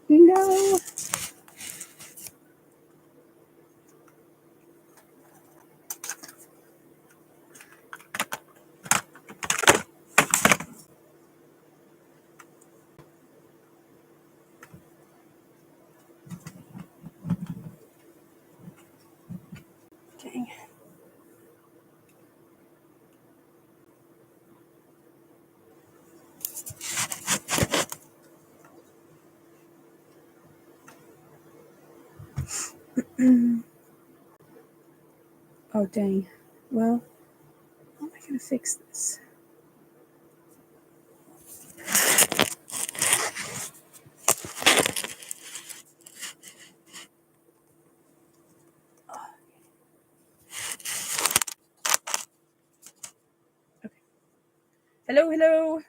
No. Dang. Oh, dang. Well, how am I going to fix this? Okay. Hello, hello.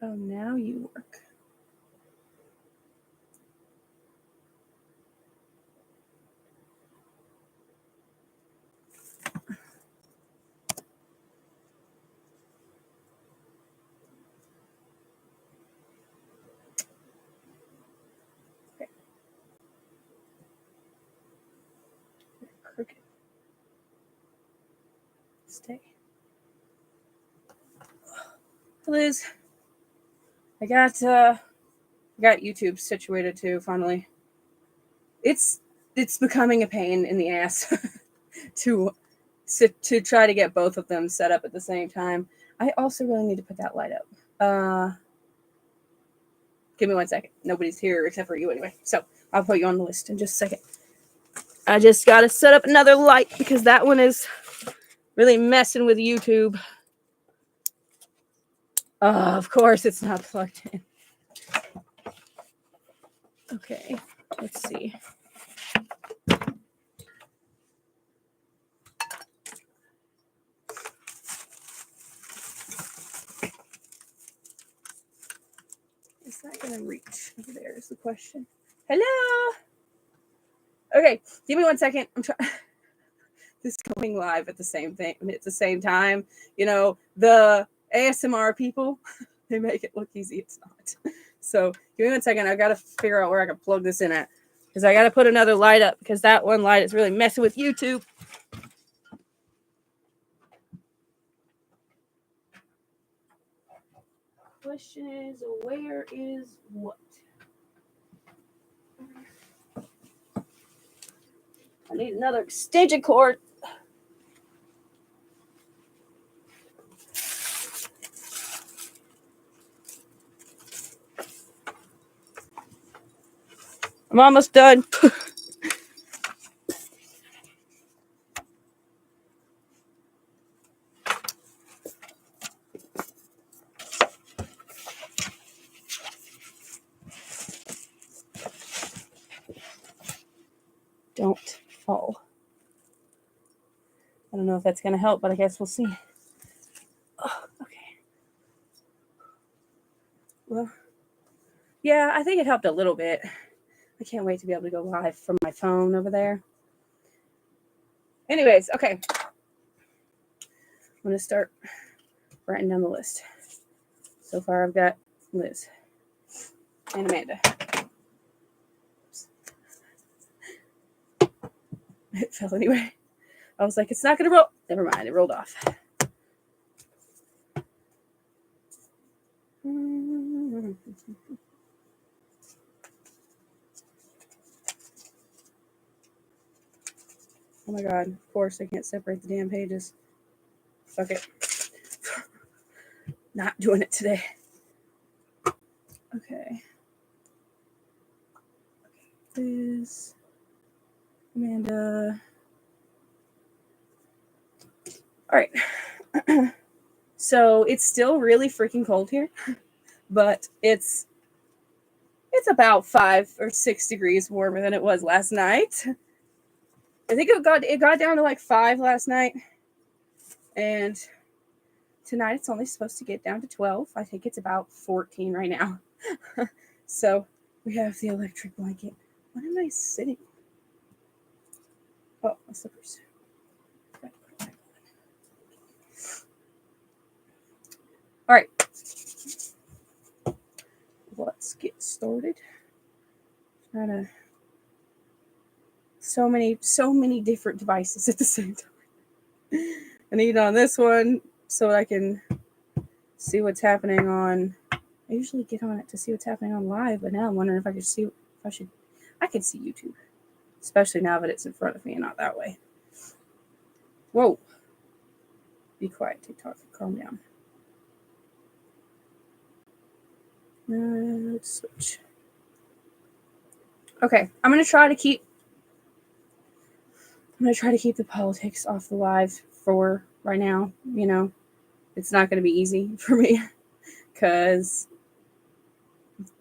Oh, now you work. Okay. Crooked. Stay. Liz, I got YouTube situated too. Finally, it's becoming a pain in the ass to try to get both of them set up at the same time. I also really need to put that light up. Give me 1 second. Nobody's here except for you anyway, so I'll put you on the list in just a second. I just gotta set up another light because that one is really messing with YouTube. Of course it's not plugged in. Okay, let's see. Is that gonna reach over there is the question. Hello? Okay, give me 1 second. I'm trying. This is going live at the same thing at the same time. You know, the ASMR people, they make it look easy. It's not. So give me 1 second. I gotta figure out where I can plug this in at. Because I gotta put another light up because that one light is really messing with YouTube. Question is, where is what? I need another extension cord. I'm almost done. Don't fall. I don't know if that's going to help, but I guess we'll see. Oh, okay. Well, yeah, I think it helped a little bit. I can't wait to be able to go live from my phone over there. Anyways, okay. I'm going to start writing down the list. So far, I've got Liz and Amanda. Oops. It fell anyway. I was like, it's not going to roll. Never mind, it rolled off. Oh my god, of course I can't separate the damn pages. Fuck it. Not doing it today. Okay. Liz, Amanda. All right. So it's still really freaking cold here, but it's about 5 or 6 degrees warmer than it was last night. I think it got down to like 5 last night, and tonight it's only supposed to get down to 12. I think it's about 14 right now. So We have the electric blanket. What am I sitting? Oh, my slippers. All right. Let's get started. Trying to so many different devices at the same time. I need on this one so I can see what's happening on. I usually get on it to see what's happening on live, but now I'm wondering if I could see if I should. I can see YouTube, especially now that it's in front of me and not that way. Whoa! Be quiet, TikTok. Calm down. Let's switch. Okay, I'm gonna try to keep the politics off the live for right now. You know, it's not gonna be easy for me because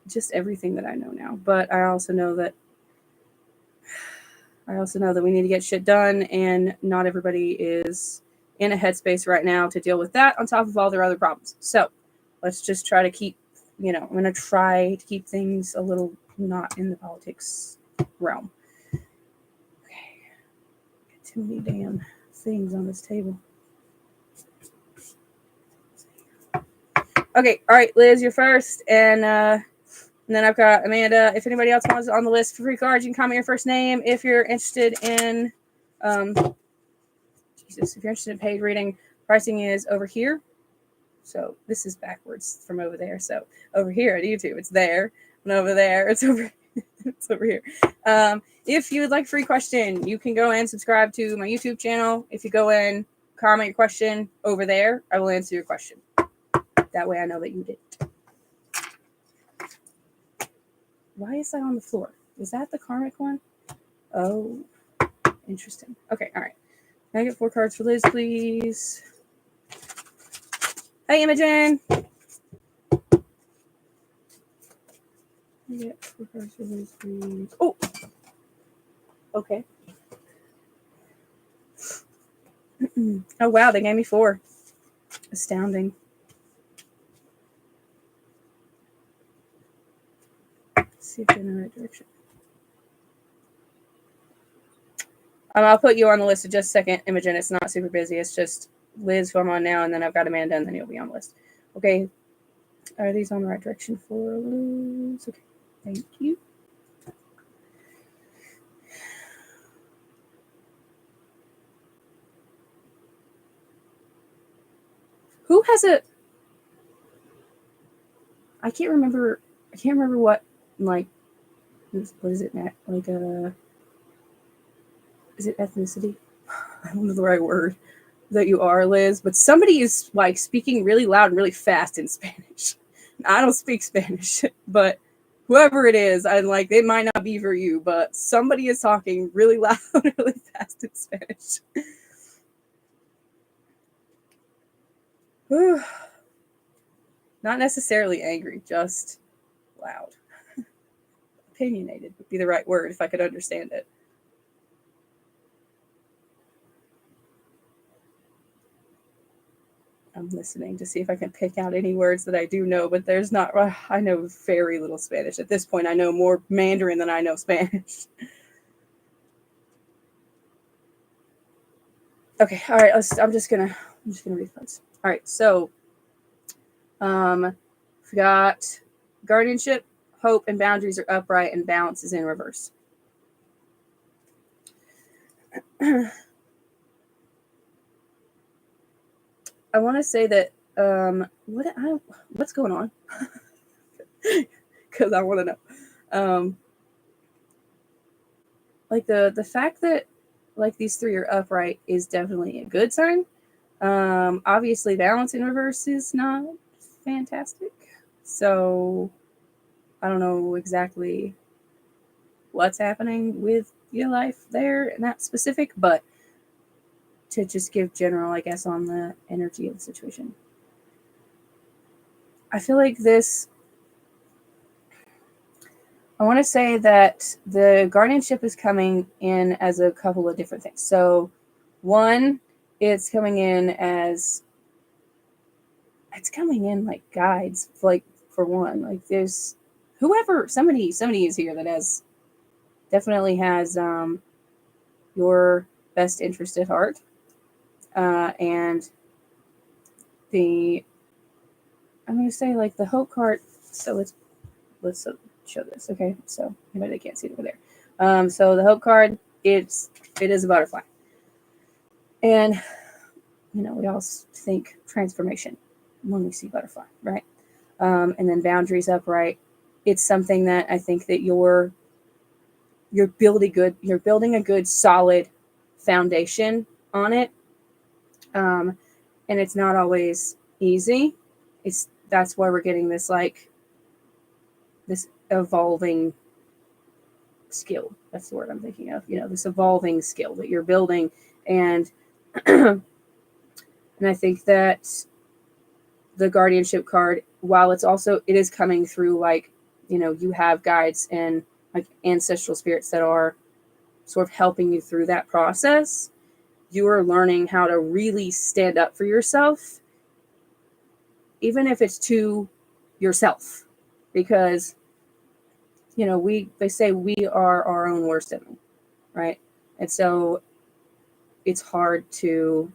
just everything that I know now. But I also know that we need to get shit done, and not everybody is in a headspace right now to deal with that on top of all their other problems. So let's just try to keep, I'm going to try to keep things a little not in the politics realm. Okay. Got too many damn things on this table. Okay. All right, Liz, you're first. And then I've got Amanda. If anybody else wants on the list for free cards, you can comment your first name. If you're interested in, if you're interested in paid reading, pricing is over here. So this is backwards from over there. So over here at YouTube, it's there, and over there, it's over. It's over here. If you would like a free question, you can go and subscribe to my YouTube channel. If you go in, comment your question over there, I will answer your question. That way, I know that you did it. Why is that on the floor? Is that the karmic one? Oh, interesting. Okay, all right. Can I get 4 cards for Liz, please? Hey, Imogen. Can I get 4 cards for Liz, please? Oh, okay. Oh, wow, they gave me 4. Astounding. Let's see if they're in the right direction. I'll put you on the list in just a second, Imogen. It's not super busy. It's just Liz, who I'm on now, and then I've got Amanda, and then you'll be on the list. Okay. Are these on the right direction for Liz? Okay. Thank you. Who has a... I can't remember what, like, what is it, like, is it ethnicity? I don't know the right word that you are, Liz, but somebody is, like, speaking really loud and really fast in Spanish. I don't speak Spanish, but whoever it is, I'm like, it might not be for you, but somebody is talking really loud and really fast in Spanish. Not necessarily angry, just loud. Opinionated would be the right word if I could understand it. I'm listening to see if I can pick out any words that I do know, but there's not. I know very little Spanish. At this point, I know more Mandarin than I know Spanish. Okay, all right. I'm just gonna read cards. All right, so, we got guardianship, hope, and boundaries are upright, and balance is in reverse. I want to say that what's going on? Because I want to know. Like the fact that like these 3 are upright is definitely a good sign. Obviously, balance in reverse is not fantastic. So I don't know exactly what's happening with your life there and that specific, but to just give general, I guess, on the energy of the situation. I feel like this, I want to say that the guardianship is coming in as a couple of different things. So one, it's coming in like guides, like for one, like there's whoever, somebody is here that definitely has your best interest at heart. And I'm going to say like the hope card. So let's show this. Okay. So anybody that can't see it over there. So the hope card, it is a butterfly. And, we all think transformation when we see butterfly, right? And then boundaries upright. It's something that I think that you're building a good solid foundation on it. And it's not always easy. That's why we're getting this this evolving skill. That's the word I'm thinking of. This evolving skill that you're building. And and I think that the guardianship card, while it is coming through you have guides and like ancestral spirits that are sort of helping you through that process, you are learning how to really stand up for yourself, even if it's to yourself, because they say we are our own worst enemy, right? And so it's hard to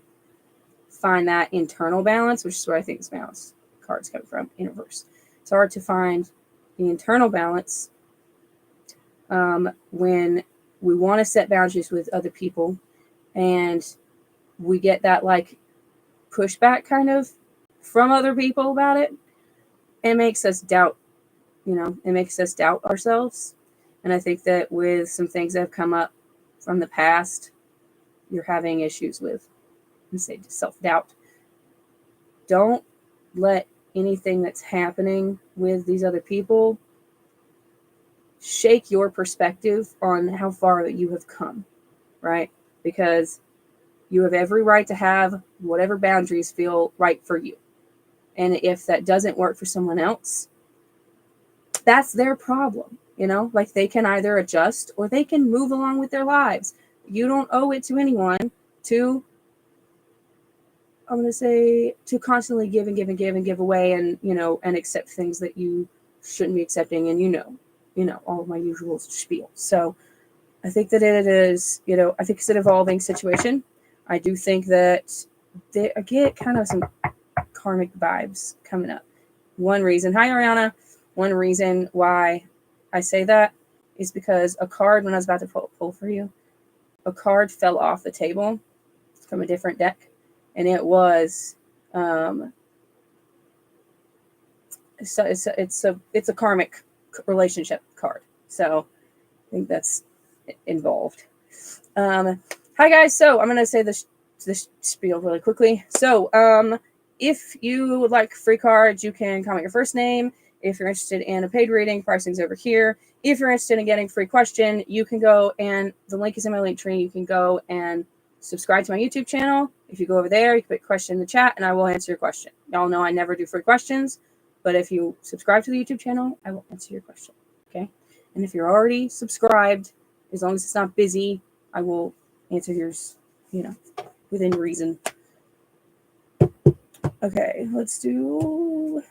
find that internal balance, which is where I think this balance card's come from in reverse. It's hard to find the internal balance when we want to set boundaries with other people and we get that pushback kind of from other people about it. It makes us doubt, ourselves. And I think that with some things that have come up from the past, you're having issues with, let's say, self-doubt. Don't let anything that's happening with these other people shake your perspective on how far that you have come, right? Because you have every right to have whatever boundaries feel right for you. And if that doesn't work for someone else, that's their problem. They can either adjust or they can move along with their lives. You don't owe it to anyone to constantly give and give and give and give away and accept things that you shouldn't be accepting. And all of my usual spiel. So I think that it is, I think it's an evolving situation. I do think that I get kind of some karmic vibes coming up. One reason why I say that is because a card, when I was about to pull for you, a card fell off the table from a different deck, and it was it's a karmic relationship card. So I think that's involved. Hi guys. So I'm gonna say this spiel really quickly. So if you would like free cards, you can comment your first name. If you're interested in a paid reading, pricing's over here. If you're interested in getting a free question, you can go, and the link is in my link tree. You can go and subscribe to my YouTube channel. If you go over there, you can put a question in the chat and I will answer your question. Y'all know I never do free questions, but if you subscribe to the YouTube channel, I will answer your question. Okay. And if you're already subscribed, as long as it's not busy, I will answer yours, within reason. Okay, let's do...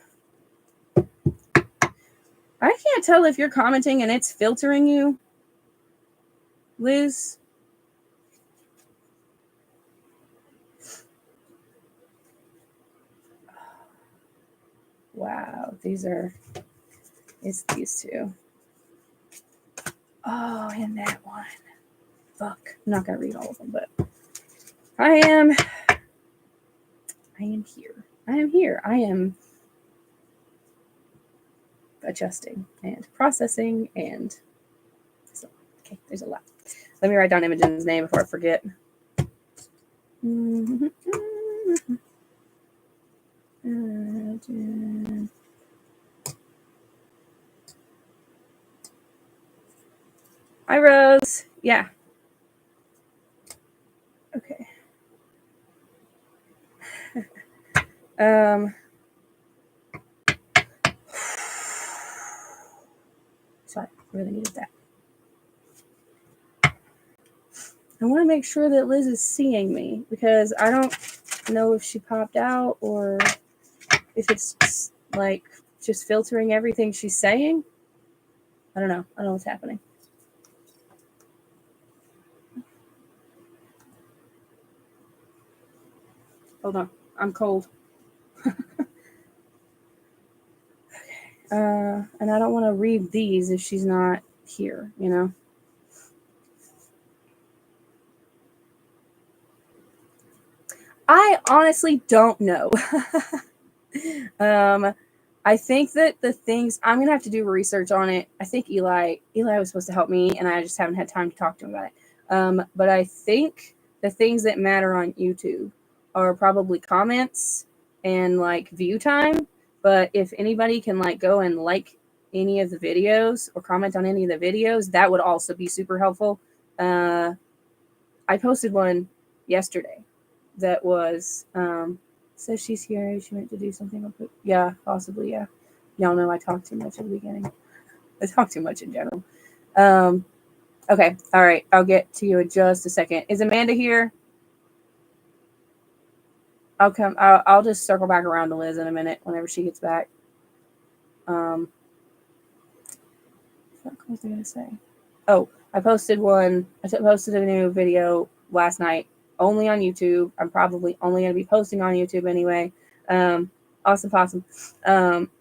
I can't tell if you're commenting and it's filtering you, Liz. Wow, it's these two. Oh, and that one. Fuck. I'm not going to read all of them, but I am here. I am adjusting and processing and so, okay, there's a lot. Let me write down Imogen's name before I forget. Hi, Rose. Yeah. Okay. Sorry, I really needed that. I want to make sure that Liz is seeing me because I don't know if she popped out or if it's just filtering everything she's saying. I don't know. I don't know what's happening. Hold on. I'm cold. And I don't want to read these if she's not here, you know? I honestly don't know. I think that the things I'm gonna have to do research on it. I think Eli was supposed to help me, and I just haven't had time to talk to him about it. But I think the things that matter on YouTube are probably comments and like view time. But if anybody can like go and like any of the videos or comment on any of the videos, that would also be super helpful. I posted one yesterday that was says she's here. She went to do something real quick. Yeah, possibly. Yeah, y'all know I talk too much at the beginning. I talk too much in general. Okay, all right. I'll get to you in just a second. Is Amanda here? I'll come. I'll just circle back around to Liz in a minute whenever she gets back. What was I gonna say? Oh, I posted one. I posted a new video last night, only on YouTube. I'm probably only going to be posting on YouTube anyway. Awesome.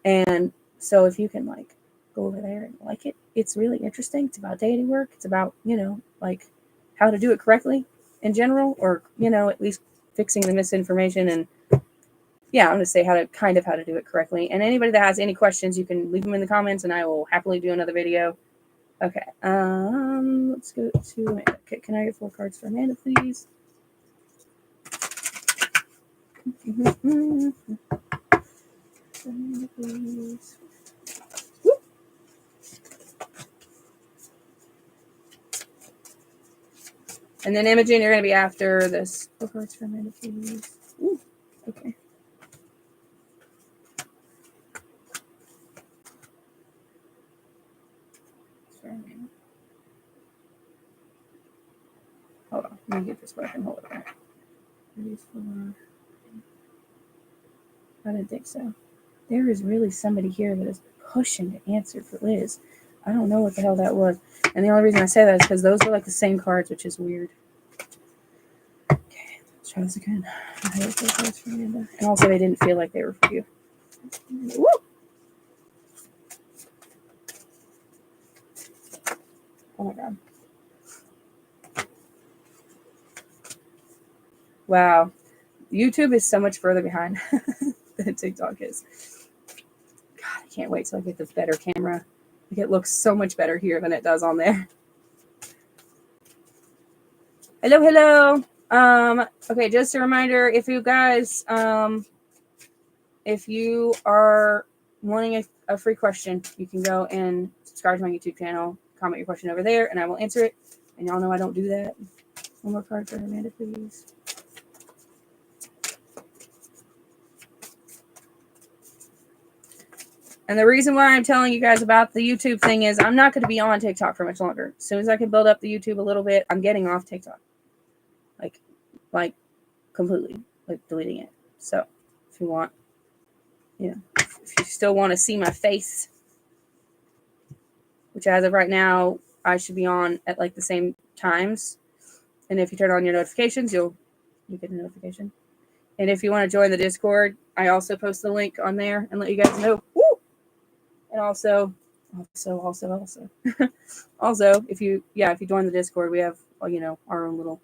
And so if you can like go over there and like it, it's really interesting. It's about dating work. It's about, like how to do it correctly in general, or, at least fixing the misinformation. And yeah, I'm going to say how to do it correctly. And anybody that has any questions, you can leave them in the comments and I will happily do another video. Okay, let's go to Amanda. Okay, can I get 4 cards for Amanda, please? Amanda, please. Woo. And then Imogen, you're going to be after this. 4 cards for Amanda, please. Ooh, okay. Hold on, let me get this working. Hold on. I didn't think so. There is really somebody here that is pushing to answer for Liz. I don't know what the hell that was. And the only reason I say that is because those were like the same cards, which is weird. Okay, let's try this again. I hate those cards for Amanda. And also, they didn't feel like they were for you. Woo! Oh my god. Wow. YouTube is so much further behind than TikTok is. God, I can't wait till I get this better camera. Like, it looks so much better here than it does on there. Hello. Okay, just a reminder, if you guys, if you are wanting a free question, you can go and subscribe to my YouTube channel, comment your question over there, and I will answer it. And y'all know I don't do that. One more card for Amanda, please. And the reason why I'm telling you guys about the YouTube thing is I'm not going to be on TikTok for much longer. As soon as I can build up the YouTube a little bit, I'm getting off TikTok. Like completely, like deleting it. So if you want, if you still want to see my face, which as of right now, I should be on at like the same times. And if you turn on your notifications, you'll get a notification. And if you want to join the Discord, I also post the link on there and let you guys know. Woo! And also, if you join the Discord, we have, our own little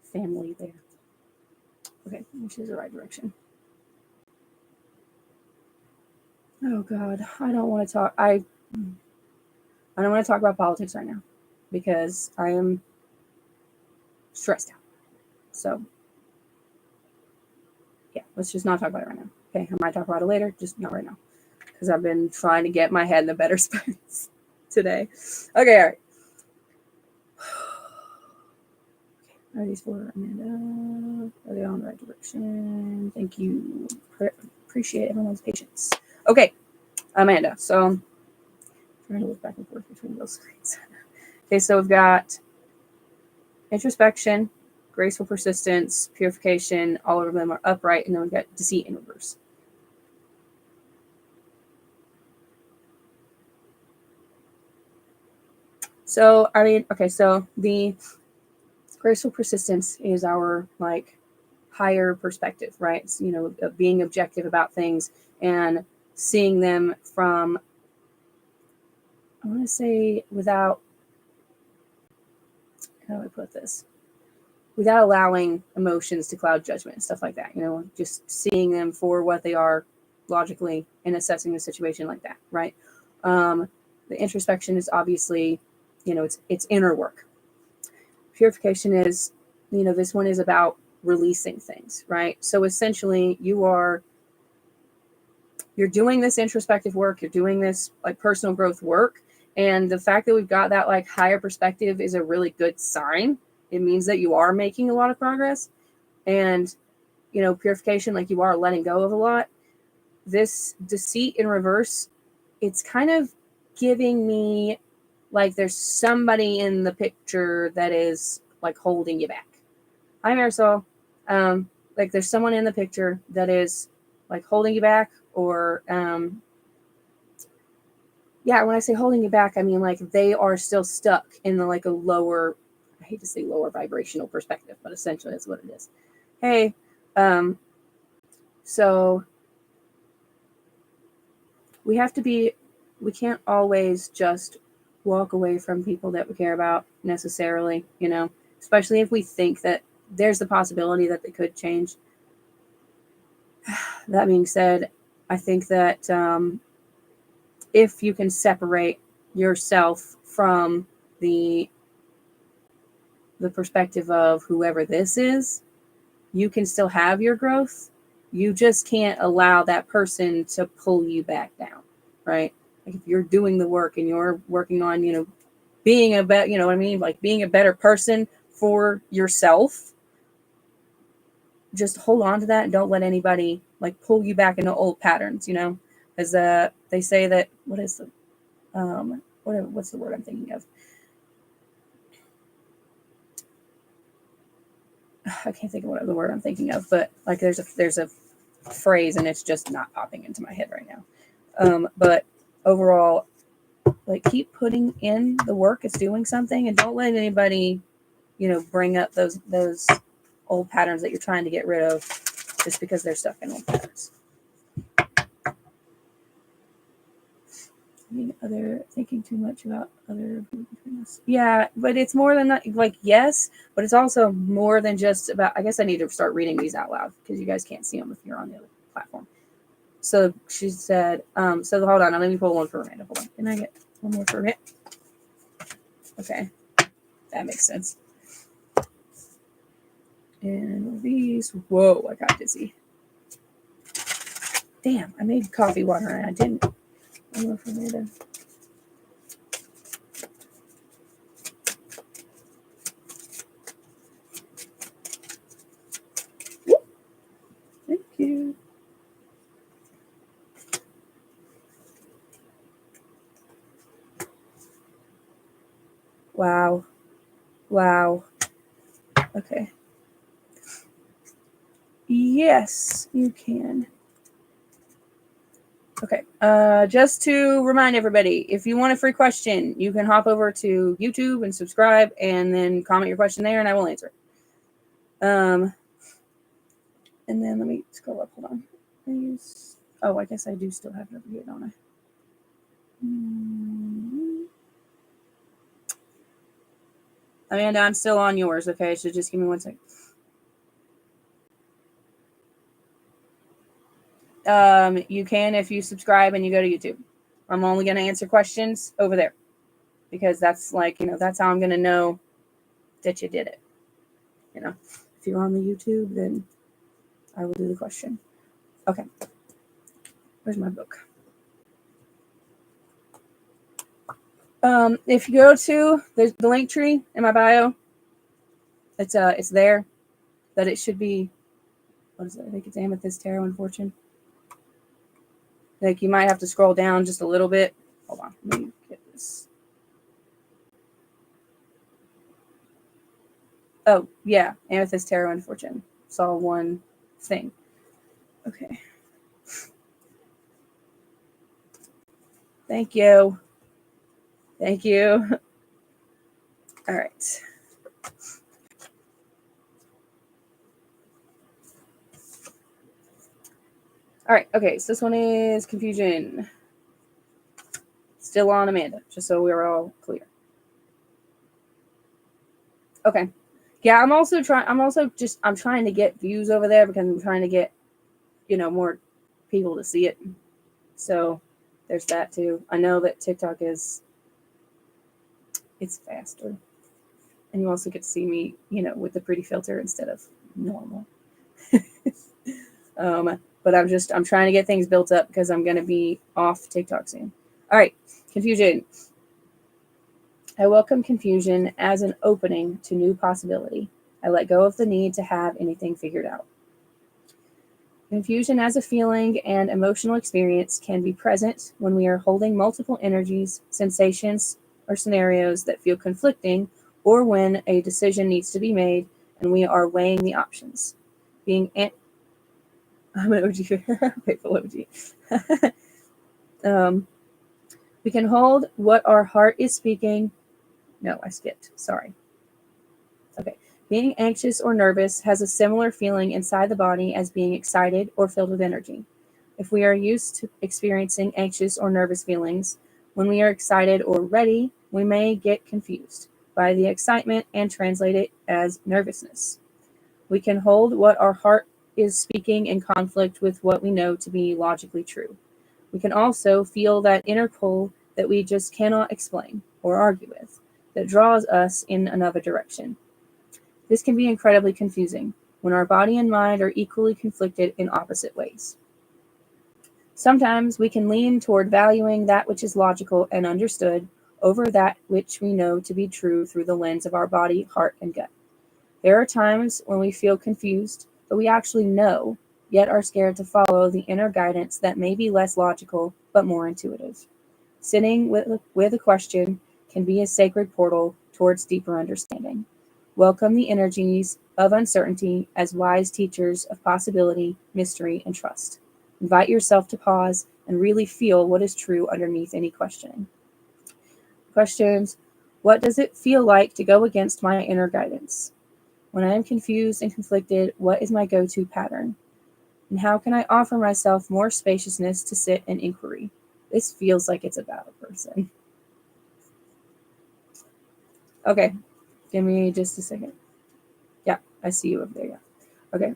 family there. Okay, which is the right direction. Oh God, I don't want to talk. I don't want to talk about politics right now because I am stressed out. So yeah, let's just not talk about it right now. Okay, I might talk about it later, just not right now. Because I've been trying to get my head in a better space today. Okay, all right. Are these for Amanda? Are they on the right direction? Thank you. Appreciate everyone's patience. Okay, Amanda. So I'm trying to look back and forth between those screens. Okay, so we've got introspection, graceful persistence, purification. All of them are upright, and then we've got deceit in reverse. So, I mean, okay, so the graceful persistence is our like higher perspective, right? It's, of being objective about things and seeing them from, I want to say, without, how do I put this? Without allowing emotions to cloud judgment and stuff like that, just seeing them for what they are logically and assessing the situation like that, right? The introspection is obviously, it's inner work. Purification is, this one is about releasing things, right? So essentially you're doing this introspective work, you're doing this like personal growth work. And the fact that we've got that like higher perspective is a really good sign. It means that you are making a lot of progress. And, purification, like you are letting go of a lot. This deceit in reverse, it's kind of giving me like there's somebody in the picture that is like holding you back. Hi, Marisol. Like there's someone in the picture that is like holding you back, or when I say holding you back, I mean like they are still stuck in the like a lower, I hate to say lower vibrational perspective, but essentially that's what it is. Hey, so we can't always just walk away from people that we care about necessarily, especially if we think that there's the possibility that they could change. That being said, I think that if you can separate yourself from the perspective of whoever this is, you can still have your growth. You just can't allow that person to pull you back down, right? Like if you're doing the work and you're working on, being a better, like being a better person for yourself, just hold on to that and don't let anybody like pull you back into old patterns, as they say that, what is the, what's the word I'm thinking of? I can't think of what the word I'm thinking of, but like there's a phrase and it's just not popping into my head right now. But overall, like keep putting in the work. It's doing something, and don't let anybody, bring up those old patterns that you're trying to get rid of just because they're stuck in old patterns. Thinking too much about other. Yeah, but it's more than that. Like, yes, but it's also more than just about. I guess I need to start reading these out loud because you guys can't see them if you're on the other platform. So she said, so hold on, let me pull one for Amanda. Hold on. Can I get one more for it? Okay. That makes sense. And these, whoa, I got dizzy. Damn, I made coffee water and I didn't. One more for Amanda. Thank you. Wow. Okay. Yes, you can. Okay. Just to remind everybody, if you want a free question, you can hop over to YouTube and subscribe and then comment your question there and I will answer it. And then let me scroll up. Hold on. I guess I do still have it over here, don't I? Amanda, I'm still on yours, okay? So just give me 1 second. You can if you subscribe and you go to YouTube. I'm only going to answer questions over there because that's like, that's how I'm going to know that you did it. If you're on the YouTube, then I will do the question. Okay. Where's my book? If you go to the link tree in my bio, it's there, but it should be, what is it? I think it's Amethyst Tarot and Fortune. Like you might have to scroll down just a little bit. Hold on, let me get this. Oh yeah, Amethyst Tarot and Fortune. It's all one thing. Okay. Thank you. All right. All right. Okay. So this one is confusion. Still on Amanda, just so we're all clear. Okay. Yeah, I'm trying to get views over there because I'm trying to get, more people to see it. So there's that too. I know that TikTok it's faster. And you also get to see me, with the pretty filter instead of normal. But I'm trying to get things built up because I'm going to be off TikTok soon. All right, confusion. I welcome confusion as an opening to new possibility. I let go of the need to have anything figured out. Confusion as a feeling and emotional experience can be present when we are holding multiple energies, sensations, or scenarios that feel conflicting, or when a decision needs to be made and we are weighing the options. I'm an OG, faithful OG. We can hold what our heart is speaking. No, I skipped. Sorry. Okay. Being anxious or nervous has a similar feeling inside the body as being excited or filled with energy. If we are used to experiencing anxious or nervous feelings, when we are excited or ready, we may get confused by the excitement and translate it as nervousness. We can hold what our heart is speaking in conflict with what we know to be logically true. We can also feel that inner pull that we just cannot explain or argue with, that draws us in another direction. This can be incredibly confusing when our body and mind are equally conflicted in opposite ways. Sometimes we can lean toward valuing that which is logical and understood over that which we know to be true through the lens of our body, heart, and gut. There are times when we feel confused, but we actually know, yet are scared to follow the inner guidance that may be less logical but more intuitive. Sitting with a question can be a sacred portal towards deeper understanding. Welcome the energies of uncertainty as wise teachers of possibility, mystery, and trust. Invite yourself to pause and really feel what is true underneath any questioning. Questions: what does it feel like to go against my inner guidance? When I am confused and conflicted, what is my go-to pattern? And how can I offer myself more spaciousness to sit in inquiry? This feels like it's about a person. Okay, give me just a second. Yeah, I see you over there. Yeah. Okay.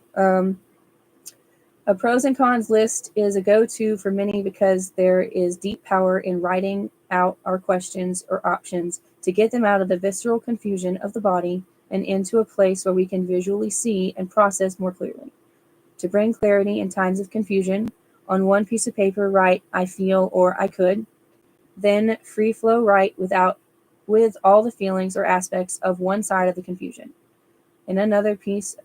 A pros and cons list is a go-to for many because there is deep power in writing out our questions or options to get them out of the visceral confusion of the body and into a place where we can visually see and process more clearly. To bring clarity in times of confusion, on one piece of paper write "I feel" or "I could," then free flow write with all the feelings or aspects of one side of the confusion. On another piece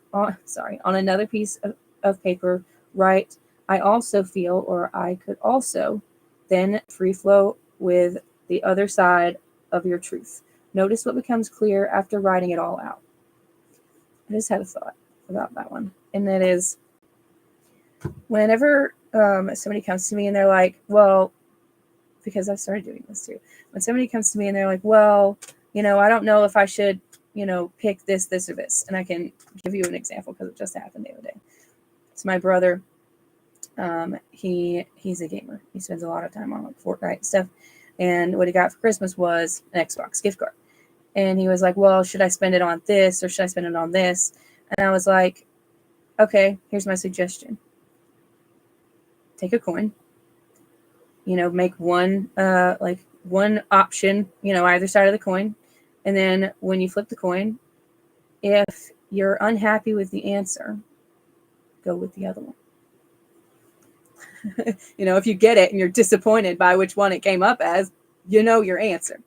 of paper, write "I also feel" or "I could also," then free flow with the other side of your truth. Notice what becomes clear after writing it all out. I just had a thought about that one, and that is, whenever somebody comes to me and they're like, well, because I've started doing this too, when somebody comes to me and they're like, well, I don't know if I should, pick this, or this, and I can give you an example because it just happened the other day. It's my brother. He's a gamer. He spends a lot of time on like Fortnite and stuff. And what he got for Christmas was an Xbox gift card. And he was like, well, should I spend it on this or should I spend it on this? And I was like, okay, here's my suggestion. Take a coin, make one option, either side of the coin. And then when you flip the coin, if you're unhappy with the answer, go with the other one. If you get it and you're disappointed by which one it came up as, your answer.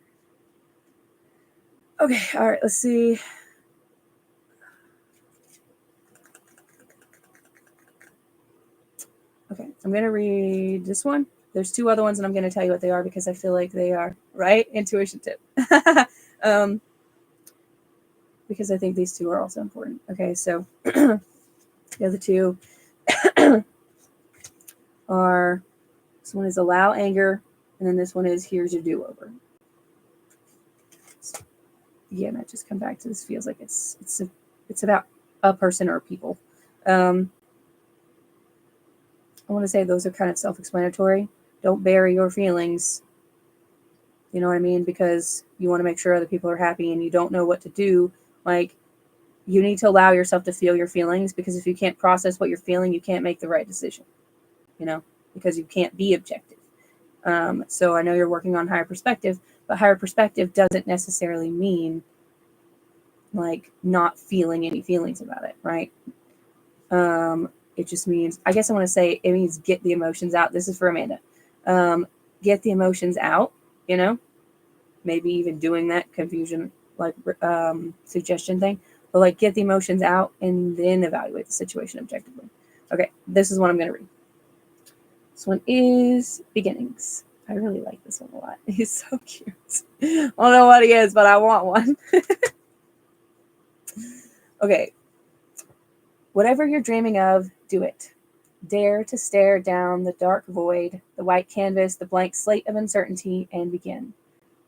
Okay, all right, let's see. Okay, I'm going to read this one. There's two other ones, and I'm going to tell you what they are because I feel like they are, right? Intuition tip. Because I think these two are also important. Okay, so the other two are, this one is allow anger, and then this one is here's your do-over. again, I just come back to this feels like it's about a person or people. I want to say those are kind of self-explanatory. Don't bury your feelings. You know what I mean? Because you want to make sure other people are happy and you don't know what to do. Like, you need to allow yourself to feel your feelings, because if you can't process what you're feeling, you can't make the right decision, you know, because you can't be objective. So I know you're working on higher perspective, but higher perspective doesn't necessarily mean like not feeling any feelings about it, right? It just means, I guess I want to say it means get the emotions out. This is for Amanda. Get the emotions out, you know, maybe even doing that confusion, like suggestion thing, but like get the emotions out and then evaluate the situation objectively. Okay, this is what I'm going to read. This one is Beginnings. I really like this one a lot. He's so cute. I don't know what he is, but I want one. Okay. Whatever you're dreaming of, do it. Dare to stare down the dark void, the white canvas, the blank slate of uncertainty, and begin.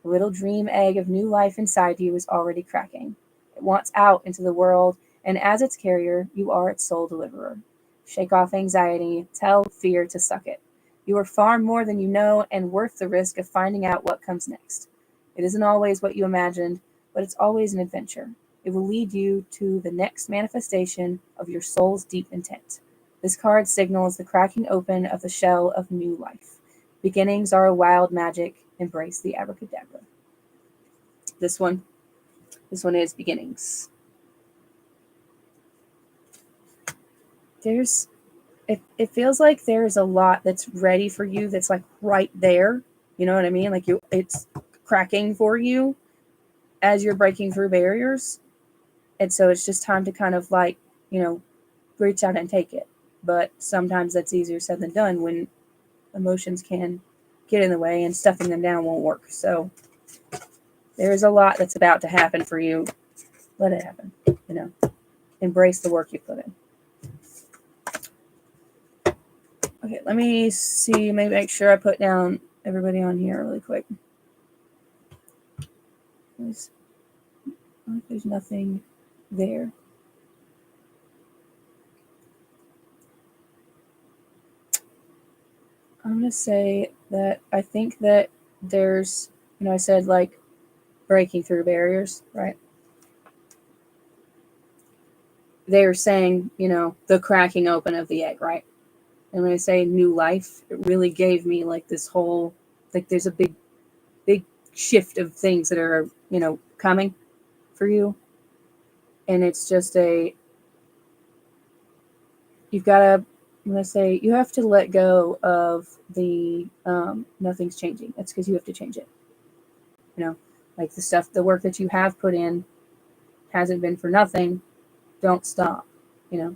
The little dream egg of new life inside you is already cracking. It wants out into the world, and as its carrier, you are its sole deliverer. Shake off anxiety, tell fear to suck it. You are far more than you know and worth the risk of finding out what comes next. It isn't always what you imagined, but it's always an adventure. It will lead you to the next manifestation of your soul's deep intent. This card signals the cracking open of the shell of new life. Beginnings are a wild magic. Embrace the abracadabra. This one is Beginnings. It feels like there's a lot that's ready for you, that's like right there. You know what I mean? Like it's cracking for you as you're breaking through barriers. And so it's just time to kind of like, you know, reach out and take it. But sometimes that's easier said than done when emotions can get in the way and stuffing them down won't work. So there's a lot that's about to happen for you. Let it happen, you know. Embrace the work you put in. Okay, let me see, maybe make sure I put down everybody on here really quick. There's nothing there. I'm going to say that I think that there's, you know, I said like breaking through barriers, right? They were saying, you know, the cracking open of the egg, right? And when I say new life, it really gave me like this whole, like there's a big shift of things that are, you know, coming for you. And it's just you've got to, I'm going to say, you have to let go of the nothing's changing. That's because you have to change it. You know, like the work that you have put in hasn't been for nothing. Don't stop, you know.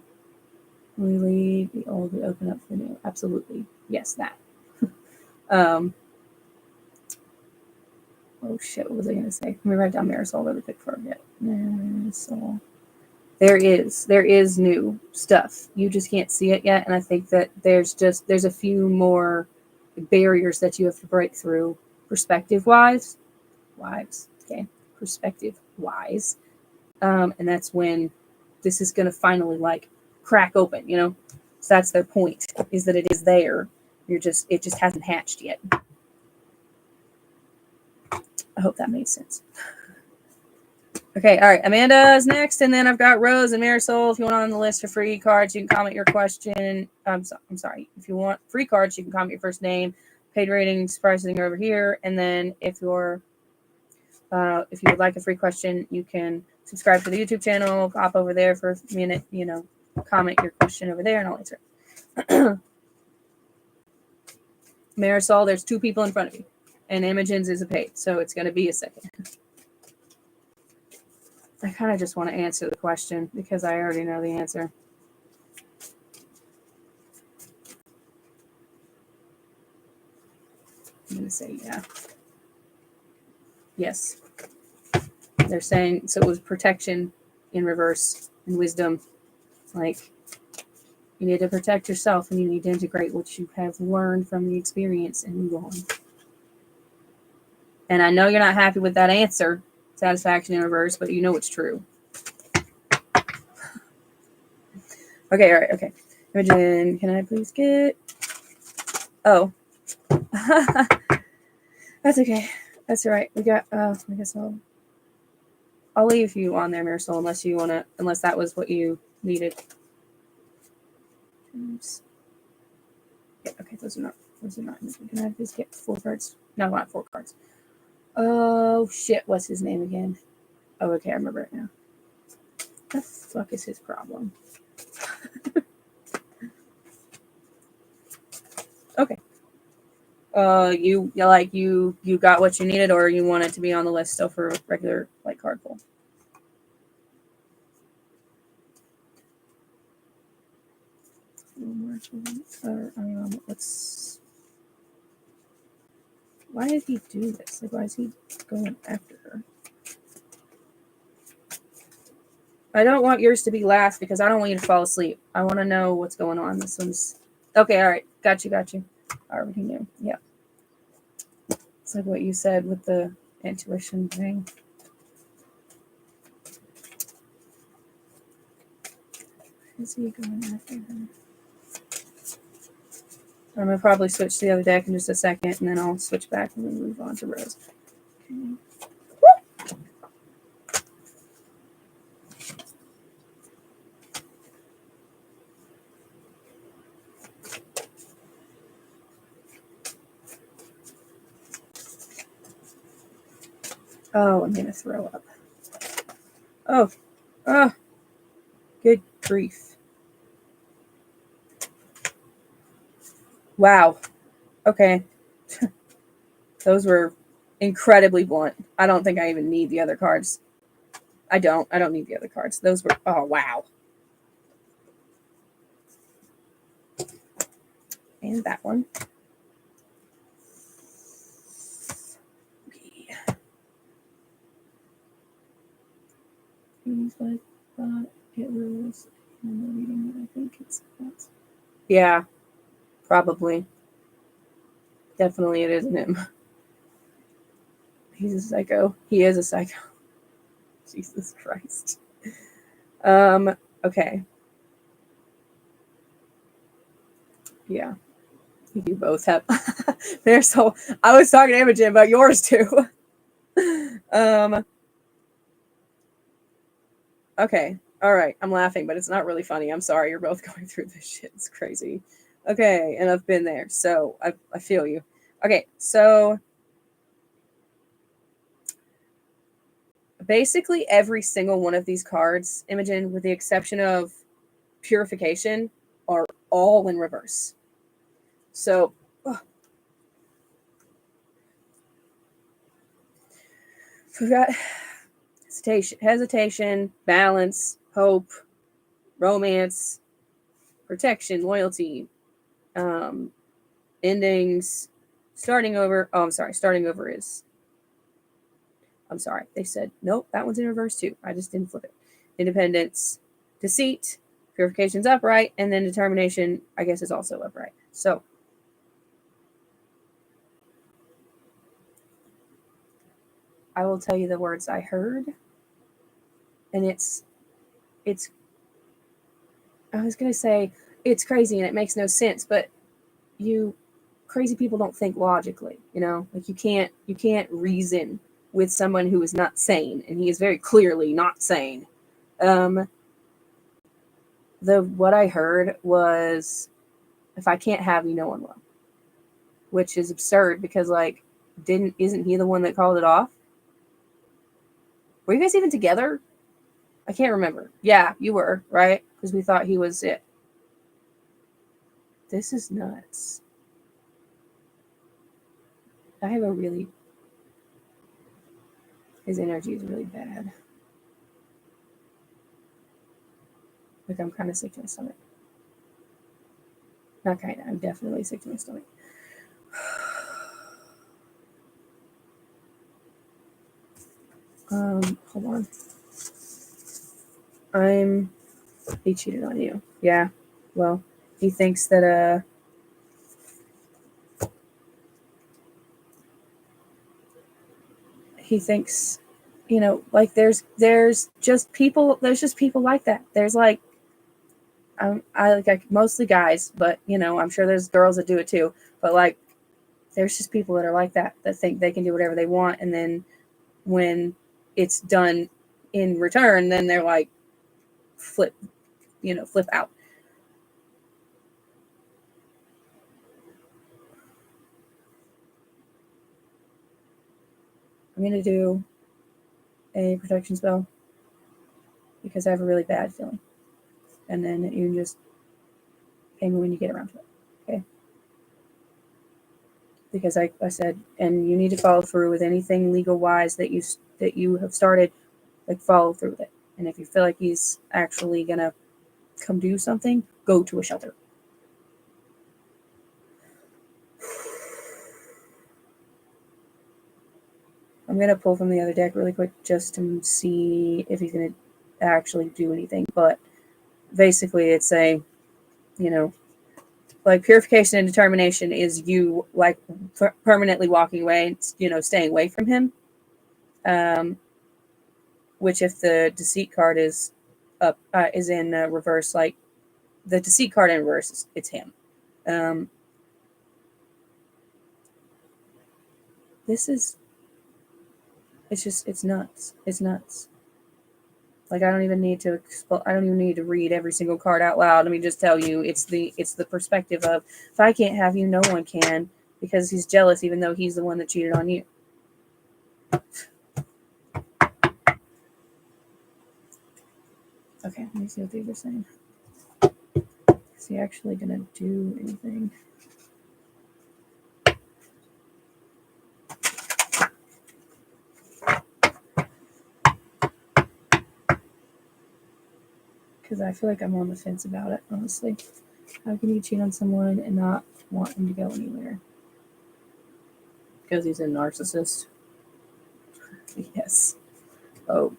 We leave the old, we open up the new. Absolutely. Yes, that. Oh shit, what was I going to say? Let me write down Marisol really quick before I forget. Marisol. There is new stuff. You just can't see it yet. And I think that there's a few more barriers that you have to break through perspective wise. And that's when this is going to finally like crack open, you know? So that's their point, is that it is there. It just hasn't hatched yet. I hope that made sense. Okay, all right. Amanda's next, and then I've got Rose and Marisol. If you want on the list for free cards, you can comment your question. I'm sorry. If you want free cards, you can comment your first name. Paid ratings, pricing are over here. And then if you would like a free question, you can subscribe to the YouTube channel, pop over there for a minute, you know, comment your question over there, and I'll answer it. Marisol, there's 2 people in front of you, and Imogen's is a paid, so it's going to be a second. I kind of just want to answer the question because I already know the answer. I'm going to say yeah. Yes. They're saying, so it was protection in reverse and wisdom. Like, you need to protect yourself and you need to integrate what you have learned from the experience and move on. And I know you're not happy with that answer. satisfaction in reverse, but you know it's true. Okay, all right, okay. Imogen, can I please get... Oh. That's okay. That's all right. We got, I guess I'll leave you on there, Marisol, unless you want to, unless that was what you needed. Oops. Yeah, okay, those are not. Can I please get 4 cards? No, not 4 cards. Oh, shit, what's his name again? Oh, okay, I remember it now. What the fuck is his problem? Okay. You got what you needed, or you want it to be on the list still for regular like card pull? Why did he do this? Like, why is he going after her? I don't want yours to be last because I don't want you to fall asleep. I want to know what's going on. This one's okay. All right, got you. I already knew. Yeah, it's like what you said with the intuition thing. Is he going after her? I'm gonna probably switch to the other deck in just a second, and then I'll switch back and then move on to Rose. Okay. Oh, I'm gonna throw up. Oh, good grief. Wow. Okay. Those were incredibly blunt. I don't think I even need the other cards. I don't need the other cards. Those were, oh, wow. And that one. Okay. Seems like it was in the reading that I think it's that. Yeah, probably. Definitely it isn't him. He's a psycho. He is a psycho. Jesus Christ. Okay. Yeah. You both have there, so I was talking to Imogen about yours too. Okay. All right. I'm laughing, but it's not really funny. I'm sorry. You're both going through this shit. It's crazy. Okay. And I've been there. So I feel you. Okay. So basically every single one of these cards, Imogen, with the exception of Purification, are all in reverse. So we've got hesitation, balance, hope, romance, protection, loyalty, endings, starting over. Oh, I'm sorry. Starting over is. I'm sorry. They said, nope, that one's in reverse too. I just didn't flip it. Independence, deceit, purification's upright, and then determination, I guess, is also upright. So I will tell you the words I heard. And it's I was going to say it's crazy and it makes no sense, but crazy people don't think logically, like you can't reason with someone who is not sane, and he is very clearly not sane. What I heard was, if I can't have you, no one will, which is absurd because isn't he the one that called it off? Were you guys even together? I can't remember. Yeah, you were, right? Because we thought he was it. This is nuts. His energy is really bad. Like, I'm kind of sick to my stomach. Not kind of, I'm definitely sick to my stomach. Hold on. He cheated on you. Yeah. Well, he thinks that, he thinks like there's just people like that. There's like, I like mostly guys, but I'm sure there's girls that do it too. But like, there's just people that are like that think they can do whatever they want, and then when it's done in return, then they're like flip out. I'm gonna do a protection spell because I have a really bad feeling, and then you can just pay me when you get around to it. Okay. Because I said, and you need to follow through with anything legal wise that you have started, like follow through with it. And if you feel like he's actually gonna come do something, go to a shelter. I'm gonna pull from the other deck really quick just to see if he's gonna actually do anything. But basically, it's a, like purification and determination is you like permanently walking away, staying away from him. Which if the deceit card is up, is in reverse, like the deceit card in reverse, it's him. This is, it's nuts. It's nuts. Like I don't even need to read every single card out loud. Let me just tell you, it's the perspective of, if I can't have you, no one can, because he's jealous, even though he's the one that cheated on you. Okay, let me see what these are saying. Is he actually gonna do anything? Because I feel like I'm on the fence about it, honestly. How can you cheat on someone and not want him to go anywhere? Because he's a narcissist. Yes. Oh.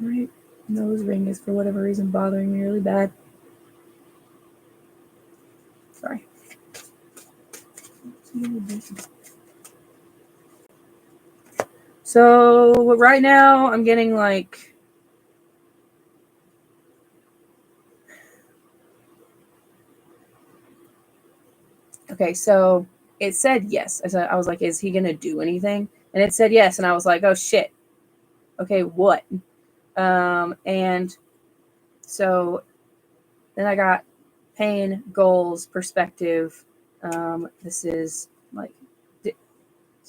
Right. Nose ring is for whatever reason bothering me really bad. Sorry. So right now I'm getting like, okay, so it said yes. I was like, is he gonna do anything? And it said yes, and I was like, oh shit. Okay, what? And so then I got pain, goals, perspective. This is like, this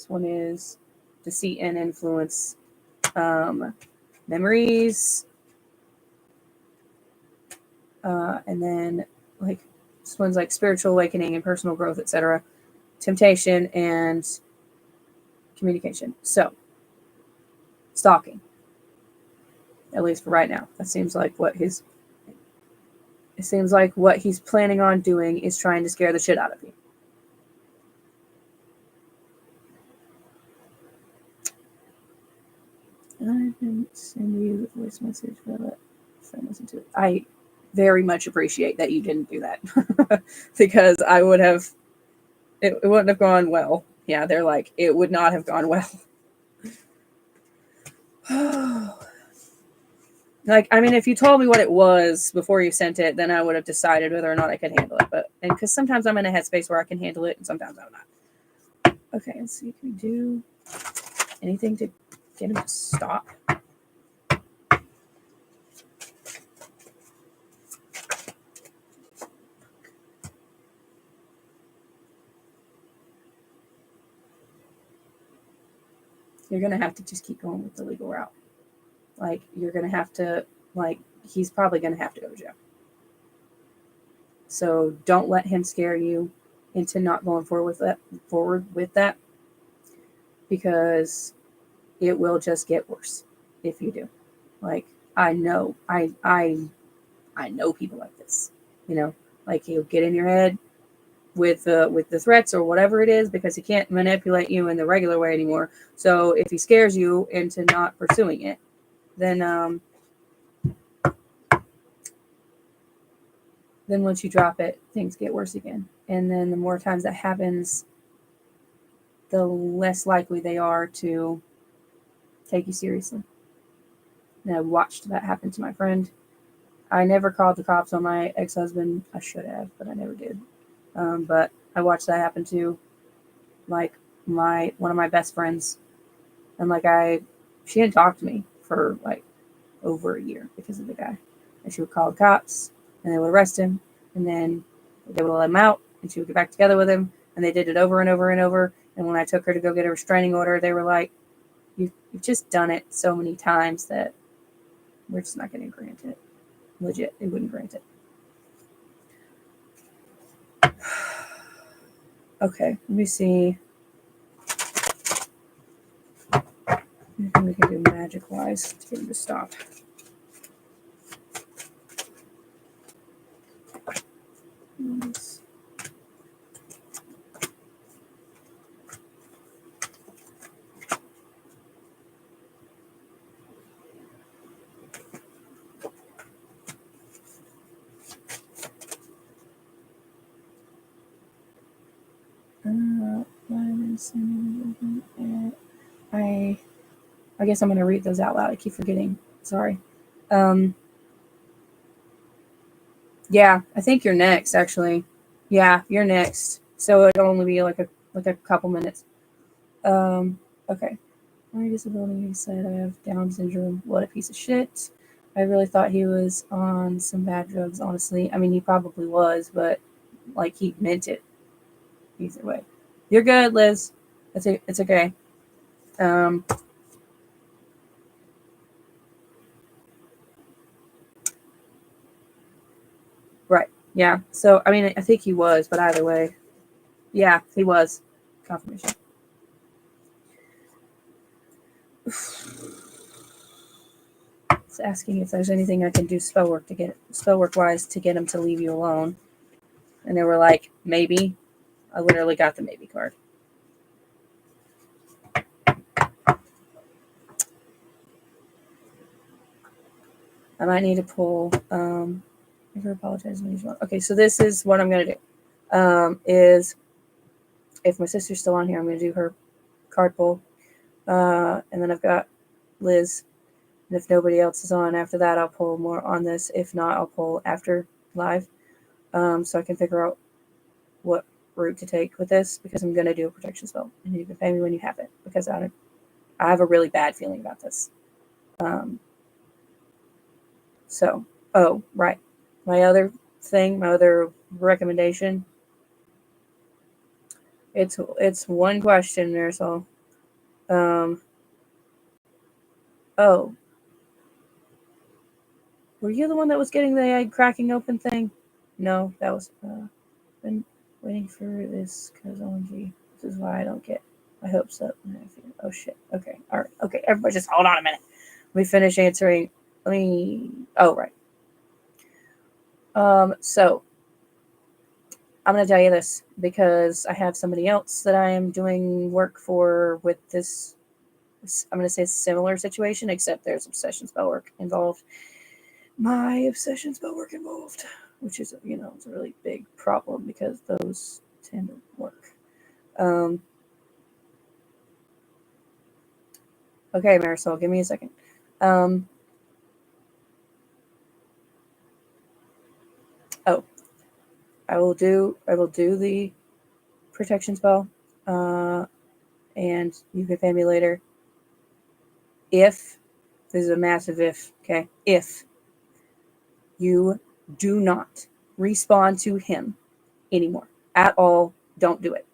one is deceit and influence, memories, and then like this one's like spiritual awakening and personal growth, etc. Temptation and communication. So stalking, at least for right now. That seems like what he's planning on doing is trying to scare the shit out of you. I didn't send you the voice message, but if I listen to it, I very much appreciate that you didn't do that because I would have, it wouldn't have gone well. Yeah, they're like, it would not have gone well. Like, I mean, if you told me what it was before you sent it, then I would have decided whether or not I could handle it. But, and because sometimes I'm in a headspace where I can handle it and sometimes I'm not. Okay, let's see. Can we do anything to get him to stop? You're going to have to just keep going with the legal route. Like, you're going to have to, like, he's probably going to have to go to jail. So don't let him scare you into not going forward with that, because it will just get worse. if you do. Like, I know people like this, you know, like he'll get in your head with the threats or whatever it is, because he can't manipulate you in the regular way anymore. So if he scares you into not pursuing it, then once you drop it, things get worse again. And then the more times that happens, the less likely they are to take you seriously. And I watched that happen to my friend. I never called the cops on my ex-husband. I should have, but I never did. But I watched that happen to like one of my best friends. And like she didn't talk to me for like over a year because of the guy. And she would call the cops and they would arrest him, and then they would let him out and she would get back together with him, and they did it over and over and over. And when I took her to go get a restraining order, they were like, you've just done it so many times that we're just not going to grant it. Legit, they wouldn't grant it. Okay, let me see. Anything we can do magic-wise to get him to stop. I guess I'm going to read those out loud. I keep forgetting. Sorry. Yeah, I think you're next, actually. Yeah, you're next. So it'll only be like a couple minutes. Okay. My disability, he said I have Down syndrome. What a piece of shit. I really thought he was on some bad drugs, honestly. I mean, he probably was, but like he meant it. Either way. You're good, Liz. It's okay. Right. Yeah. So, I mean, I think he was, but either way. Yeah, he was. Confirmation. It's asking if there's anything I can do spell work wise to get him to leave you alone. And they were like, maybe. I literally got the maybe card. I might need to pull. Never apologize when you want. Okay, so this is what I'm gonna do. Is if my sister's still on here, I'm gonna do her card pull, and then I've got Liz. And if nobody else is on after that, I'll pull more on this. If not, I'll pull after live, so I can figure out what route to take with this, because I'm gonna do a protection spell, and you can pay me when you have it, because I have a really bad feeling about this. So, oh, right. My other recommendation, it's one question, Marisol. Oh, were you the one that was getting the egg cracking open thing? No, that was, been waiting for this, because OMG, this is why I don't get my hopes up. Oh shit, okay, alright, okay, everybody just hold on a minute. Let me finish answering, oh, right. So, I'm going to tell you this because I have somebody else that I am doing work for with this. I'm going to say similar situation, except there's obsession spell work involved. My obsession spell work involved, which is, it's a really big problem because those tend to work. Okay, Marisol, give me a second. I will do the protection spell, and you can pay me later. If, this is a massive if, okay? If you do not respond to him anymore at all, don't do it.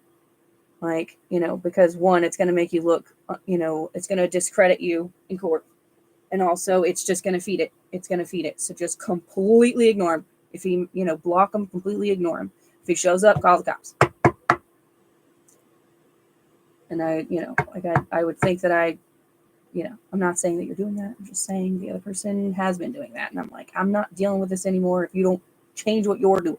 Like, because one, it's going to make you look, it's going to discredit you in court. And also, it's just going to feed it. It's going to feed it. So just completely ignore him. If he, block him, completely ignore him. If he shows up, call the cops. And I would think that I I'm not saying that you're doing that. I'm just saying the other person has been doing that. And I'm like, I'm not dealing with this anymore if you don't change what you're doing.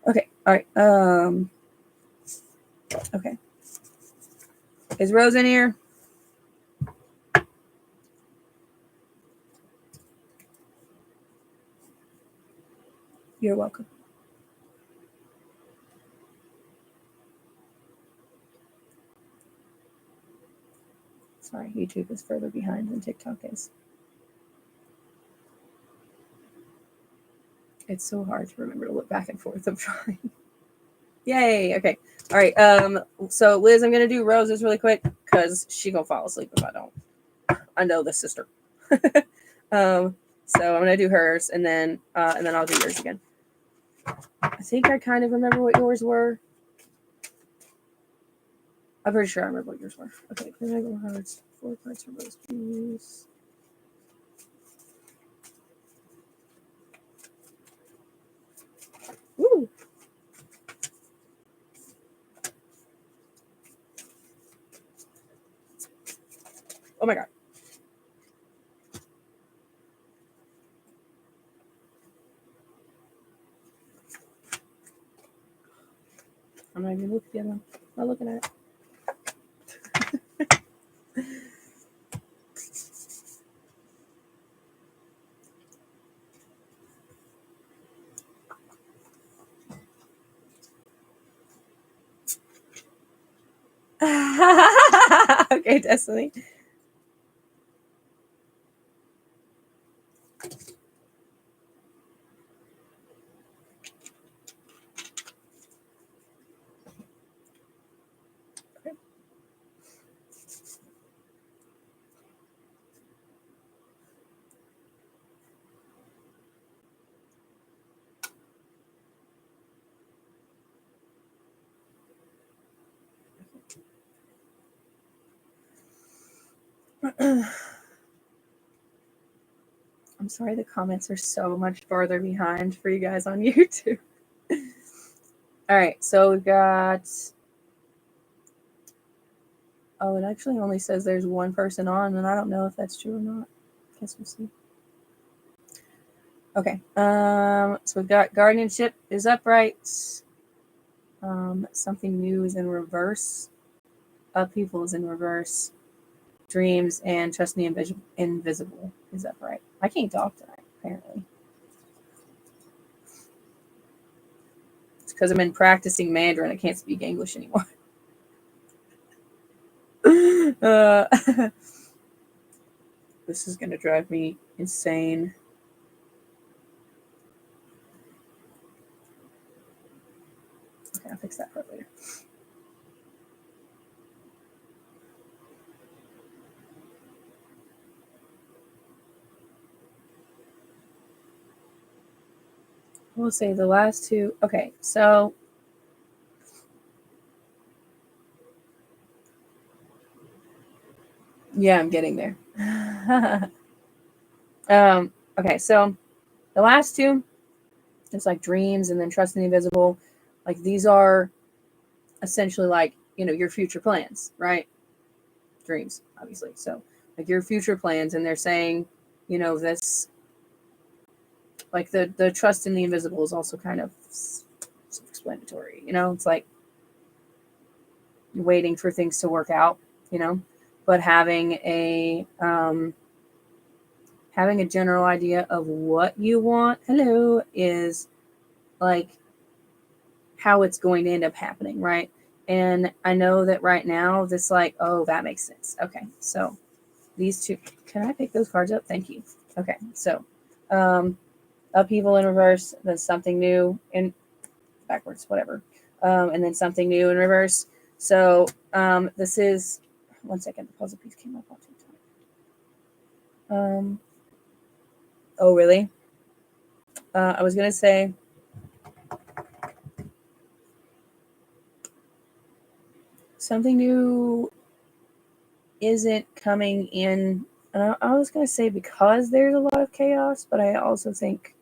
Okay. All right. Okay. Is Rose in here? You're welcome. Sorry, YouTube is further behind than TikTok is. It's so hard to remember to look back and forth. I'm trying. Yay. Okay. All right. So Liz, I'm gonna do Rose's really quick because she gonna fall asleep if I don't. I know the sister. So I'm gonna do hers and then I'll do yours again. I think I kind of remember what yours were. I'm pretty sure I remember what yours were. Okay, Clear Hearts, 4 parts for Rose, please. Woo! Oh my god. I'm not even looking at them. I'm not looking at it. Okay, Destiny. I'm sorry the comments are so much farther behind for you guys on YouTube. All right, so we've got... Oh, it actually only says there's one person on, and I don't know if that's true or not. Guess we'll see. Okay, so we've got guardianship is upright. Something new is in reverse. Upheaval is in reverse. Dreams and trust the invisible is upright. I can't talk tonight, apparently. It's because I've been practicing Mandarin. I can't speak English anymore. This is going to drive me insane. Okay, I'll fix that part later. We'll say the last two. Okay, so yeah, I'm getting there. Okay, so the last two, it's like dreams and then trusting the invisible. Like these are essentially like, your future plans, right? Dreams, obviously. So like your future plans, and they're saying, this, like the trust in the invisible is also kind of self-explanatory. It's like waiting for things to work out, but having a general idea of what you want, is like how it's going to end up happening, right? And I know that right now this like, oh, that makes sense. Okay, so these two, can I pick those cards up? Thank you. Okay, so upheaval in reverse, then something new in backwards, whatever, and then something new in reverse. So this is, one second, the puzzle piece came up on TikTok. Oh, really? I was going to say, something new isn't coming in. I was going to say because there's a lot of chaos, but I also think,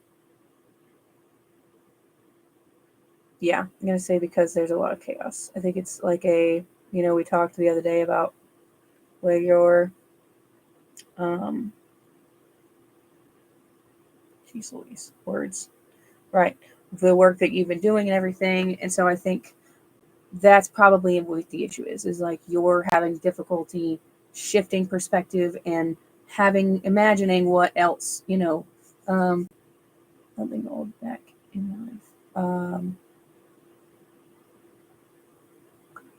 yeah, I'm going to say because there's a lot of chaos. I think it's like a We talked the other day about where your geez Louise, words. Right. The work that you've been doing and everything. And so I think that's probably what the issue is like you're having difficulty shifting perspective and imagining what else, something old back in life.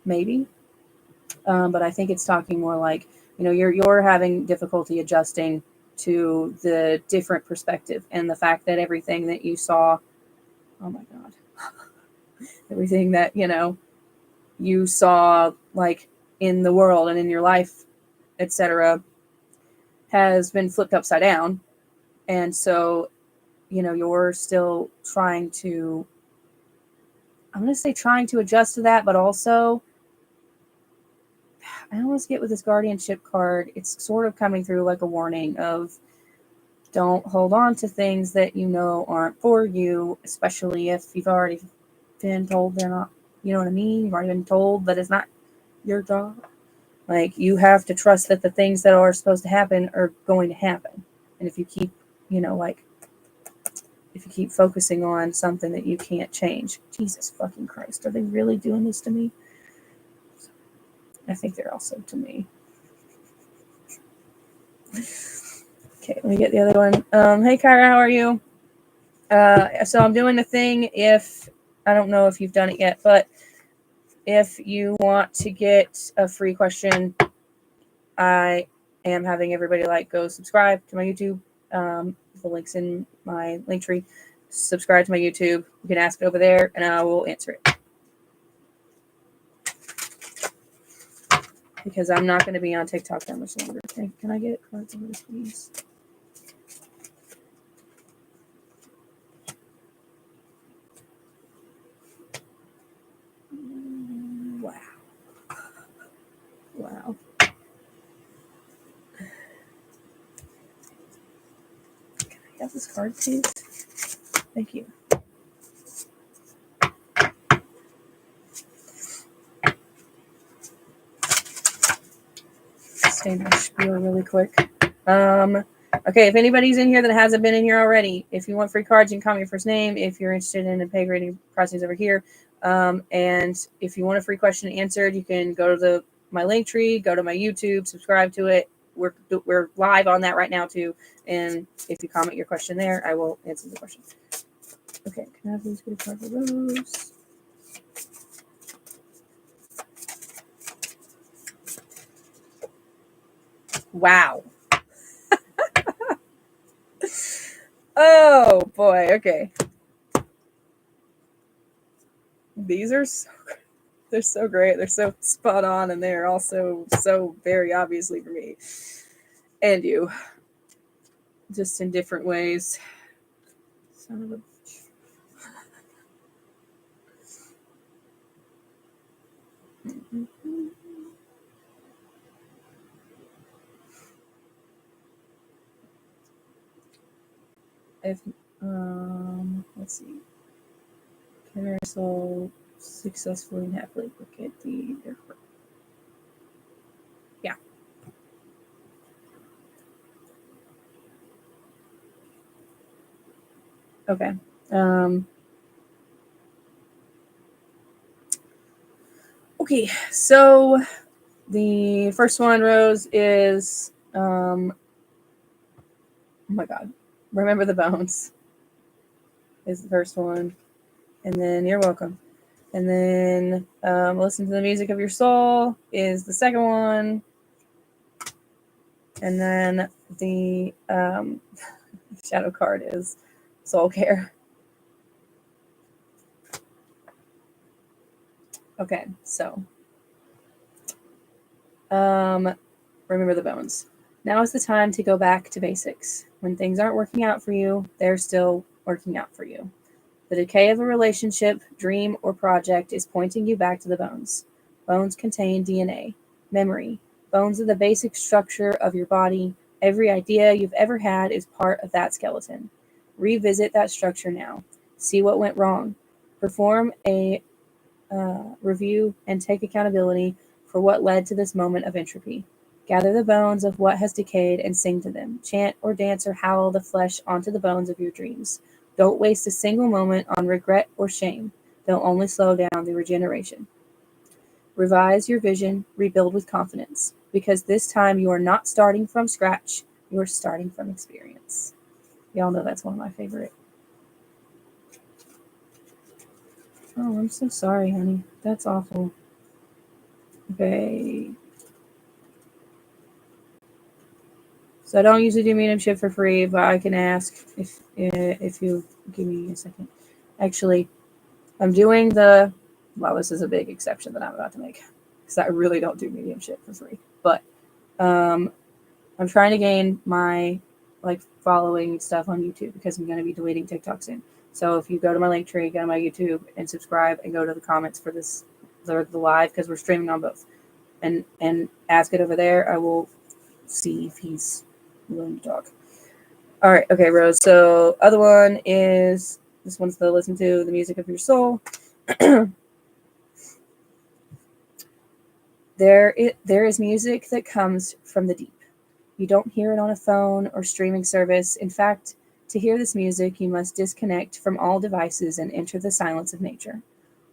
Maybe. But I think it's talking more like, you're having difficulty adjusting to the different perspective and the fact that everything that you saw, oh my God, everything that, you saw like in the world and in your life, etc., has been flipped upside down. And so, you're still trying to, I'm going to say trying to adjust to that, but also I always get with this guardianship card, it's sort of coming through like a warning of don't hold on to things that aren't for you, especially if you've already been told they're not, you know what I mean? You've already been told that it's not your job. Like, you have to trust that the things that are supposed to happen are going to happen. And if you keep, if you keep focusing on something that you can't change, Jesus fucking Christ, are they really doing this to me? I think they're also to me. Okay, let me get the other one. Hey, Kyra, how are you? So I'm doing the thing. If I don't know if you've done it yet, but if you want to get a free question, I am having everybody go subscribe to my YouTube. The link's in my link tree. Subscribe to my YouTube. You can ask it over there, and I will answer it. Because I'm not going to be on TikTok that much longer. Okay, can I get cards over this, please? Wow. Wow. Can I have this card, please? Thank you. Stay my spiel really quick. Okay, if anybody's in here that hasn't been in here already, if you want free cards, you can comment your first name. If you're interested in a pay grading process over here, and if you want a free question answered, you can go to my link tree, go to my YouTube, subscribe to it. We're live on that right now too, and if you comment your question there, I will answer the question. Okay, can I have these good cards for those? Wow. Oh boy. Okay. These are they're so great. They're so spot on, and they're also so very obviously for me and you, just in different ways. Son of a. If let's see, can our soul successfully and happily look at the yeah. Okay. Okay, so the first one, Rose, is oh my God, remember the bones is the first one, and then you're welcome, and then listen to the music of your soul is the second one, and then the shadow card is soul care. Okay, so remember the bones. Now is the time to go back to basics. When things aren't working out for you, they're still working out for you. The decay of a relationship, dream, or project is pointing you back to the bones. Bones contain DNA, memory. Bones are the basic structure of your body. Every idea you've ever had is part of that skeleton. Revisit that structure now. See what went wrong. Perform a review and take accountability for what led to this moment of entropy. Gather the bones of what has decayed and sing to them. Chant or dance or howl the flesh onto the bones of your dreams. Don't waste a single moment on regret or shame. They'll only slow down the regeneration. Revise your vision, rebuild with confidence, because this time you are not starting from scratch, you are starting from experience. Y'all know that's one of my favorite. Oh, I'm so sorry, honey. That's awful. Okay. So I don't usually do mediumship for free, but I can ask if you give me a second. Actually, I'm doing the. Well, this is a big exception that I'm about to make because I really don't do mediumship for free. But I'm trying to gain my following stuff on YouTube because I'm going to be deleting TikTok soon. So if you go to my link tree, go to my YouTube and subscribe, and go to the comments for this the live because we're streaming on both, and ask it over there. I will see if he's willing to talk. All right, okay, Rose. So other one is this one's to listen to the music of your soul. There is music that comes from the deep. You don't hear it on a phone or streaming service. In fact, to hear this music, you must disconnect from all devices and enter the silence of nature.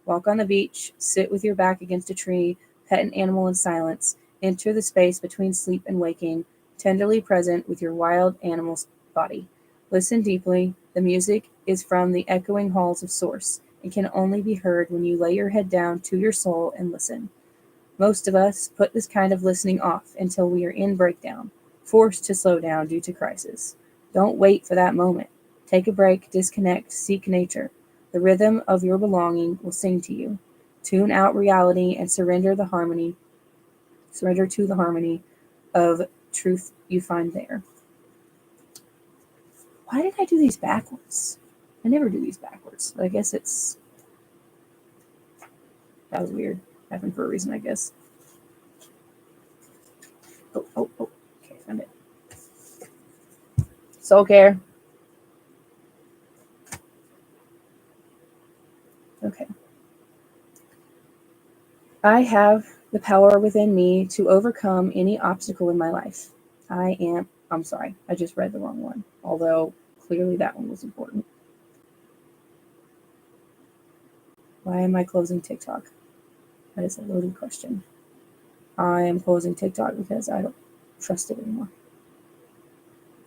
Walk on the beach, sit with your back against a tree, pet an animal in silence, enter the space between sleep and waking, tenderly present with your wild animal's body. Listen deeply. The music is from the echoing halls of Source and can only be heard when you lay your head down to your soul and listen. Most of us put this kind of listening off until we are in breakdown, forced to slow down due to crisis. Don't wait for that moment. Take a break, disconnect, seek nature. The rhythm of your belonging will sing to you. Tune out reality and surrender to the harmony of truth you find there. Why did I do these backwards? I never do these backwards. I guess that was weird. Happened for a reason, I guess. Oh. Okay, found it. Soul care. Okay. I have the power within me to overcome any obstacle in my life. I'm sorry, I just read the wrong one, although clearly that one was important. Why am I closing TikTok? That is a loaded question. I am closing TikTok because I don't trust it anymore.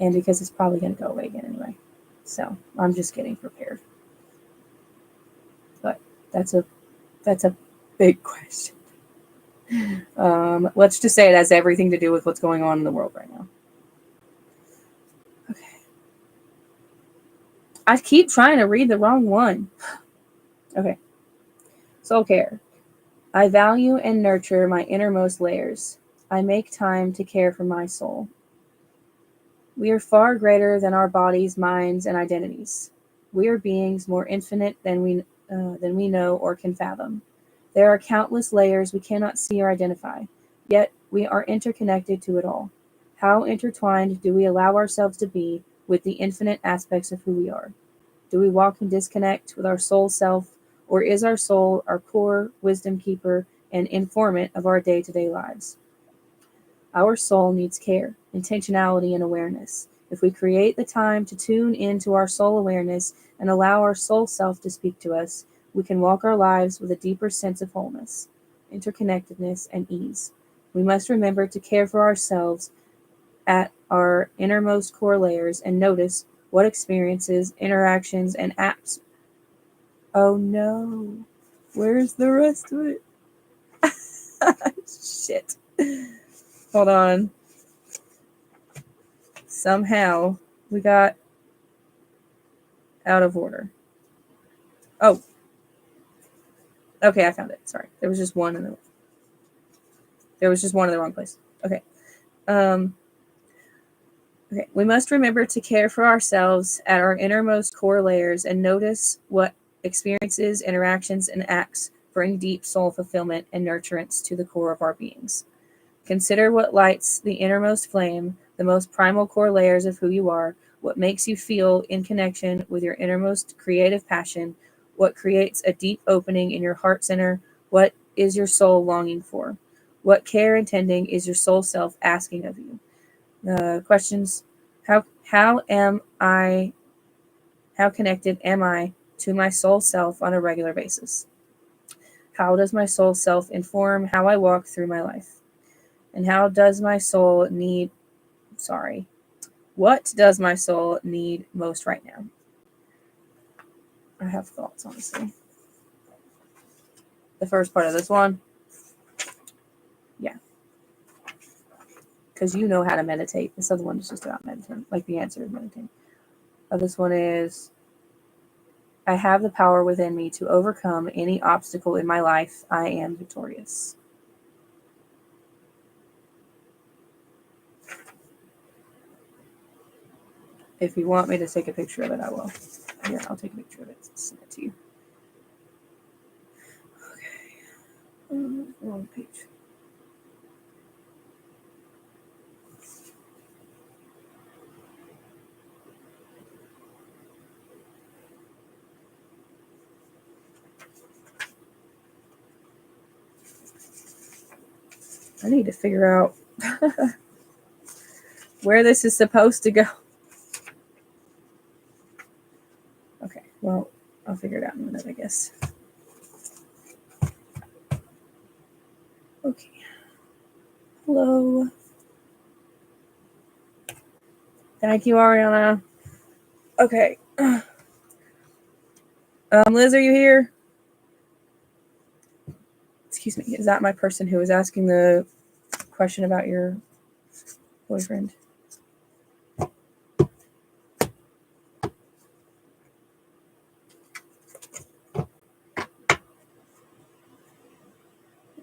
And because it's probably going to go away again anyway. So I'm just getting prepared. But that's a big question. Let's just say it has everything to do with what's going on in the world right now. Okay. I keep trying to read the wrong one. Okay. Soul care. I value and nurture my innermost layers. I make time to care for my soul. We are far greater than our bodies, minds, and identities. We are beings more infinite than we know or can fathom. There are countless layers we cannot see or identify, yet we are interconnected to it all. How intertwined do we allow ourselves to be with the infinite aspects of who we are? Do we walk in disconnect with our soul self, or is our soul our core wisdom keeper and informant of our day-to-day lives? Our soul needs care, intentionality, and awareness. If we create the time to tune into our soul awareness and allow our soul self to speak to us, we can walk our lives with a deeper sense of wholeness, interconnectedness, and ease. We must remember to care for ourselves at our innermost core layers and notice what experiences, interactions, and acts. Oh no, where's the rest of it? Shit. Hold on. Somehow we got out of order. Oh. Okay, I found it. Sorry. There was just one in the wrong place. Okay. Okay. We must remember to care for ourselves at our innermost core layers and notice what experiences, interactions, and acts bring deep soul fulfillment and nurturance to the core of our beings. Consider what lights the innermost flame, the most primal core layers of who you are, what makes you feel in connection with your innermost creative passion, what creates a deep opening in your heart center, what is your soul longing for. What care and tending is your soul self asking of you? Questions: how am I? How connected am I to my soul self on a regular basis? How does my soul self inform how I walk through my life? And how does my soul need? Sorry, what does my soul need most right now? I have thoughts, honestly. The first part of this one, yeah, because you know how to meditate. This other one is just about meditating, like the answer is meditating. This one is, I have the power within me to overcome any obstacle in my life. I am victorious. If you want me to take a picture of it, I will. Here, I'll take a picture of it and send it to you. Okay. Wrong page. I need to figure out where this is supposed to go. Okay, well, I'll figure it out in a minute, I guess. Okay. Hello. Thank you, Ariana. Okay. Liz, are you here? Excuse me. Is that my person who was asking the question about your boyfriend?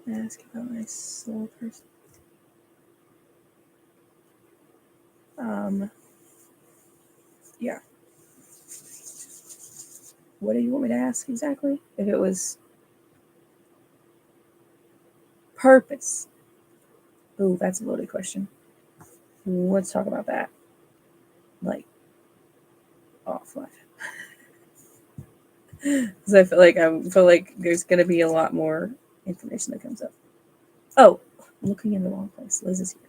Ask about my soul person. Yeah. What do you want me to ask exactly? If it was purpose. Ooh, that's a loaded question. Let's talk about that. Like, offline. Because I feel like there's gonna be a lot more information that comes up. Oh, I'm looking in the wrong place. Liz is here.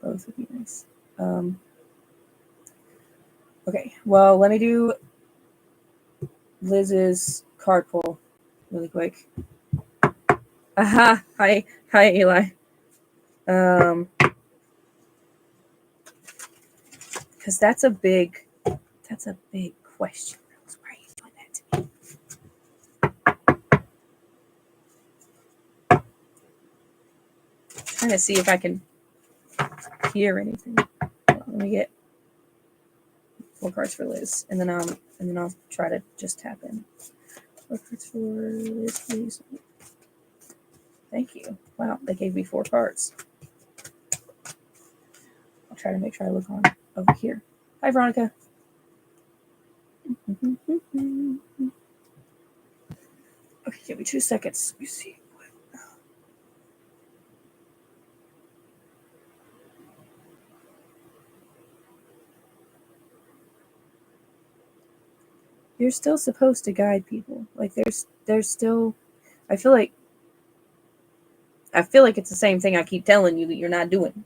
Both would be nice. Okay, well, let me do Liz's card pull really quick. Aha! Hi, Eli. Because that's a big question. Why are you doing that to me? I'm trying to see if I can hear anything. Let me get 4 cards for Liz, and then I'll try to just tap in. 4 cards for Liz, please. Thank you. Wow, they gave me 4 cards. I'll try to make sure I look on over here. Hi, Veronica. Okay, give me 2 seconds. Let me see. You're still supposed to guide people. Like there's still, I feel like it's the same thing I keep telling you that you're not doing.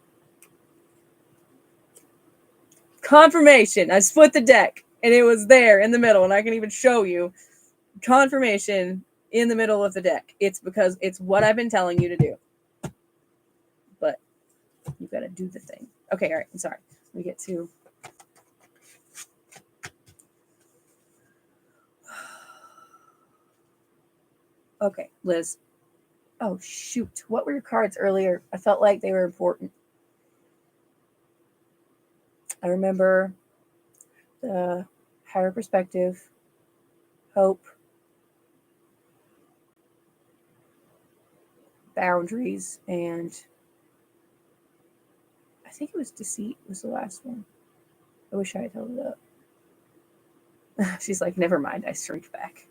Confirmation. I split the deck and it was there in the middle, and I can even show you confirmation in the middle of the deck. It's because it's what I've been telling you to do. But you've got to do the thing. Okay, all right. I'm sorry. We get to okay, Liz. Oh shoot. What were your cards earlier? I felt like they were important. I remember the higher perspective, hope, boundaries, and I think it was deceit was the last one. I wish I had held it up. She's like, never mind, I shrink back.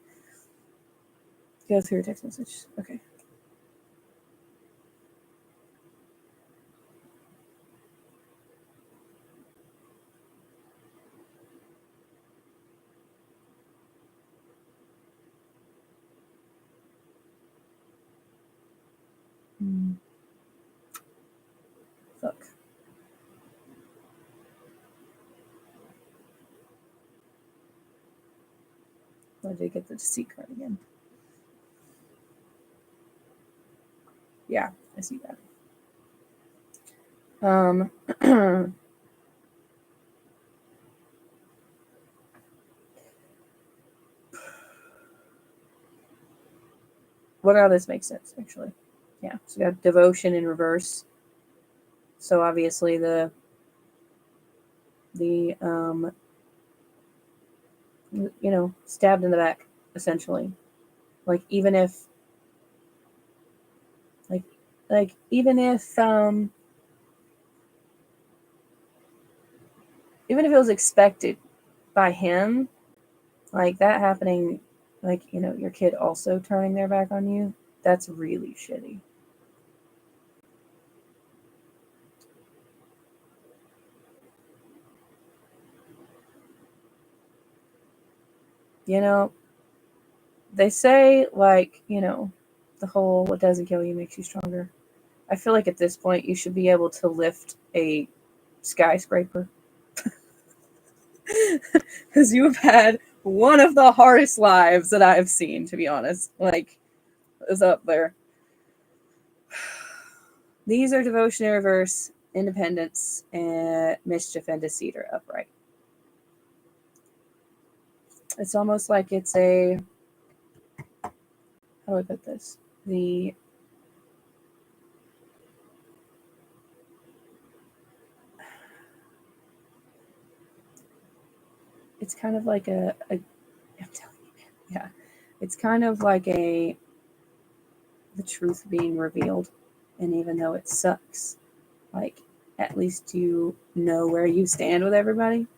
Go through your text message. Okay. I did get the deceit card again. Yeah, I see that. Well, now this makes sense, actually. Yeah, so we got devotion in reverse. So obviously the stabbed in the back, essentially. Like even if like even if it was expected by him, like that happening, like, your kid also turning their back on you, that's really shitty. They say, like, the whole what doesn't kill you makes you stronger. I feel like at this point you should be able to lift a skyscraper. Because you have had one of the hardest lives that I've seen, to be honest. Like, is up there. These are devotion in reverse, independence, and mischief and deceit are upright. It's almost like it's a, how do I put this? It's kind of like I'm telling you, yeah. It's kind of like the truth being revealed. And even though it sucks, like, at least you know where you stand with everybody,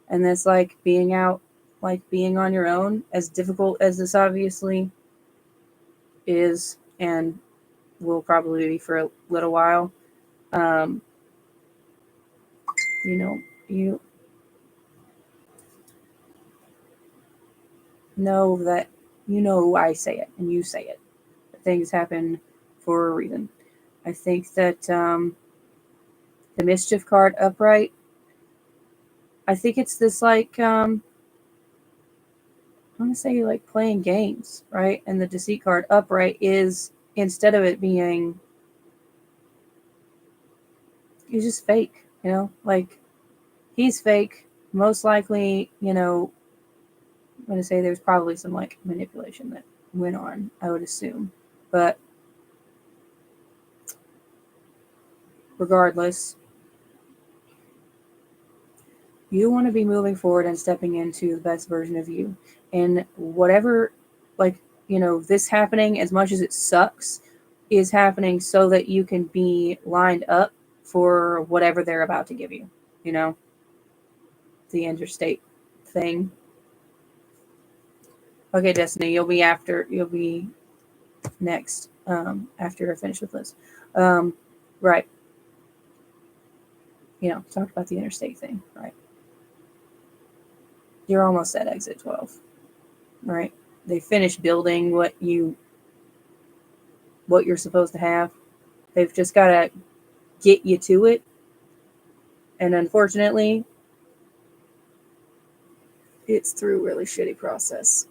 And that's like being out, like being on your own, as difficult as this obviously is and will probably be for a little while. You know that, I say it and you say it. Things happen for a reason. I think that the mischief card upright, I think it's this like, I want to say like playing games, right? And the deceit card upright is, instead of it being, he's just fake, like he's fake. Most likely, I'm going to say there's probably some like manipulation that went on, I would assume. But regardless, you want to be moving forward and stepping into the best version of you. And whatever, like, this happening, as much as it sucks, is happening so that you can be lined up for whatever they're about to give you, the interstate thing. Okay, Destiny, you'll be next, after I finish with this. Right. Talk about the interstate thing, right? You're almost at exit 12, right? They finished building what you're supposed to have. They've just got to get you to it. And unfortunately, it's through a really shitty process.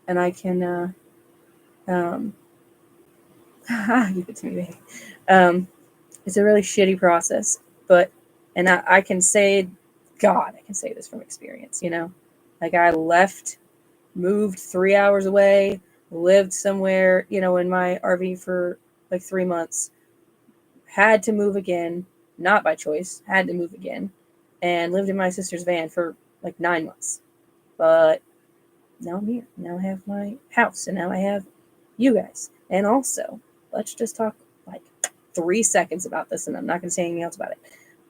And I can, give it to me, baby. It's a really shitty process, and I can say, God, I can say this from experience, like I left, moved 3 hours away, lived somewhere, in my RV for like 3 months, had to move again, not by choice, had to move again, and lived in my sister's van for like 9 months. But now I'm here. Now I have my house, and now I have you guys. And also, let's just talk like 3 seconds about this, and I'm not going to say anything else about it.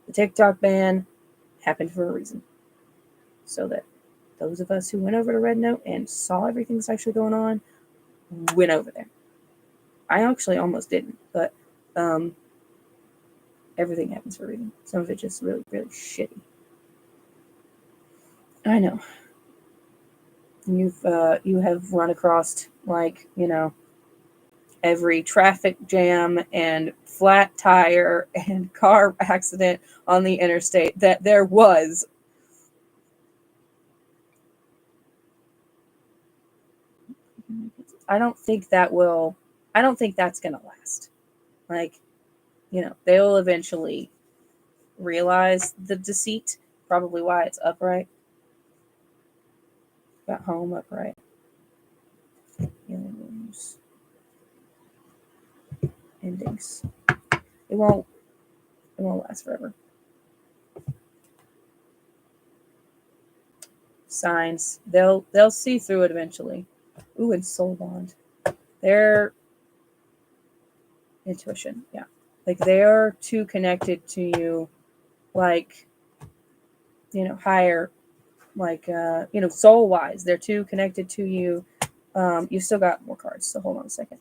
The TikTok ban happened for a reason. So that those of us who went over to Red Note and saw everything that's actually going on went over there. I actually almost didn't, but everything happens for a reason. Some of it just really, really shitty. I know. You have run across, like, every traffic jam and flat tire and car accident on the interstate that there was. I don't think that's going to last. Like, they'll eventually realize the deceit, probably why it's upright. Got home upright. Healings. Endings. It won't last forever. Signs. They'll see through it eventually. Ooh, and soul bond. Their intuition, yeah. Like they are too connected to you, like, higher, like, soul wise. They're too connected to you. You still got more cards, so hold on a second.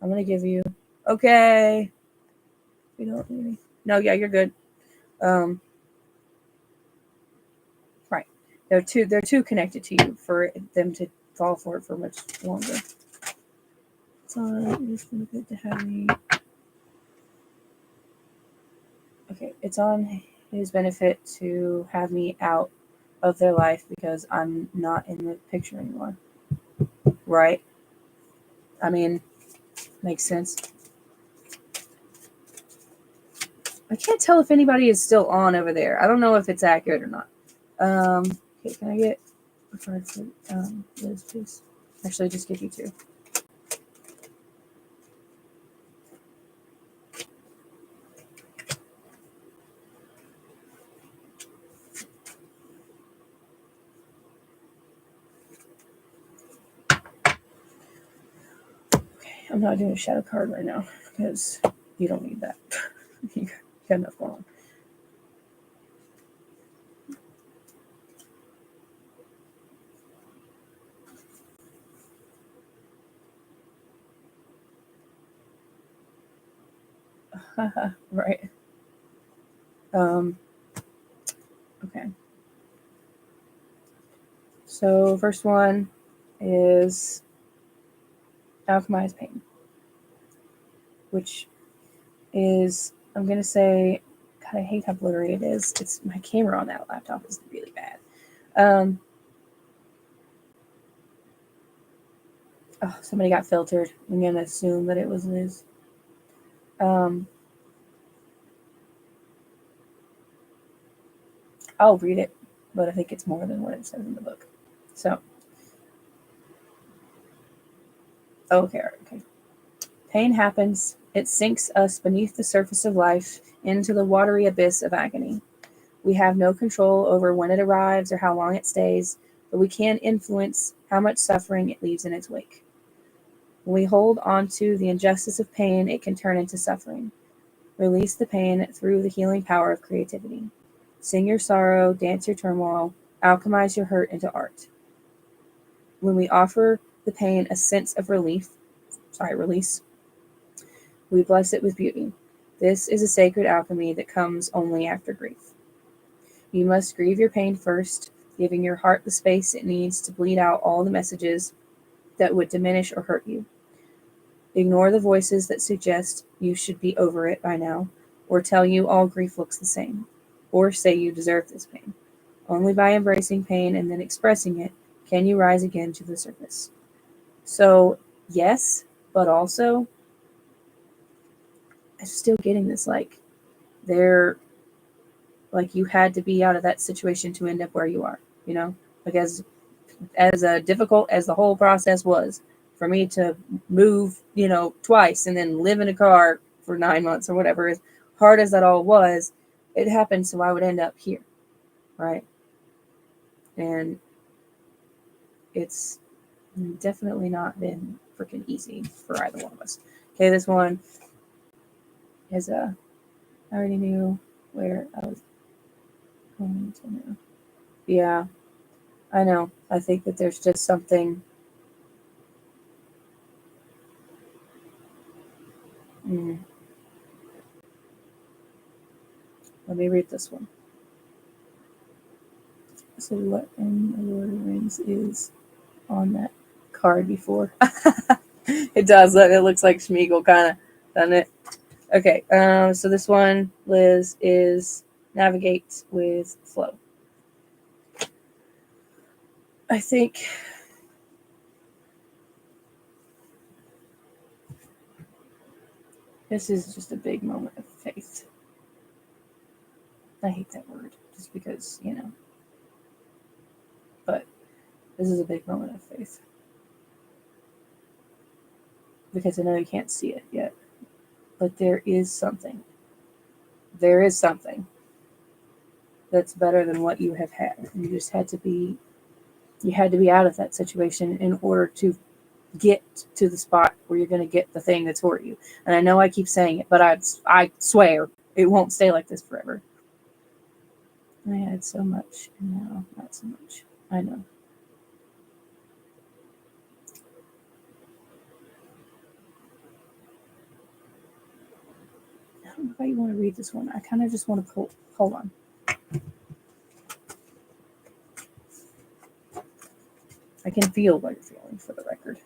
I'm gonna give you. Okay. You don't need me. No, yeah, you're good. Right. They're too connected to you for them to fall for it for much longer. So it's good to have me. Okay, it's on his benefit to have me out of their life because I'm not in the picture anymore. Right? I mean, makes sense. I can't tell if anybody is still on over there. I don't know if it's accurate or not. Okay, can I get a card for Liz, please? Actually, just give you 2. Okay, I'm not doing a shadow card right now because you don't need that. You got enough going on. Right. Okay. So first one is alchemize pain, which is, I'm gonna say, God, I hate how blurry it is. It's my camera on that laptop is really bad. Somebody got filtered. I'm gonna assume that it was Liz. I'll read it, but I think it's more than what it says in the book. So, okay. Pain happens. It sinks us beneath the surface of life into the watery abyss of agony. We have no control over when it arrives or how long it stays, but we can influence how much suffering it leaves in its wake. When we hold on to the injustice of pain, it can turn into suffering. Release the pain through the healing power of creativity. Sing your sorrow, dance your turmoil, alchemize your hurt into art. When we offer the pain a sense of release, we bless it with beauty. This is a sacred alchemy that comes only after grief. You must grieve your pain first, giving your heart the space it needs to bleed out all the messages that would diminish or hurt you. Ignore the voices that suggest you should be over it by now, or tell you all grief looks the same, or say you deserve this pain. Only by embracing pain and then expressing it can you rise again to the surface. So, yes, but also, I'm still getting this, like, you had to be out of that situation to end up where you are, Like, as difficult as the whole process was for me to move, twice and then live in a car for 9 months or whatever, as hard as that all was, it happened so I would end up here, right? And it's definitely not been freaking easy for either one of us. Okay, this one is I already knew where I was going to now. Yeah, I know. I think that there's just something. Let me read this one. So what in the Lord of the Rings is on that card before? It does. It looks like Schmeagol, kind of, doesn't it? Okay. So this one, Liz, is navigate with flow. I think This is just a big moment of faith. I hate that word just because, but this is a big moment of faith. Because I know you can't see it yet, but there is something. There is something that's better than what you have had. You just had to be out of that situation in order to get to the spot where you're going to get the thing that's for you. And I know I keep saying it, but I swear it won't stay like this forever. I had so much, and now not so much. I know. I don't know how you want to read this one. I kind of just want to hold on. I can feel what you're feeling, for the record.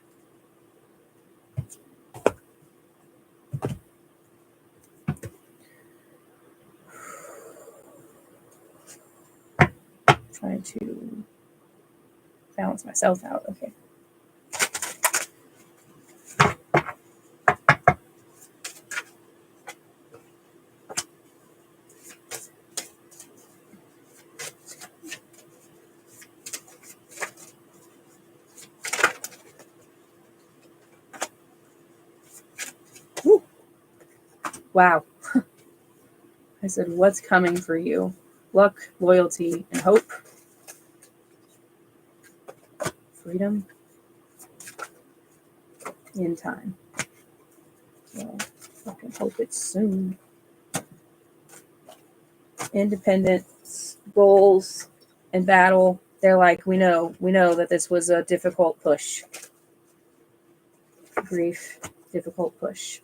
Trying to balance myself out. Okay. Woo. Wow. I said, what's coming for you? Luck, loyalty, and hope. Freedom in time. So I can hope it's soon. Independence, goals, and battle. They're like, we know that this was a difficult push. Grief, difficult push.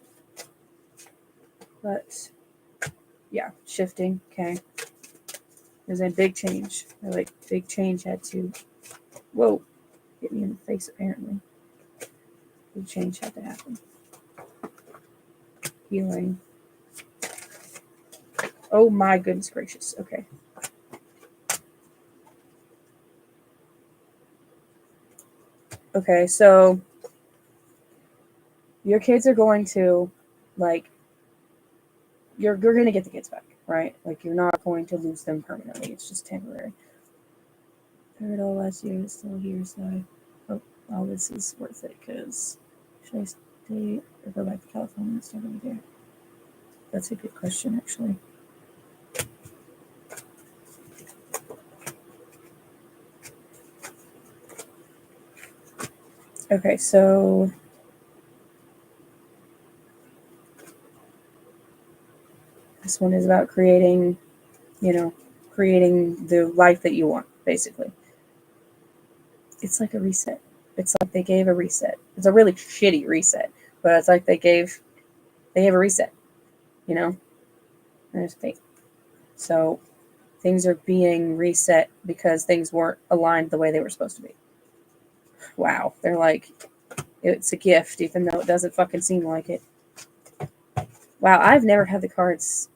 But yeah, shifting. Okay. There's a big change. Like big change had to, whoa, hit me in the face apparently. Big change had to happen. Healing. Oh my goodness gracious. Okay. Okay, so your kids are going to, like, you're going to get the kids back, right? Like, you're not going to lose them permanently. It's just temporary. I heard all last year is still here, so I hope all this is worth it, because should I stay or go back to California and start over there? That's a good question, actually. Okay, so this one is about creating the life that you want, basically. It's like a reset. It's like they gave a reset. It's a really shitty reset, but it's like they gave a reset, There's fate. So things are being reset because things weren't aligned the way they were supposed to be. Wow. They're like, it's a gift, even though it doesn't fucking seem like it. Wow, I've never had the cards.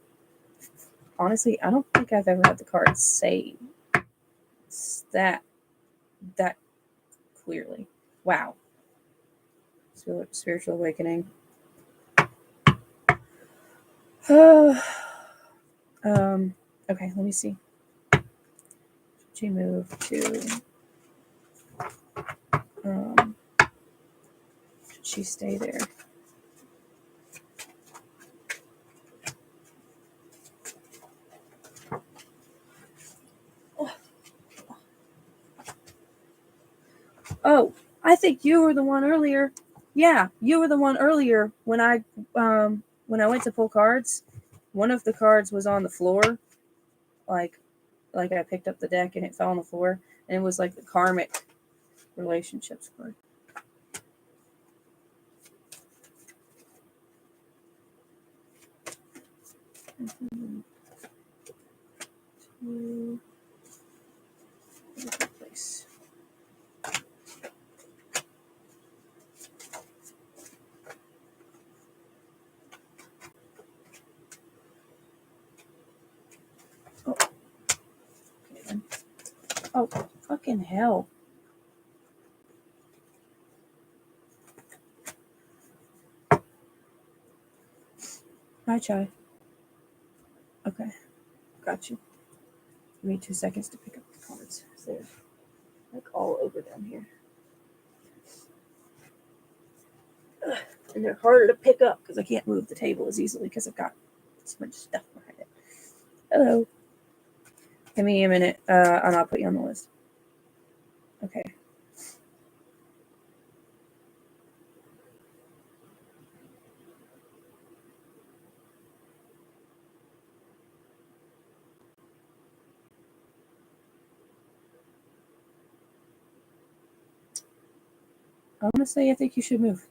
Honestly, I don't think I've ever had the cards say that clearly. Wow. Spiritual awakening. Okay, let me see. Should she move to should she stay there? Oh, I think you were the one earlier. Yeah, you were the one earlier when I went to pull cards. One of the cards was on the floor, like I picked up the deck and it fell on the floor, and it was like the karmic relationships card. Place. Oh. Okay, then. Oh, fucking hell. Hi, Chai. Okay, got you. Give me 2 seconds to pick up the cards. They're like all over down here. Ugh. And they're harder to pick up because I can't move the table as easily because I've got so much stuff behind it. Hello. Give me a minute, and I'll put you on the list. Okay. Honestly, I think you should move.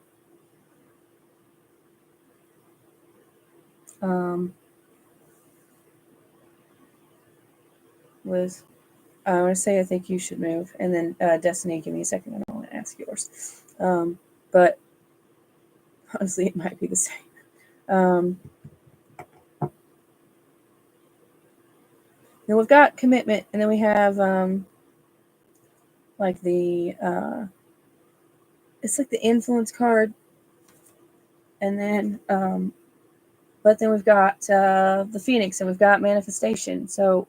Liz, I want to say I think you should move, and then Destiny, give me a second, and I want to ask yours. But honestly, it might be the same. Then we've got commitment, and then we have like the it's like the influence card, and then but then we've got the Phoenix, and we've got manifestation. So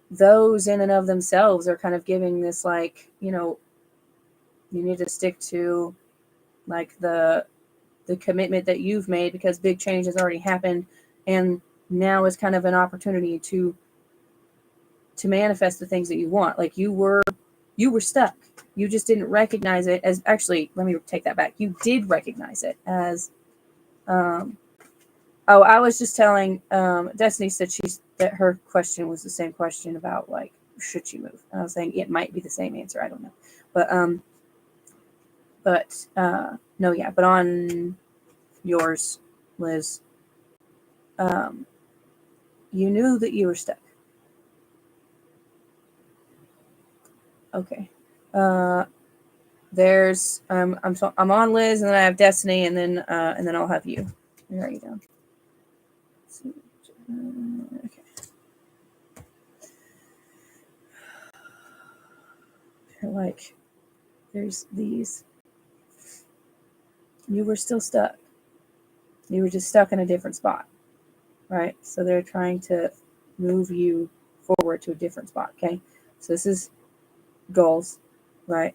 those in and of themselves are kind of giving this, like, you need to stick to like the commitment that you've made, because big change has already happened, and now is kind of an opportunity to manifest the things that you want. Like you were stuck. You just didn't recognize it as, actually, let me take that back. You did recognize it as I was just telling Destiny said that her question was the same question about, like, should she move? And I was saying it might be the same answer. I don't know. But no, yeah. But on yours, Liz, you knew that you were stuck. Okay. There's I'm on Liz, and then I have Destiny, and then I'll have you. There you go. Okay. Like, there's these. You were still stuck. You were just stuck in a different spot, right? So they're trying to move you forward to a different spot. Okay. So this is goals, right?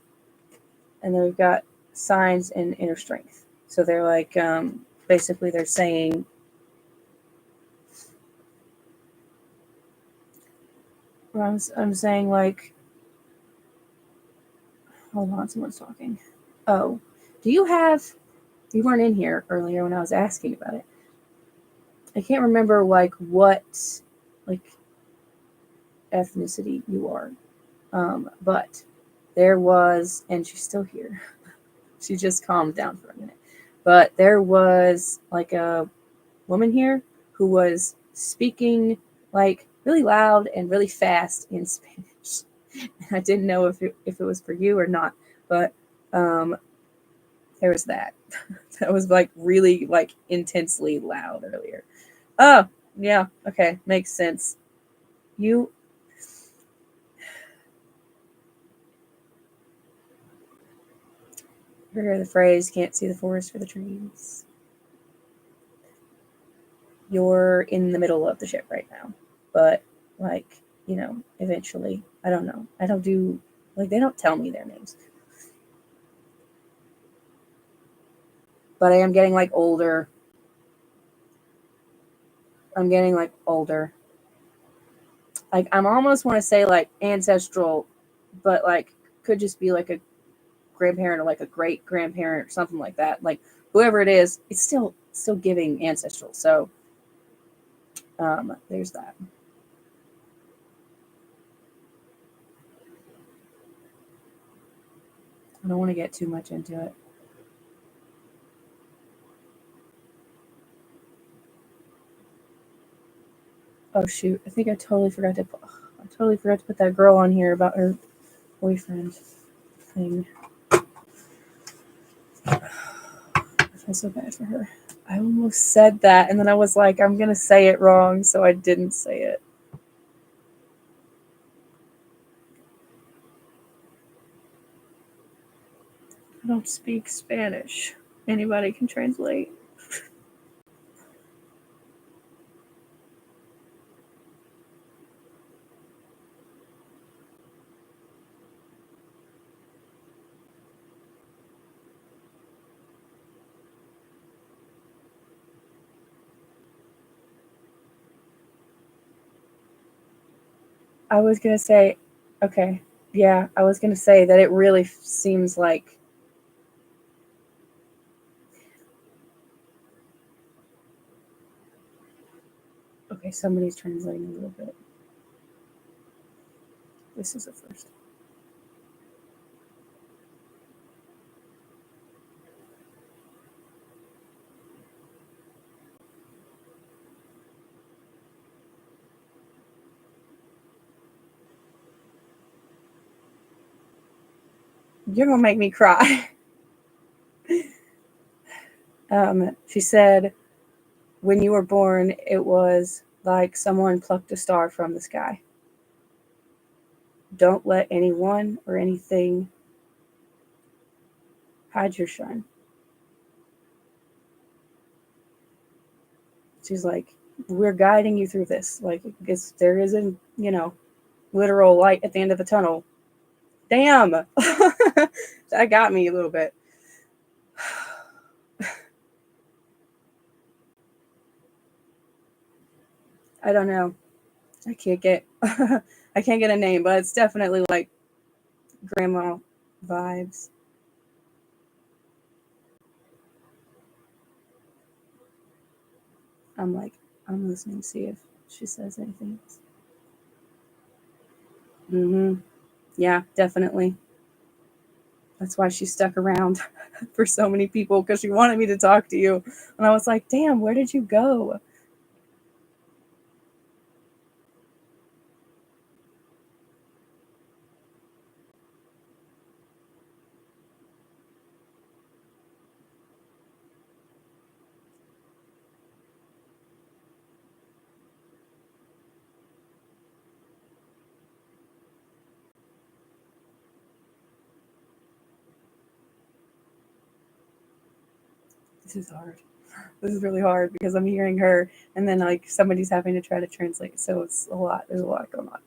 And then we've got signs and inner strength. So they're like, basically they're saying, I'm saying, like, hold on, someone's talking. Oh, you weren't in here earlier when I was asking about it. I can't remember, like, what, like, ethnicity you are. But there was, and she's still here. She just calmed down for a minute. But there was, like, a woman here who was speaking, like, really loud and really fast in Spanish. I didn't know if it was for you or not, but there was that. That was, like, really, like, intensely loud earlier. Oh, yeah, okay, makes sense. You hear the phrase, can't see the forest for the trees. You're in the middle of the ship right now, but, like, eventually, I don't know. I don't do, like, they don't tell me their names. But I am getting, like, older. I'm getting, like, older. Like, I'm almost want to say, like, ancestral, but, like, could just be, like, a grandparent or, like, a great grandparent or something like that. Like, whoever it is, it's still giving ancestral. So there's that. I don't want to get too much into it. Oh shoot! I think I totally forgot to put that girl on here about her boyfriend thing. I feel so bad for her. I almost said that, and then I was like, I'm gonna say it wrong, so I didn't say it. I don't speak Spanish. Anybody can translate. I was going to say, okay, yeah, I was going to say that it really seems like, okay, somebody's translating a little bit. This is the first. You're going to make me cry. She said, when you were born, it was like someone plucked a star from the sky. Don't let anyone or anything hide your shine. She's like, we're guiding you through this. Like, because there isn't, literal light at the end of the tunnel. Damn. That got me a little bit. I don't know. I can't get a name, but it's definitely like grandma vibes. I'm listening to see if she says anything else. Yeah, definitely. That's why she stuck around for so many people, because she wanted me to talk to you. And I was like, damn, where did you go? This is hard. This is really hard because I'm hearing her and then like somebody's having to try to translate. So it's a lot. There's a lot going on.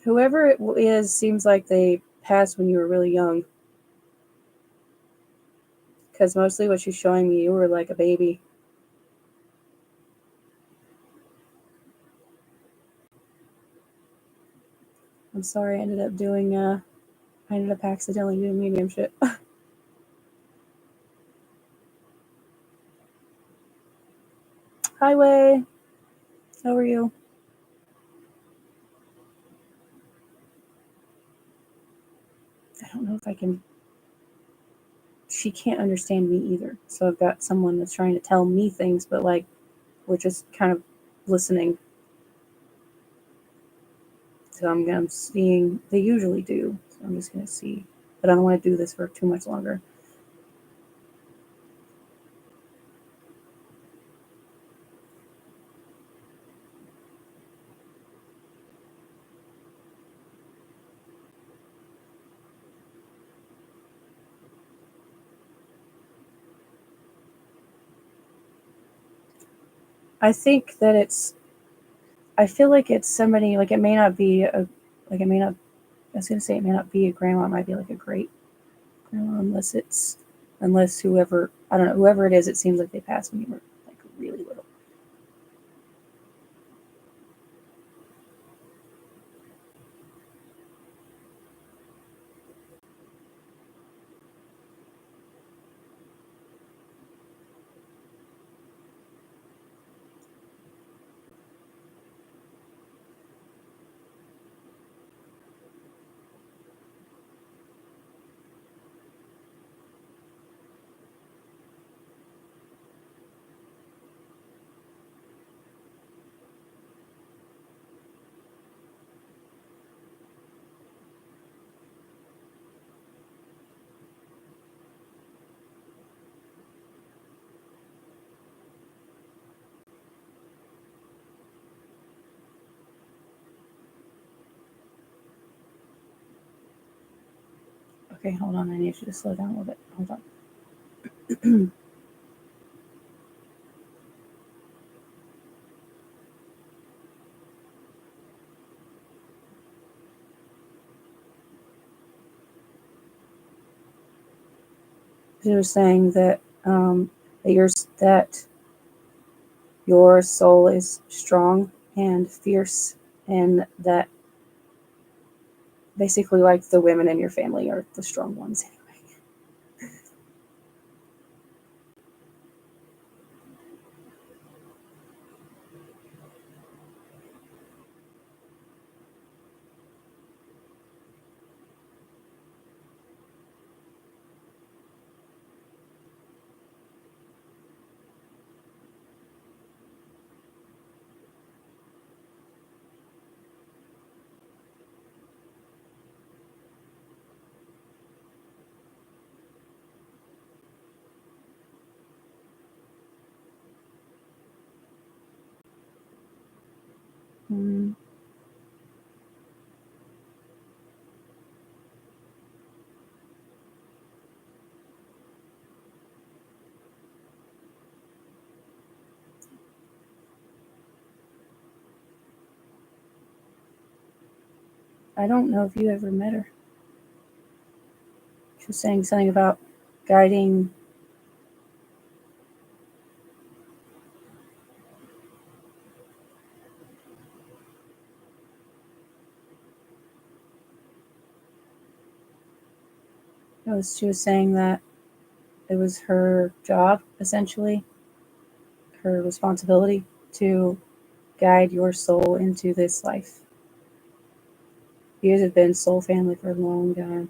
Whoever it is seems like they passed when you were really young. Because mostly what she's showing me, you were like a baby. I'm sorry, I ended up accidentally doing mediumship. Highway, how are you? I don't know if I can. She can't understand me either. So I've got someone that's trying to tell me things, but like we're just kind of listening. So I'm seeing. They usually do. So I'm just gonna see, but I don't want to do this for too much longer. I think that it's. I feel like it's somebody like it may not be a like it may not. I was gonna say it may not be a grandma. It might be like a great grandma, unless whoever I don't know whoever it is. It seems like they passed when you were like really little. Okay, hold on. I need you to slow down a little bit. Hold on. She was saying that that your soul is strong and fierce, and that basically, like, the women in your family are the strong ones anyway. Mm, I don't know if you ever met her. She was saying something about guiding. She was saying that it was her job, essentially, her responsibility to guide your soul into this life. You guys have been soul family for a long time.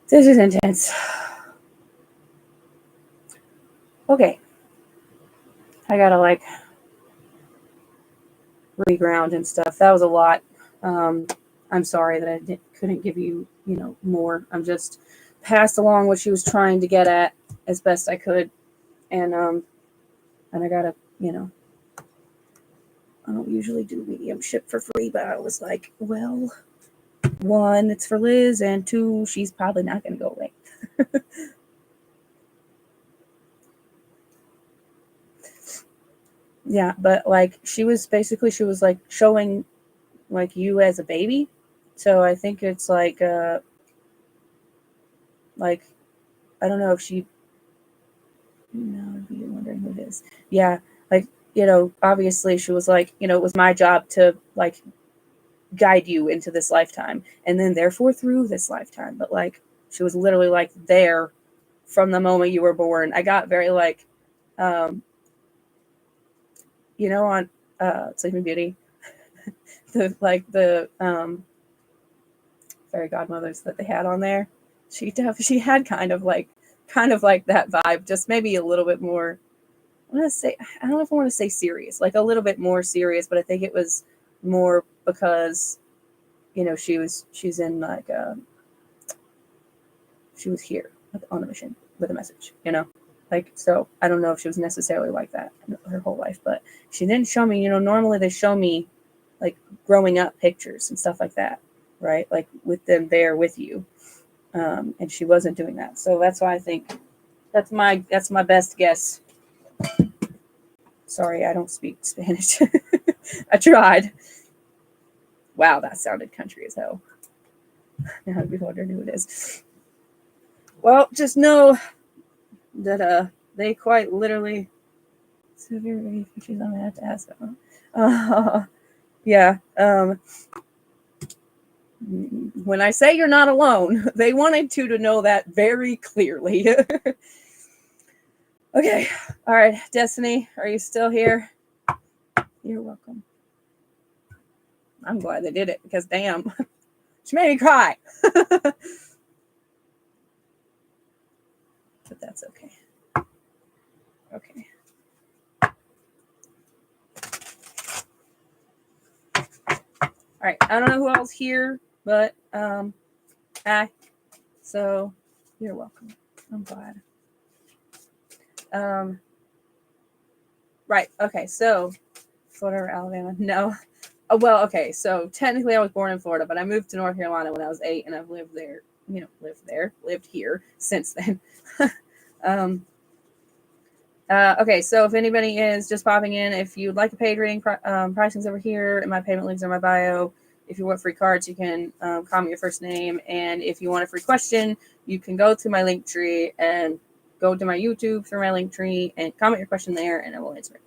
This is intense. Okay. I gotta, like, reground and stuff. That was a lot. I'm sorry that I couldn't give you, more. I'm just passed along what she was trying to get at as best I could. And I gotta, I don't usually do mediumship for free, but I was like, well, one, it's for Liz, and two, she's probably not going to go away. Yeah, but like she was like showing like you as a baby. So I think it's like I don't know if she you're wondering who it is. Yeah, like obviously she was like, it was my job to like guide you into this lifetime and then therefore through this lifetime. But like she was literally like there from the moment you were born. I got very like um on Sleeping Beauty, the fairy godmothers that they had on there. She had kind of like that vibe, just maybe a little bit more. I don't know if I want to say serious, like a little bit more serious, but I think it was more because she's in like she was here on a mission with a message, like, so I don't know if she was necessarily like that her whole life, but she didn't show me. Normally they show me like growing up pictures and stuff like that, right? Like with them there with you, and she wasn't doing that. So that's why I think that's my best guess. Sorry, I don't speak Spanish. I tried. Wow, that sounded country as hell. Now I'd be wondering who it is. Well, just know that they quite literally. So if you're ready for pictures, I'm gonna have to ask them. Yeah. When I say you're not alone, they wanted to know that very clearly. Okay. All right, Destiny, are you still here? You're welcome. I'm glad they did it because damn, she made me cry. But that's okay. Okay. All right. I don't know who else here, but hi. So you're welcome. I'm glad. Right. Okay. So Florida or Alabama? No. Oh, well, okay. So technically, I was born in Florida, but I moved to North Carolina when I was 8, and I've lived there lived here since then. Okay, so if anybody is just popping in, if you'd like a paid reading, pricing's over here, and my payment links are in my bio. If you want free cards, you can comment your first name, and if you want a free question, you can go to my link tree and go to my YouTube through my link tree and comment your question there, and I will answer it.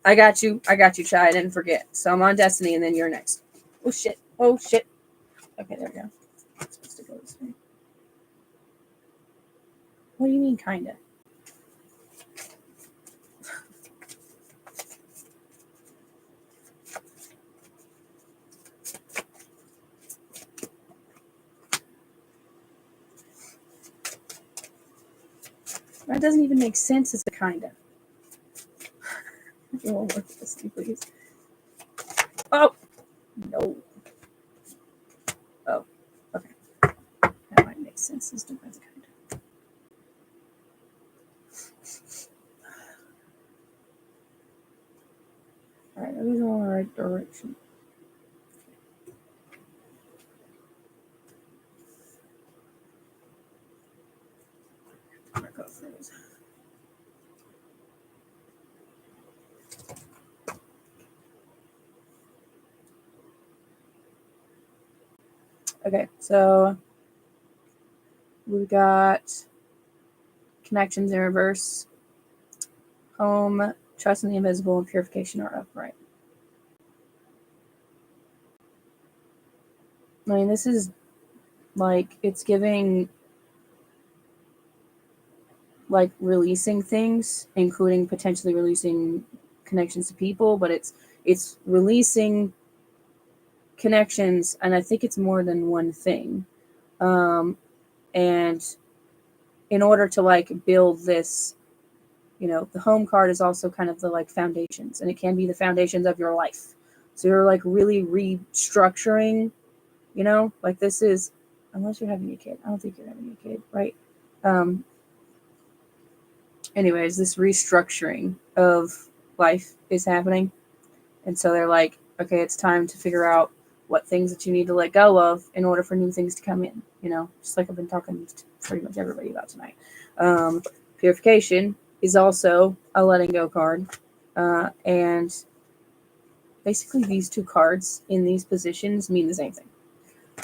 I got you, Chai. I didn't forget. So I'm on Destiny, and then you're next. Oh shit! Okay, there we go. I'm supposed to go this way. What do you mean, kinda? That doesn't even make sense as a kinda. You won't work with this thing, please. Oh! No. Oh, okay. That might make sense as to as a kinda. Alright, are we going in the right direction? Okay, so we got connections in reverse, home, trust in the invisible, and purification are upright. I mean, this is like, it's giving like releasing things, including potentially releasing connections to people, but it's releasing connections, and I think it's more than one thing. And in order to like build this, the home card is also kind of the like foundations, and it can be the foundations of your life. So you're like really restructuring, like this is, unless you're having a kid. I don't think you're having a kid, right? Anyways, this restructuring of life is happening. And so they're like, okay, it's time to figure out what things that you need to let go of in order for new things to come in, just like I've been talking to pretty much everybody about tonight. Purification is also a letting go card. And basically these two cards in these positions mean the same thing.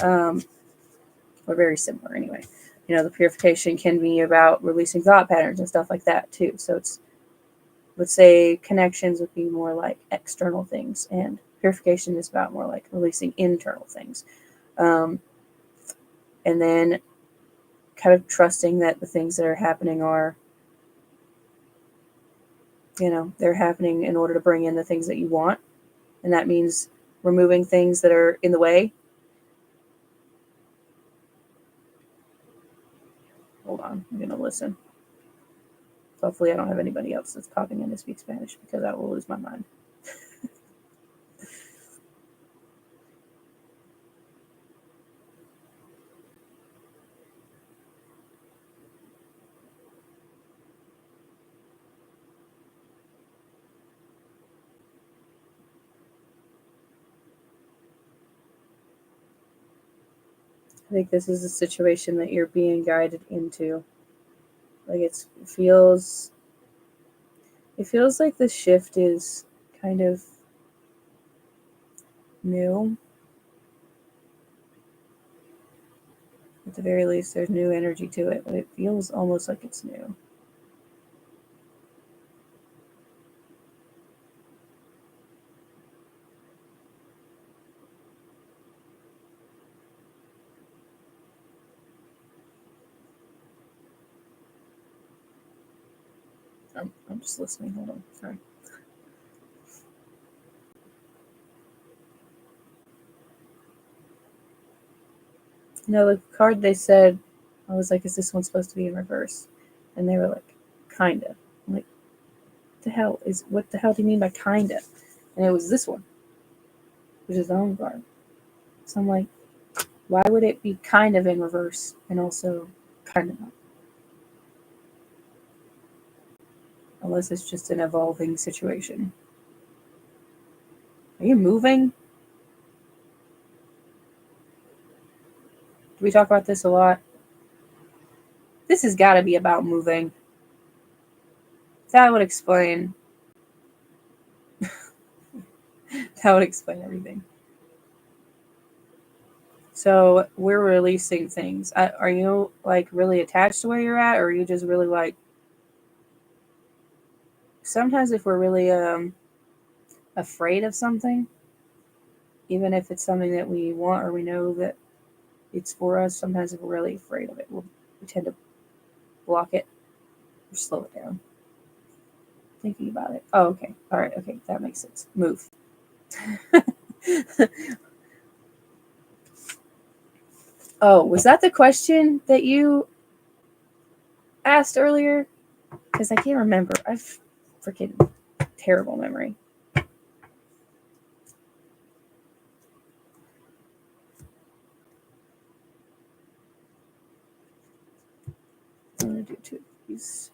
Or very similar anyway. The purification can be about releasing thought patterns and stuff like that too. So it's, let's say connections would be more like external things, and purification is about more like releasing internal things. And then kind of trusting that the things that are happening are, they're happening in order to bring in the things that you want. And that means removing things that are in the way. Hold on, I'm going to listen. Hopefully I don't have anybody else that's popping in to speak Spanish, because I will lose my mind. I think this is a situation that you're being guided into. Like it feels like the shift is kind of new. At the very least, there's new energy to it, but it feels almost like it's new. I'm just listening. Hold on. Sorry. The card they said, I was like, is this one supposed to be in reverse? And they were like, kinda. I'm like, what the hell do you mean by kinda? And it was this one, which is the home card. So I'm like, why would it be kind of in reverse and also kind of not? Unless it's just an evolving situation. Are you moving? we talk about this a lot? This has got to be about moving. That would explain. That would explain everything. So we're releasing things. Are you like really attached to where you're at, or are you just really like? Sometimes if we're really afraid of something, even if it's something that we want or we know that it's for us, sometimes if we're really afraid of it, we tend to block it or slow it down. Thinking about it. Oh, okay. All right. Okay, that makes sense. Move. Oh, was that the question that you asked earlier? Because I can't remember. I've freaking terrible memory. I'm gonna do two of these.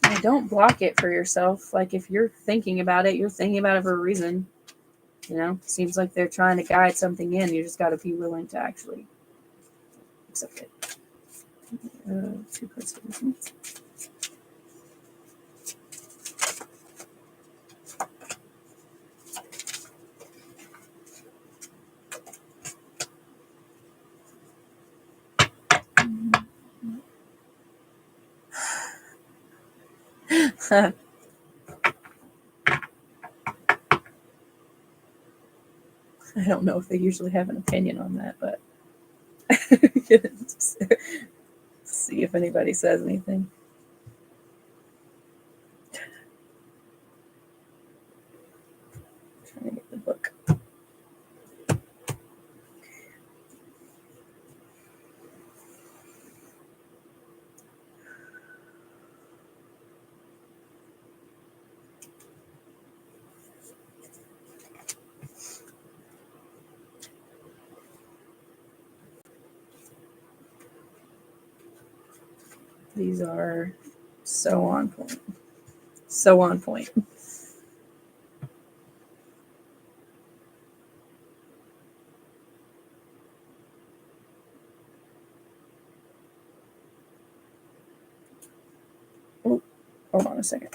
And don't block it for yourself. Like if you're thinking about it, you're thinking about it for a reason. You know, seems like they're trying to guide something in. You just got to be willing to actually accept it. 2 cards. I don't know if they usually have an opinion on that, but see if anybody says anything. Trying to get the book. These are so on point. So on point. Oh, hold on a second.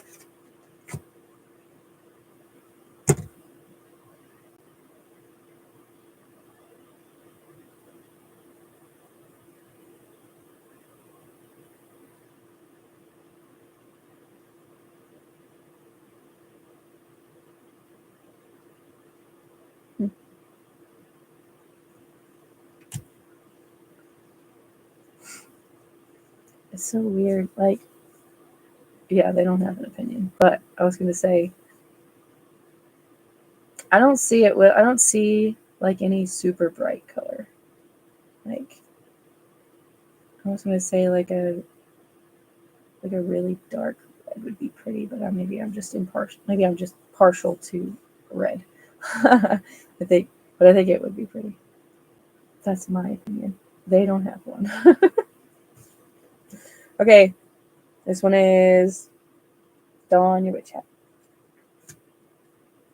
It's so weird. Like, yeah, they don't have an opinion. But I was going to say, I don't see it. I don't see like any super bright color. Like, I was going to say like a really dark red would be pretty, but maybe I'm just impartial. Maybe I'm just partial to red. I think, but I think it would be pretty. That's my opinion. They don't have one. Okay, this one is Dawn, your witch hat.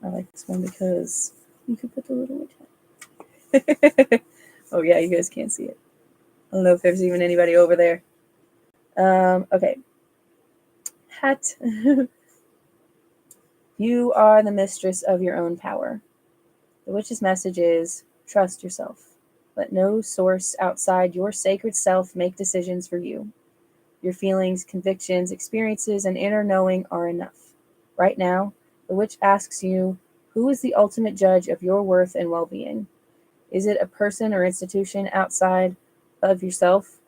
I like this one because you can put the little witch hat. Oh yeah, you guys can't see it. I don't know if there's even anybody over there. Okay. Hat. You are the mistress of your own power. The witch's message is trust yourself. Let no source outside your sacred self make decisions for you. Your feelings, convictions, experiences, and inner knowing are enough. Right now, the witch asks you, who is the ultimate judge of your worth and well-being? Is it a person or institution outside of yourself?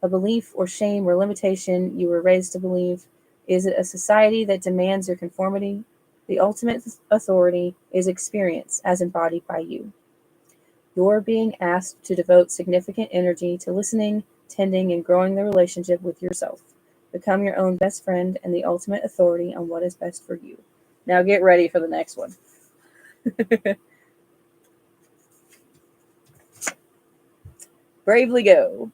A belief or shame or limitation you were raised to believe? Is it a society that demands your conformity? The ultimate authority is experience as embodied by you. You're being asked to devote significant energy to listening, tending, and growing the relationship with yourself. Become your own best friend and the ultimate authority on what is best for you. Now get ready for the next one. Bravely go.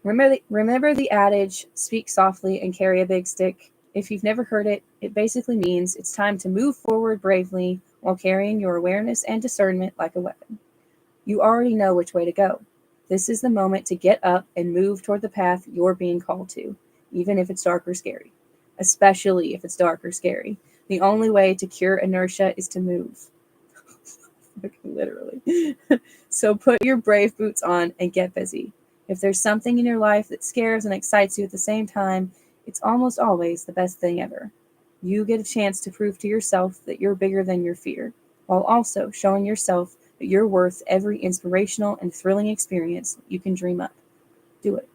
Remember the adage, speak softly and carry a big stick? If you've never heard it, it basically means it's time to move forward bravely while carrying your awareness and discernment like a weapon. You already know which way to go. This is the moment to get up and move toward the path you're being called to, even if it's dark or scary. Especially if it's dark or scary. The only way to cure inertia is to move. Literally. So put your brave boots on and get busy. If there's something in your life that scares and excites you at the same time, it's almost always the best thing ever. You get a chance to prove to yourself that you're bigger than your fear, while also showing yourself that you're worth every inspirational and thrilling experience you can dream up. Do it.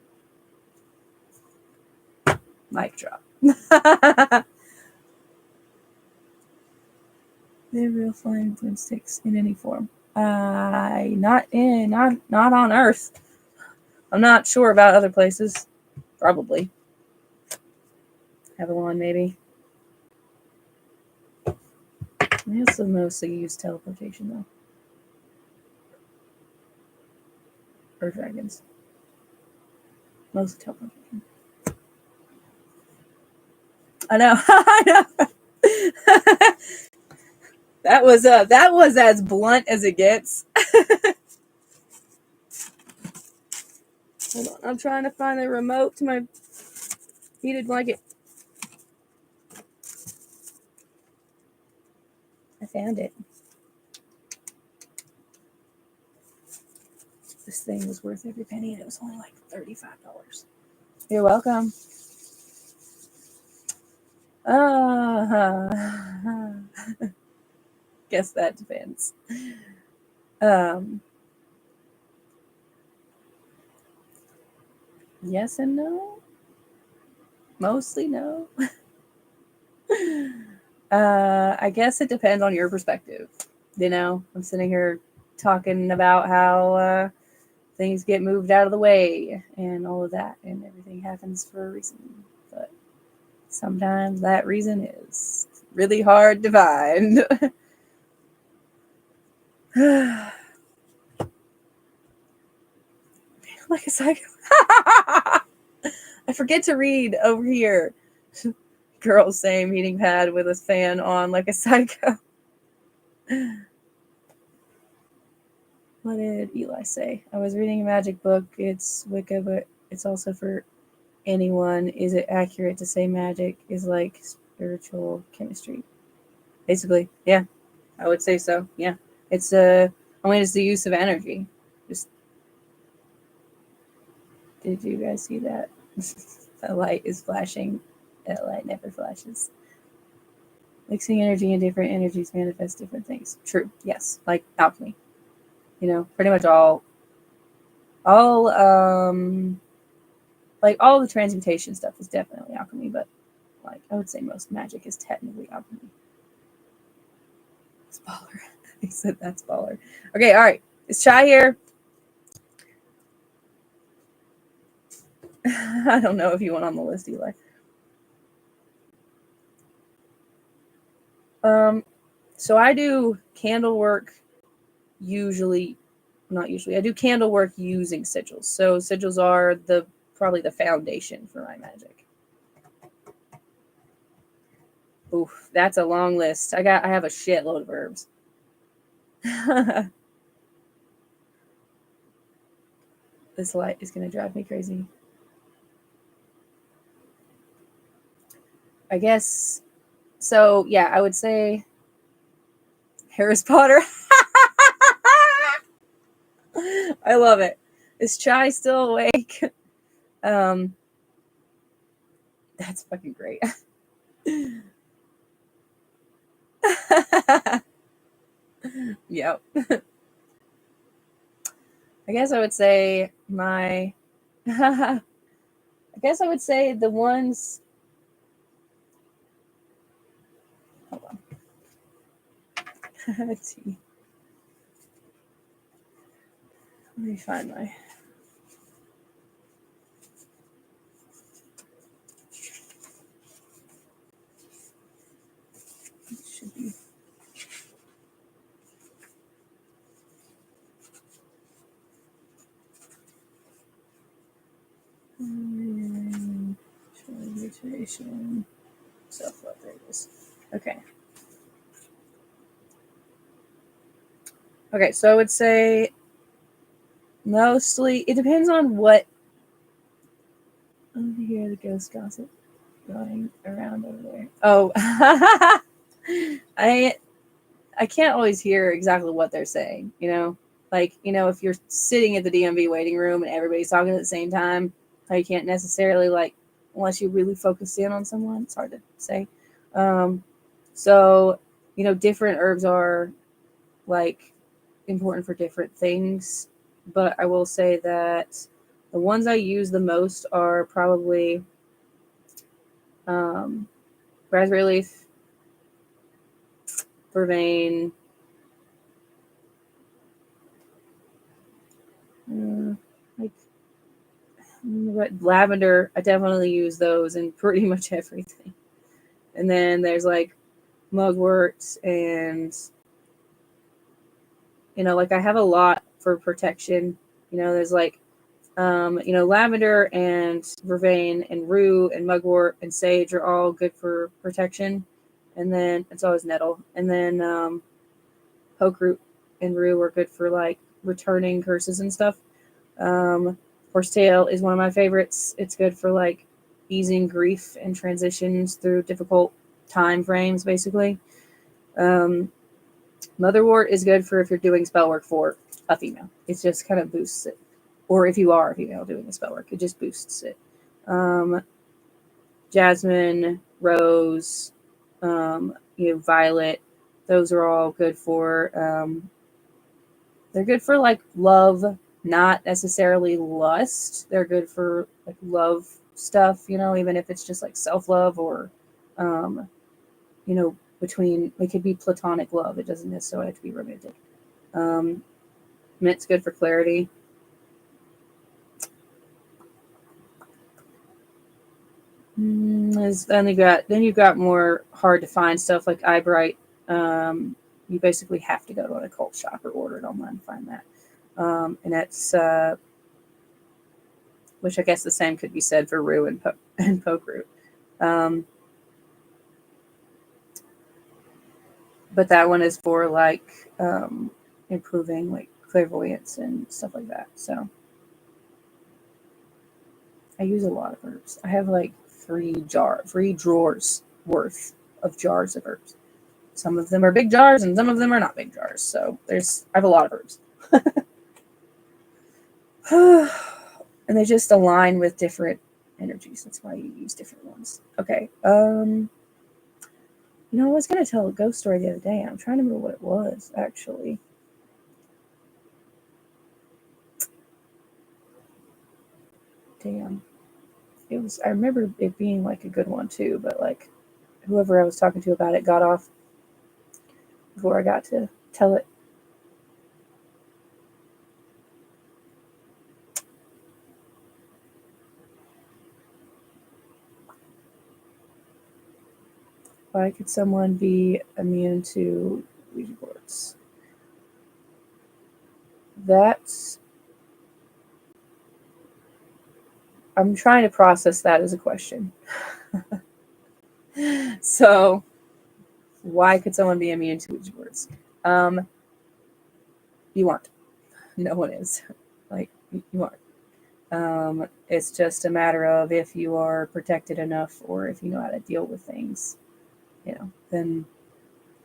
Mic drop. They're real flying twin sticks in any form. Not on Earth. I'm not sure about other places. Probably. Avalon, maybe. I also mostly use teleportation, though. Or dragons. Mostly teleportation. I know. I know. That was as blunt as it gets. Hold on. I'm trying to find the remote to my heated blanket. I found it. This thing was worth every penny, and it was only like $35. You're welcome. Guess that depends. Yes and no. Mostly no. I guess it depends on your perspective. You know, I'm sitting here talking about how things get moved out of the way and all of that, and everything happens for a reason. But sometimes that reason is really hard to find. Like a psycho. I forget to read over here. Girl, same heating pad with a fan on like a psycho. What did Eli say? I was reading a magic book. It's Wicca, but it's also for anyone. Is it accurate to say magic is like spiritual chemistry? Basically, yeah. I would say so. Yeah. It's it's the use of energy. Just did you guys see that? A light is flashing. That light never flashes. Mixing energy and different energies manifest different things. True. Yes. Like alchemy. You know, pretty much all like all the transmutation stuff is definitely alchemy, but like I would say most magic is technically alchemy. It's baller. He said that's baller. Okay, all right. Is Chai here? I don't know if you went on the list, Eli. So I do candle work not usually. I do candle work using sigils. So sigils are probably the foundation for my magic. Oof, that's a long list. I have a shitload of herbs. This light is gonna drive me crazy. I guess so. Yeah, I would say Harry Potter. I love it. Is Chai still awake? That's fucking great. Yep. I guess I would say I guess I would say the ones. Hold on. Let's see. Let me find my. It should be. appreciation, self-love. There it is. Okay. Okay, so I would say mostly it depends on what. Over here, the ghost gossip going around over there. Oh, I can't always hear exactly what they're saying. Like if you're sitting at the DMV waiting room and everybody's talking at the same time, you can't necessarily unless you really focus in on someone. It's hard to say. So different herbs are important for different things, but I will say that the ones I use the most are probably raspberry leaf, vervain, lavender. I definitely use those in pretty much everything. And then there's mugwort, and I have a lot for protection. There's lavender and vervain and rue and mugwort and sage are all good for protection. And then it's always nettle. And then poke root and rue are good for returning curses and stuff. Horsetail is one of my favorites. It's good for easing grief and transitions through difficult time frames, basically. Motherwort is good for if you're doing spell work for a female. It just kind of boosts it. Or if you are a female doing the spell work, it just boosts it. Jasmine, rose, violet, those are all good for, they're good for love, not necessarily lust. They're good for love stuff, even if it's just self-love or, between, it could be platonic love. It doesn't necessarily have to be romantic. Mint's good for clarity. Then you've got more hard to find stuff like eyebright. You basically have to go to an occult shop or order it online to find that. And that's which I guess the same could be said for rue and poke root. But that one is for improving clairvoyance and stuff like that. So I use a lot of herbs. I have 3 drawers worth of jars of herbs. Some of them are big jars and some of them are not big jars. So I have a lot of herbs. And they just align with different energies. That's why you use different ones. Okay. I was going to tell a ghost story the other day. I'm trying to remember what it was, actually. Damn. I remember it being a good one too, but whoever I was talking to about it got off before I got to tell it. Why could someone be immune to Ouija boards? I'm trying to process that as a question. So, why could someone be immune to Ouija boards? You aren't. No one is. You aren't. It's just a matter of if you are protected enough or if you know how to deal with things, then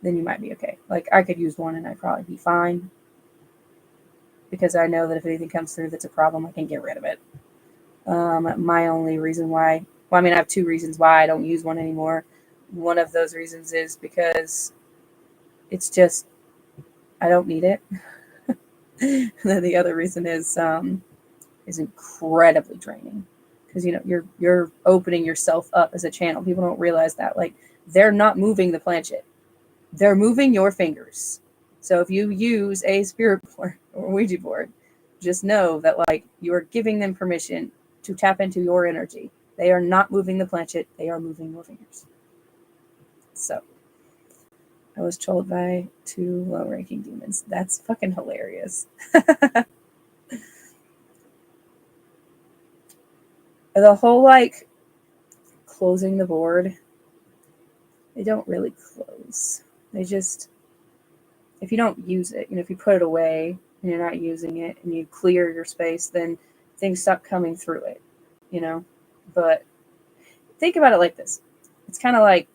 you might be okay. I could use one and I'd probably be fine because I know that if anything comes through that's a problem, I can get rid of it. My only reason why, I have 2 reasons why I don't use one anymore. One of those reasons is because it's just, I don't need it. And then the other reason is incredibly draining because, you're opening yourself up as a channel. People don't realize that. They're not moving the planchette. They're moving your fingers. So if you use a spirit board or Ouija board, just know that you are giving them permission to tap into your energy. They are not moving the planchette. They are moving your fingers. So I was told by 2 low-ranking demons. That's fucking hilarious. The whole closing the board, they don't really close. They just, if you don't use it, if you put it away and you're not using it and you clear your space, then things stop coming through it, But think about it like this. It's kind of like,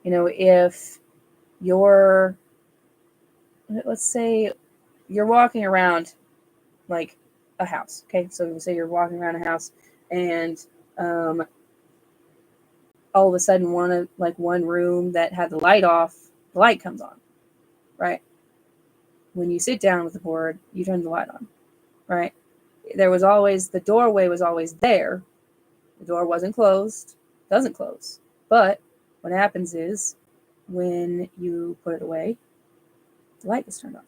if you're, let's say you're walking around like a house. Okay. So say you're walking around a house and, all of a sudden one room that had the light off, the light comes on, right? When you sit down with the board, you turn the light on, right? The doorway was always there. The door wasn't closed, doesn't close. But what happens is when you put it away, the light gets turned off.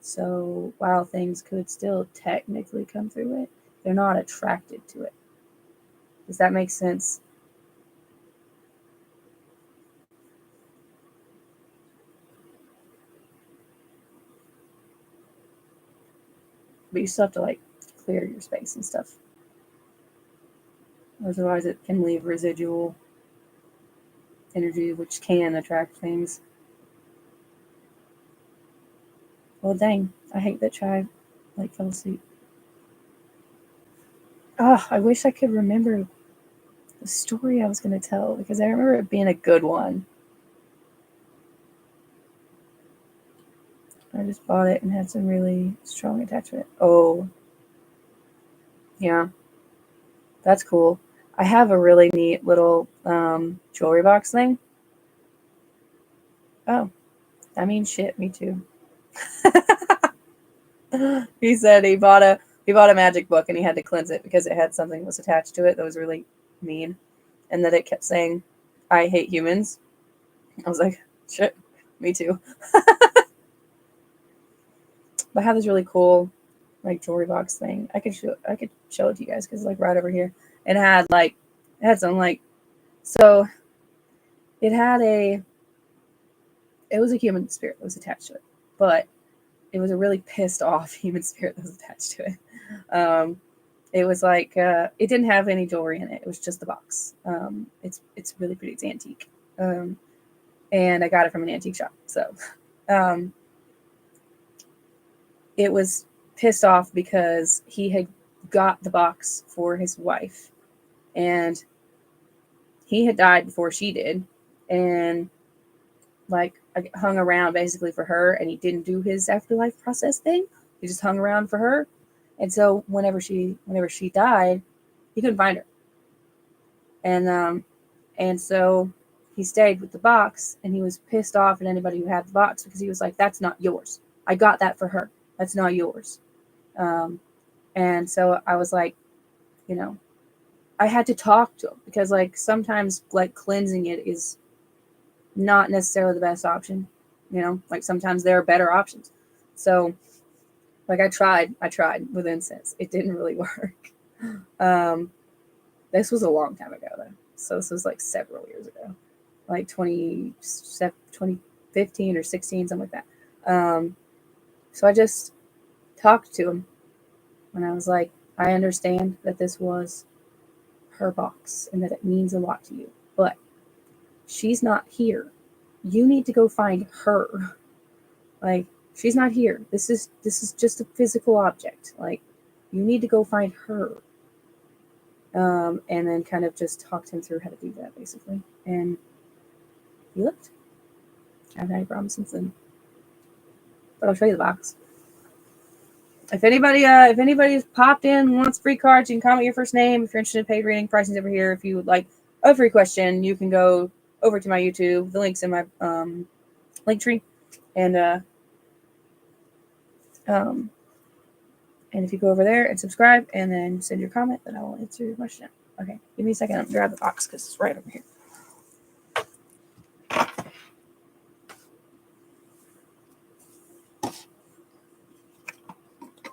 So while things could still technically come through it, they're not attracted to it. Does that make sense? But you still have to clear your space and stuff. Otherwise it can leave residual energy which can attract things. Well, dang, I hate that Chai fell asleep. Oh, I wish I could remember the story I was going to tell because I remember it being a good one. I just bought it and had some really strong attachment. Oh, yeah, that's cool. I have a really neat little jewelry box thing. Oh, that means shit. Me too. He said he bought a magic book and he had to cleanse it because it had something that was attached to it that was really mean, and that it kept saying, "I hate humans." I was like, shit, me too. But I have this really cool jewelry box thing. I could show it to you guys because right over here. It had some so it had it was a human spirit that was attached to it, but it was a really pissed off human spirit that was attached to it. It was it didn't have any jewelry in it. It was just the box. It's really pretty. It's antique. And I got it from an antique shop. So it was pissed off because he had got the box for his wife and he had died before she did. And I hung around basically for her, and he didn't do his afterlife process thing. He just hung around for her. And so whenever she died, he couldn't find her. And so he stayed with the box, and he was pissed off at anybody who had the box because he was like, "That's not yours. I got that for her. That's not yours." And so I was like, I had to talk to him because sometimes cleansing it is not necessarily the best option. Sometimes there are better options. So I tried with incense. It didn't really work. This was a long time ago though. So this was several years ago, 2015 or 16, something like that. So I just talked to him and I was like, I understand that this was her box and that it means a lot to you, but she's not here. You need to go find her. She's not here. This is just a physical object. You need to go find her. And then kind of just talked him through how to do that, basically. And he looked. I've had a problem since then. But I'll show you the box. If anybody's popped in, wants free cards, you can comment your first name. If you're interested in paid reading, pricing's over here. If you would like a free question, you can go over to my YouTube. The link's in my link tree. And if you go over there and subscribe and then send your comment, then I will answer your question. Okay, give me a second. I'm going to grab the box because it's right over here.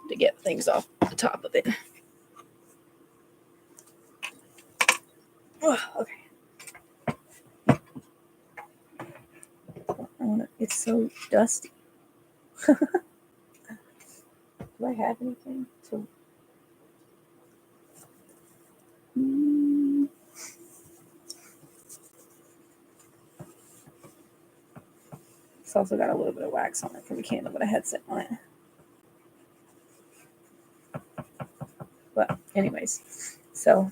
To get things off the top of it. Oh, okay. It's so dusty. Do I have anything? It's also got a little bit of wax on it from the candle, but a headset on it. But anyways, so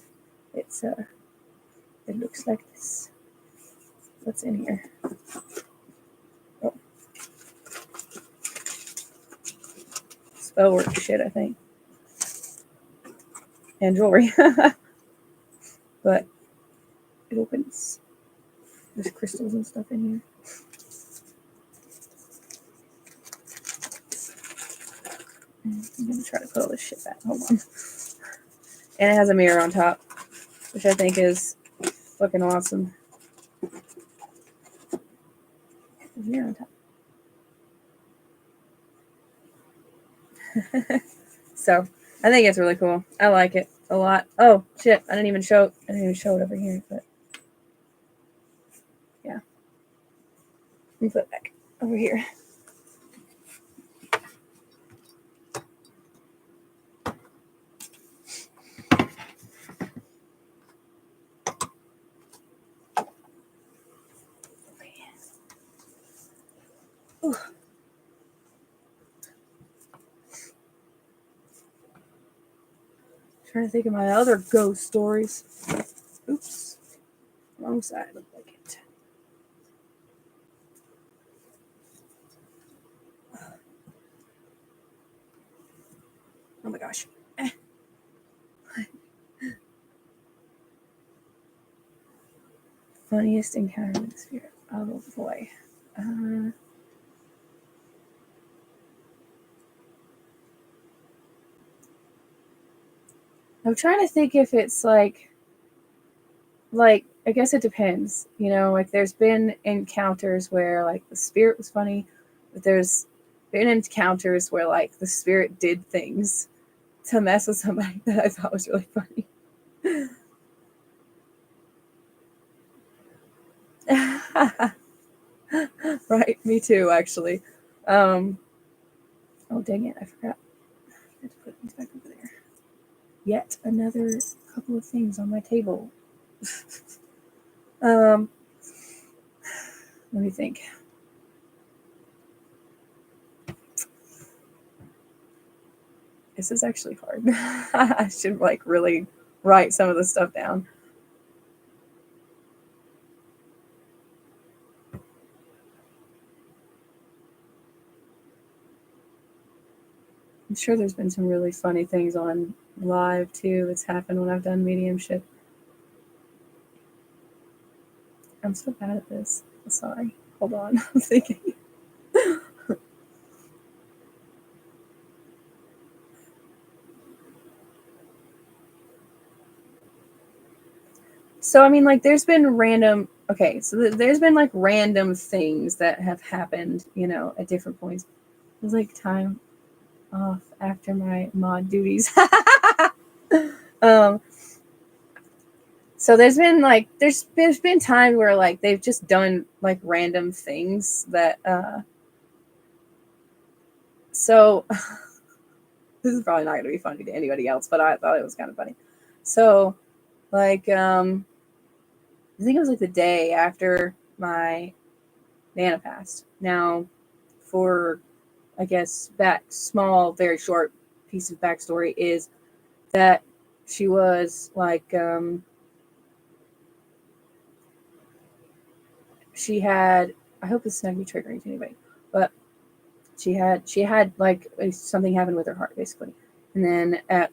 it's it looks like this. What's in here? Oh. Spell work shit, I think. And jewelry. But it opens. There's crystals and stuff in here. I'm gonna try to put all this shit back. Hold on. And it has a mirror on top, which I think is fucking awesome. There's a mirror on top. So I think it's really cool. I like it a lot. Oh shit! I didn't even show it over here, but yeah. Let me put it back over here. Ooh. Trying to think of my other ghost stories. Oops. Wrong side. Looked like it. Oh my gosh. Funniest encounter with the spirit. Oh boy. I'm trying to think if it's like I guess it depends, you know, like there's been encounters where like the spirit was funny, but there's been encounters where like the spirit did things to mess with somebody that I thought was really funny. Right, me too, actually. Oh dang it, I forgot. I had to put these back over there. Yet another couple of things on my table. Let me think. This is actually hard. I should like really write some of the stuff down. I'm sure there's been some really funny things on live too that's happened when I've done mediumship. I'm so bad at this. I'm sorry. Hold on. I'm thinking. So, I mean, like, there's been random. Okay, so there's been like random things that have happened, you know, at different points. It was like time off after my mod duties. So there's been like there's been times where like they've just done like random things that so this is probably not going to be funny to anybody else, but I thought it was kind of funny. So like I think it was like the day after my Nana passed. Now for I guess that small very short piece of backstory is that she was like she had, I hope this is not going to be triggering to anybody, but she had like something happened with her heart basically, and then at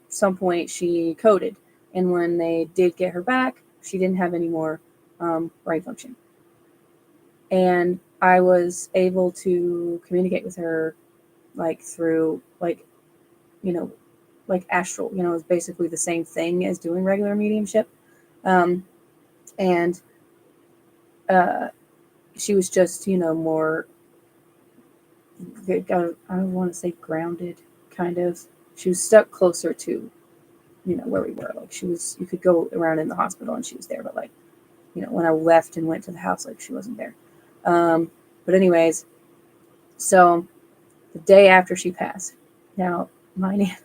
some point she coded, and when they did get her back, she didn't have any more brain function, and I was able to communicate with her like through like, you know, like astral, you know, it's basically the same thing as doing regular mediumship, and she was just, you know, more, I don't want to say grounded, kind of. She was stuck closer to, you know, where we were. Like she was, you could go around in the hospital and she was there, but like, you know, when I left and went to the house, like she wasn't there. But anyways, so the day after she passed, now my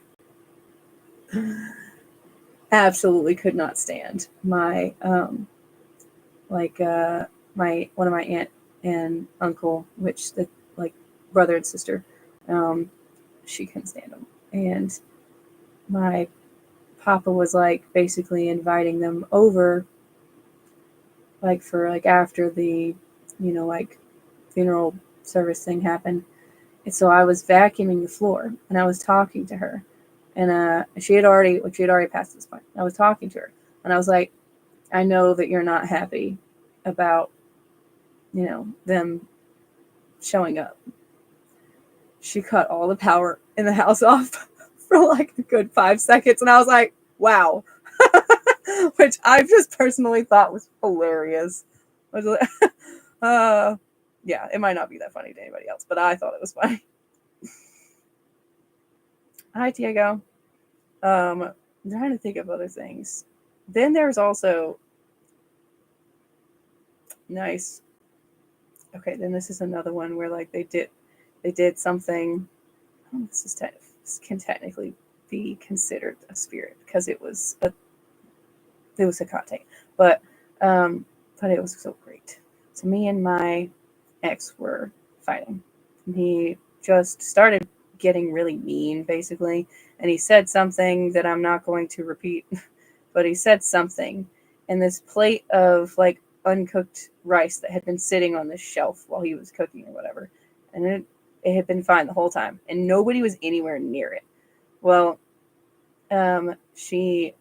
absolutely could not stand my my one of my and uncle, which the like brother and sister, she couldn't stand them. And my papa was like basically inviting them over, like for like after the, like funeral service thing happened. And so I was vacuuming the floor and I was talking to her, and she had already passed this point. I was talking to her and I was like, I know that you're not happy about, them showing up. She cut all the power in the house off for like a good 5 seconds. And I was like, wow. Which I just personally thought was hilarious. I was like, yeah, it might not be that funny to anybody else, but I thought it was funny. Hi, Diego. I'm trying to think of other things. Then there's also nice. Okay, then this is another one where like they did something. I don't know if this can technically be considered a spirit because it was Hecate, but it was so great. So me and my ex were fighting, and he just started getting really mean, basically, and he said something that I'm not going to repeat, but he said something, and this plate of like uncooked rice that had been sitting on this shelf while he was cooking or whatever, and it had been fine the whole time, and nobody was anywhere near it. Well, she,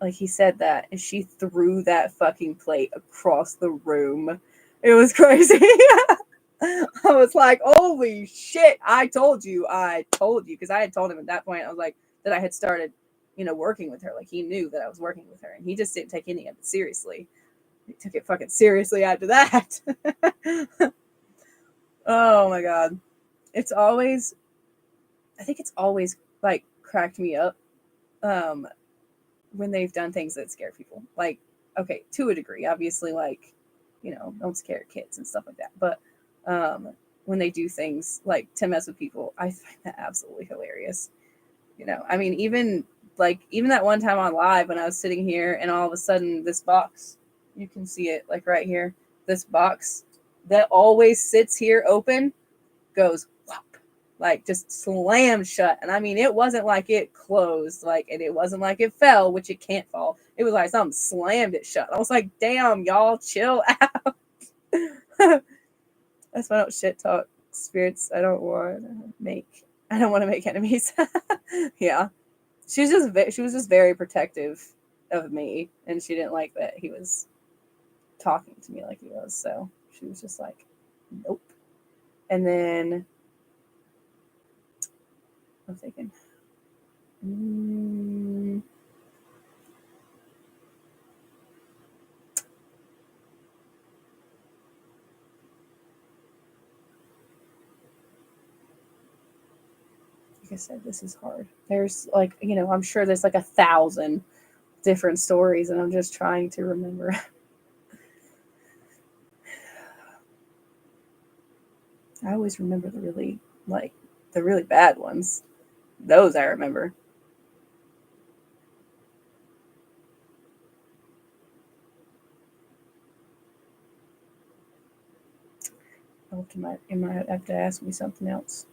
like he said that, and she threw that fucking plate across the room. It was crazy. I was like, holy shit, I told you, because I had told him at that point, I was like, that I had started, working with her. Like, he knew that I was working with her, and he just didn't take any of it seriously. He took it fucking seriously after that. Oh my God. I think it's always, like, cracked me up, when they've done things that scare people. Like, okay, to a degree, obviously, like, don't scare kids and stuff like that. But when they do things like to mess with people, I find that absolutely hilarious. I mean, even that one time on live when I was sitting here and all of a sudden this box, you can see it like right here, this box that always sits here open goes whop, like just slammed shut. And I mean, it wasn't like it closed, and it wasn't like it fell, which it can't fall. It was like something slammed it shut. I was like, damn, y'all chill out. That's why I don't shit talk spirits. I don't want to make enemies. Yeah. She was just very protective of me, and she didn't like that he was talking to me like he was. So she was just like, nope. And then I'm thinking, like I said, this is hard. There's like, I'm sure there's like 1,000 different stories, and I'm just trying to remember. I always remember the really bad ones. Those I remember. You might have to ask me something else.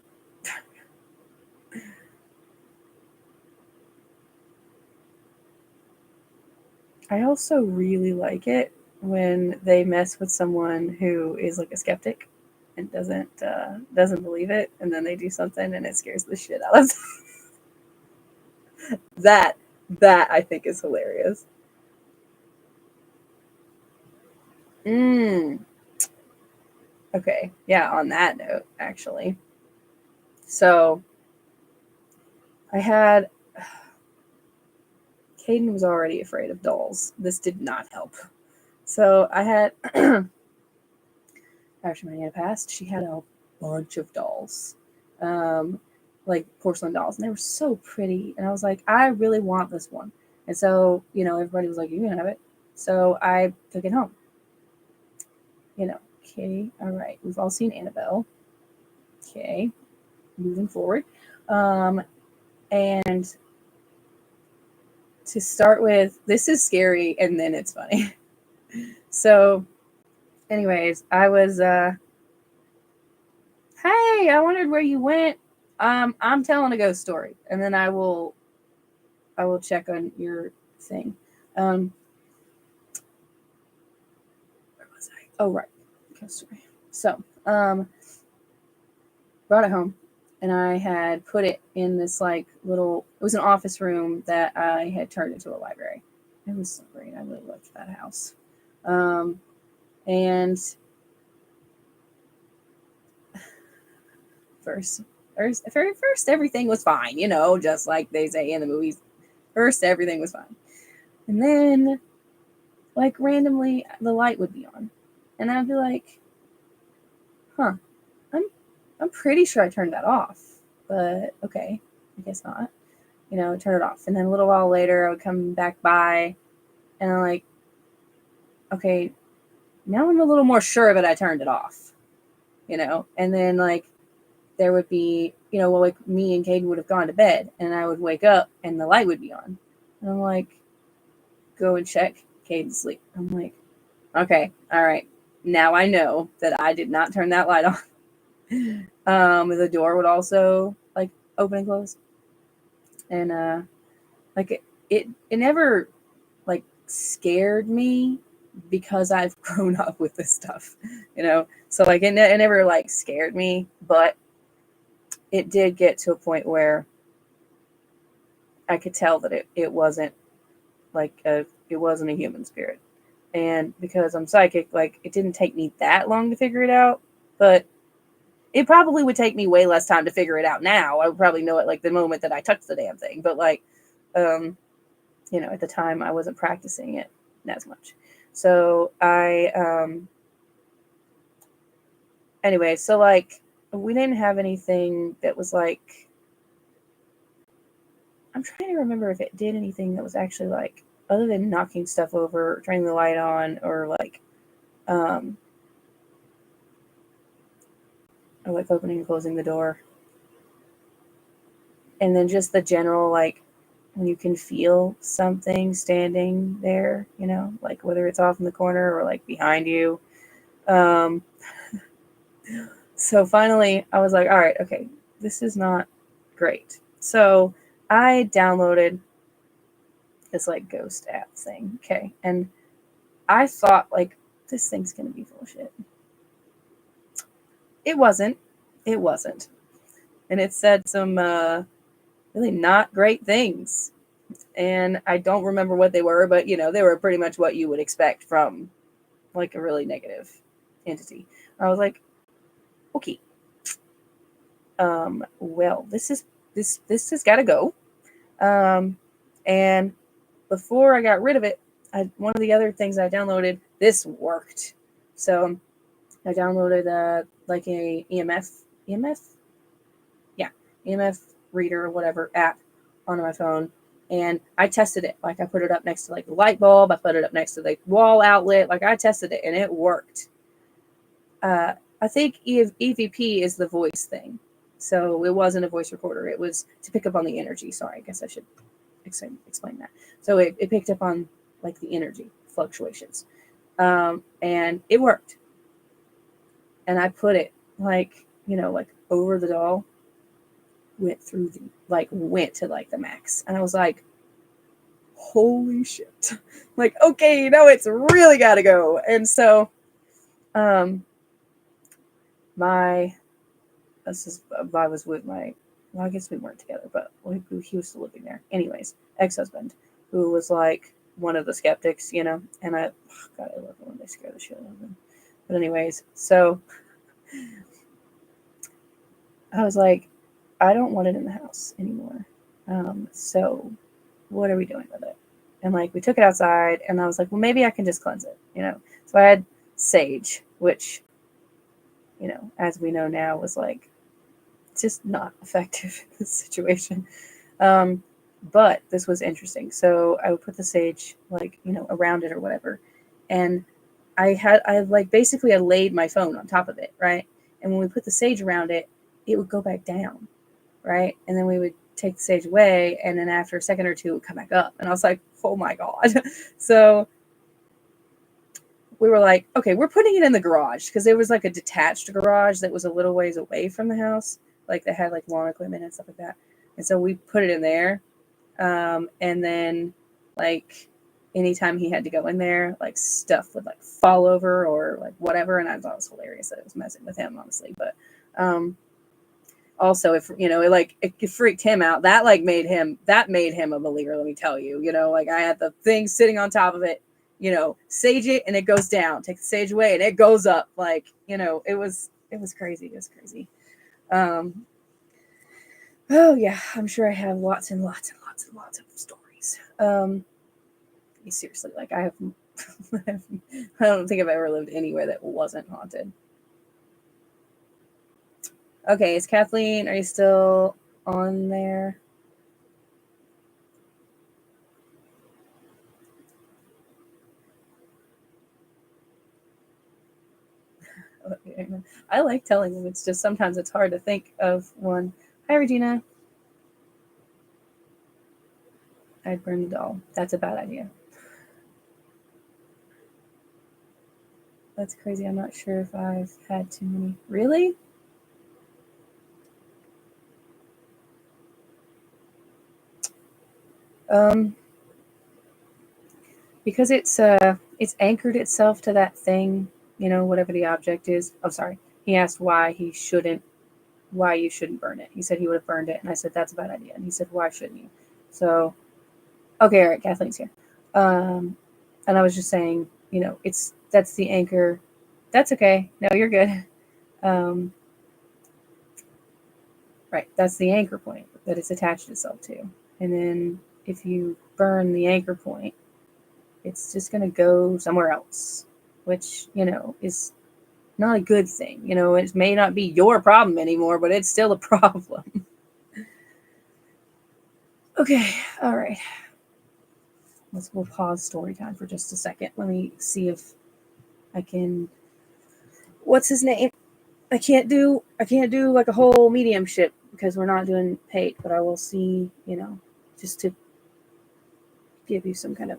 I also really like it when they mess with someone who is like a skeptic and doesn't believe it, and then they do something and it scares the shit out of them. that I think is hilarious. Okay, yeah, on that note, actually. So Caden was already afraid of dolls. This did not help. So I had, after my Nana passed, she had a bunch of dolls, like porcelain dolls, and they were so pretty. And I was like, I really want this one. And so, everybody was like, you can have it. So I took it home. Okay, all right. We've all seen Annabelle. Okay, moving forward. And to start with, this is scary and then it's funny. So Anyways, I was hey, I wondered where you went. I'm telling a ghost story, and then I will check on your thing. Where was I? Oh, right. Ghost story. So, brought it home, and I had put it in this like little. It was an office room that I had turned into a library. It was so great. I really loved that house. Um, and first, first, everything was fine. Just like they say in the movies. First, everything was fine, and then, like randomly, the light would be on, and I'd be like, "Huh, I'm, I'm pretty sure I turned that off, but okay, I guess not." Turn it off, and then a little while later, I would come back by, and I'm like, "Okay, now I'm a little more sure that I turned it off." And then like there would be, well, like me and Caden would have gone to bed, and I would wake up, and the light would be on, and I'm like, go and check. Caden's asleep. I'm like, okay, all right. Now I know that I did not turn that light on. The door would also like open and close, and like it never like scared me because I've grown up with this stuff, So like it never like scared me, but it did get to a point where I could tell that it wasn't it wasn't a human spirit. And because I'm psychic, like it didn't take me that long to figure it out, but it probably would take me way less time to figure it out now. I would probably know it like the moment that I touched the damn thing. But like, at the time I wasn't practicing it as much. So anyway, so like we didn't have anything that was like, I'm trying to remember if it did anything that was actually like, other than knocking stuff over, turning the light on, or like opening and closing the door. And then just the general, like, when you can feel something standing there, like whether it's off in the corner or like behind you. So finally I was like, all right, okay, this is not great. So I downloaded this like ghost app thing. Okay. And I thought like, this thing's going to be full of shit. It wasn't. It wasn't. And it said some really not great things. And I don't remember what they were, but they were pretty much what you would expect from like a really negative entity. I was like, okay, well, this has got to go. And before I got rid of it, one of the other things I downloaded, this worked. So I downloaded like a EMF reader or whatever app on my phone, and I tested it. Like I put it up next to like the light bulb, I put it up next to the wall outlet. Like I tested it, and it worked. I think EVP is the voice thing, so it wasn't a voice recorder. It was to pick up on the energy. Sorry, I guess I should explain that. So it picked up on like the energy fluctuations, and it worked. And I put it like like over the doll, went to like the max, and I was like, holy shit. Like, okay, it's really gotta go. And so I was with I guess we weren't together, but he was still living there. Anyways, ex-husband, who was like one of the skeptics, and God, I love it when they scare the shit out of them. But anyways, so I was like, I don't want it in the house anymore. So what are we doing with it? And like we took it outside, and I was like, well, maybe I can just cleanse it, So I had sage, which, as we know now, was like just not effective in this situation. But this was interesting. So I would put the sage like, around it or whatever. And I laid my phone on top of it, right? And when we put the sage around it, it would go back down, right? And then we would take the sage away, and then after a second or two, it would come back up. And I was like, oh my God. So we were like, okay, we're putting it in the garage because there was like a detached garage that was a little ways away from the house, like that had like lawn equipment and stuff like that. And so we put it in there. And then like anytime he had to go in there, like stuff would like fall over or like whatever. And I thought it was hilarious that it was messing with him, honestly. But also, if you know, it freaked him out. That made him a believer. Let me tell you, like I had the thing sitting on top of it. Sage it and it goes down. Take the sage away and it goes up. Like it was crazy. It was crazy. Oh yeah, I'm sure I have lots and lots and lots and lots of stories. Seriously, like I have. I don't think I've ever lived anywhere that wasn't haunted. Okay, is Kathleen, are you still on there? I like telling them. It's just sometimes it's hard to think of one. Hi, Regina. I'd burn the doll. That's a bad idea. That's crazy. I'm not sure if I've had too many. Really? Because it's anchored itself to that thing, whatever the object is. Oh, sorry. He asked why you shouldn't burn it. He said he would have burned it, and I said that's a bad idea. And he said, why shouldn't you? So, okay, all right, Kathleen's here. And I was just saying, that's the anchor. That's okay. No, you're good. Right, that's the anchor point that it's attached itself to. And then if you burn the anchor point, it's just going to go somewhere else, which, is not a good thing. It may not be your problem anymore, but it's still a problem. Okay, all right. We'll pause story time for just a second. Let me see if I can. What's his name? I can't do like a whole mediumship because we're not doing paid, but I will see, just to give you some kind of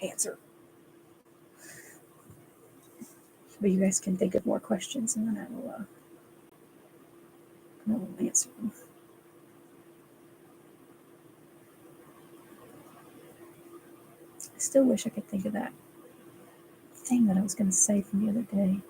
answer. But you guys can think of more questions and then I will answer them. I still wish I could think of that thing that I was going to say from the other day.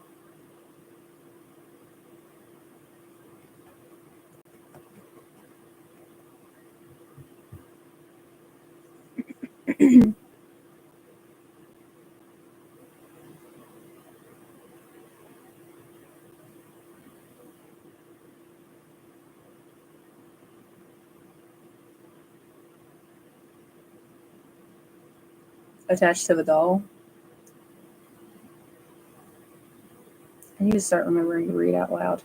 Attached to the doll. I need to start remembering to read out loud.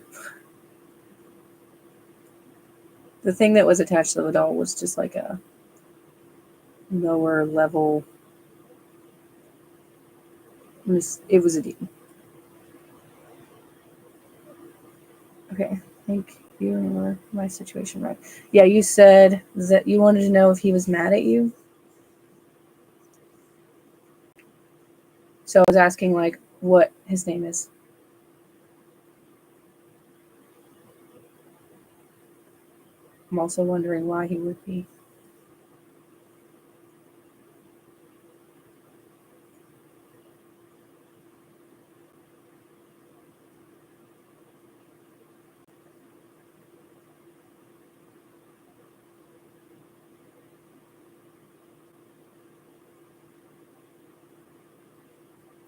The thing that was attached to the doll was just like a lower level. It was a demon. Okay, I think you remember my situation right. Yeah, you said that you wanted to know if he was mad at you. So I was asking like what his name is. I'm also wondering why he would be.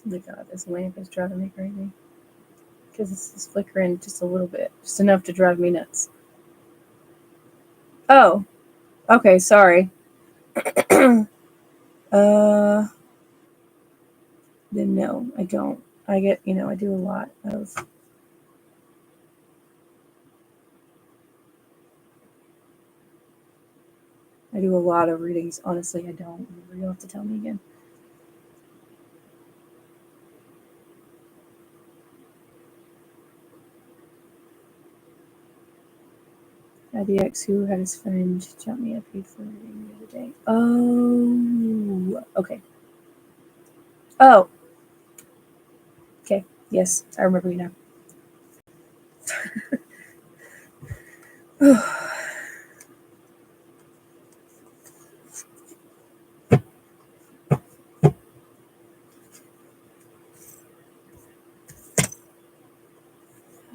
Oh my god, this lamp is driving me crazy. Because it's flickering just a little bit. Just enough to drive me nuts. Oh. Okay, sorry. Then no, I don't. I get, I do a lot of readings. Honestly, I don't. You'll have to tell me again. The ex who had his friend jump me, I paid for reading the other day. Oh, okay. Oh, Yes, I remember you now. I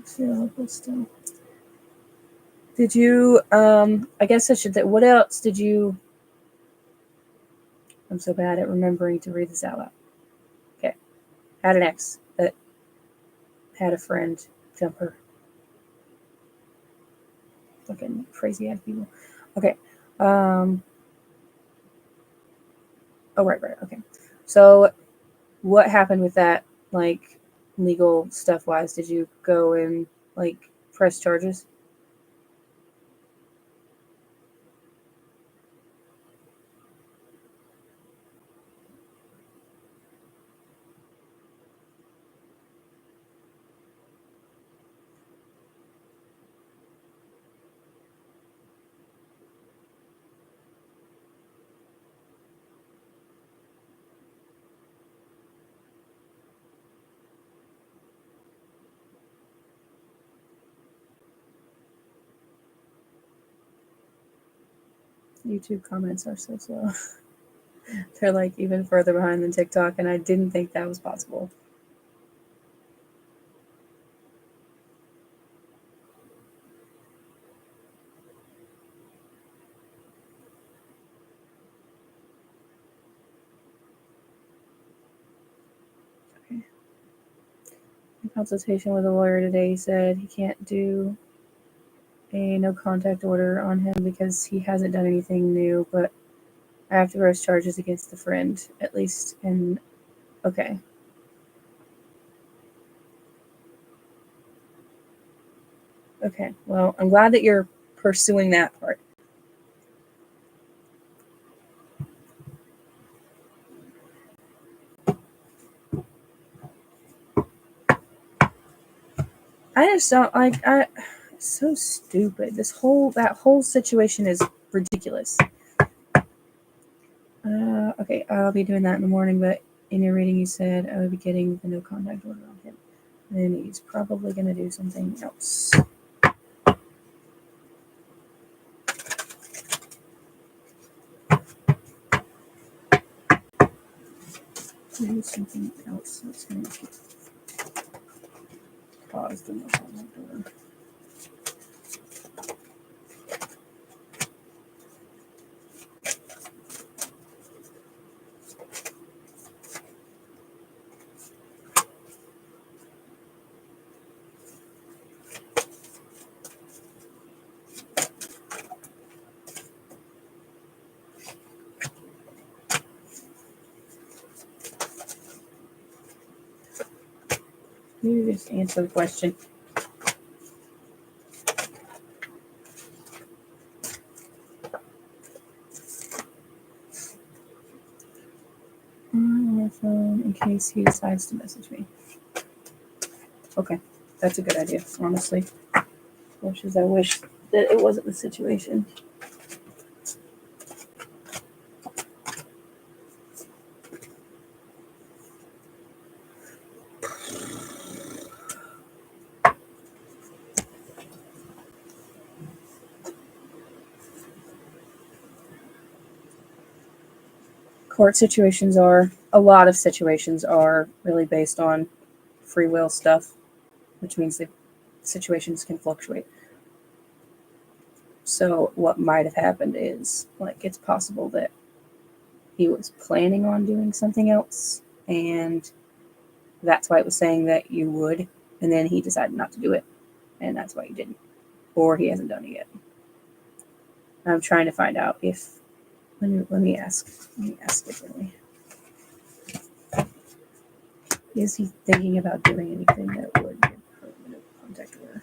feel hopeful still. Did you, I guess I should, what else did you, I'm so bad at remembering to read this out loud. Okay. Had an ex that had a friend dump her. Fucking crazy ass people. Okay. Oh, right. Okay. So what happened with that, like, legal stuff wise? Did you go and, like, press charges? YouTube comments are so slow. They're like even further behind than TikTok, and I didn't think that was possible. Okay. In consultation with a lawyer today, he said he can't do a no contact order on him because he hasn't done anything new, but I have to press charges against the friend, at least in. Okay. Okay. Well, I'm glad that you're pursuing that part. I just don't like. It's so stupid. That whole situation is ridiculous. Okay, I'll be doing that in the morning, but in your reading you said I would be getting the no contact order on him. Then he's probably going to do something else. Do something else that's going to cause the no contact order. You just answer the question. On my phone in case he decides to message me. Okay, that's a good idea, honestly. Much as I wish that it wasn't the situation. A lot of situations are really based on free will stuff, which means the situations can fluctuate. So what might have happened is, like, it's possible that he was planning on doing something else, and that's why it was saying that you would, and then he decided not to do it, and that's why you didn't, or he hasn't done it yet. I'm trying to find out if. Let me ask differently. Is he thinking about doing anything that would give permanent contact order?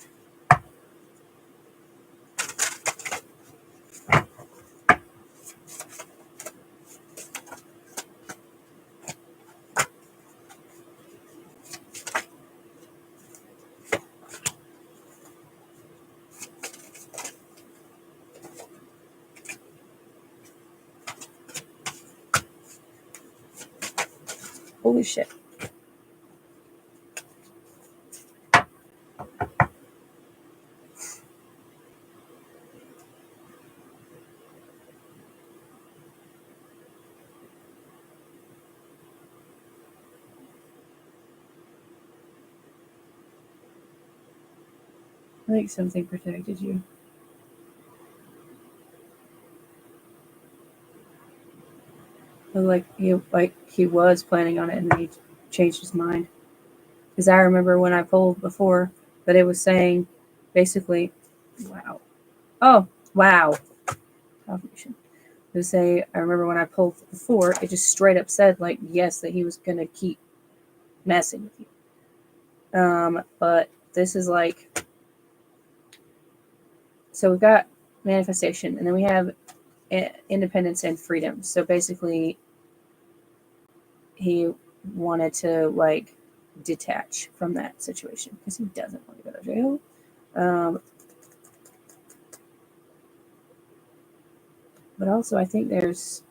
Holy shit. I think something protected you. Like he was planning on it, and then he changed his mind. Because I remember when I pulled before that it was saying, basically, wow, oh wow, confirmation. It was saying I remember when I pulled before, it just straight up said like yes that he was gonna keep messing with you. But this is like, so we've got manifestation, and then we have independence and freedom. So basically, he wanted to like detach from that situation because he doesn't want to go to jail. But also, I think there's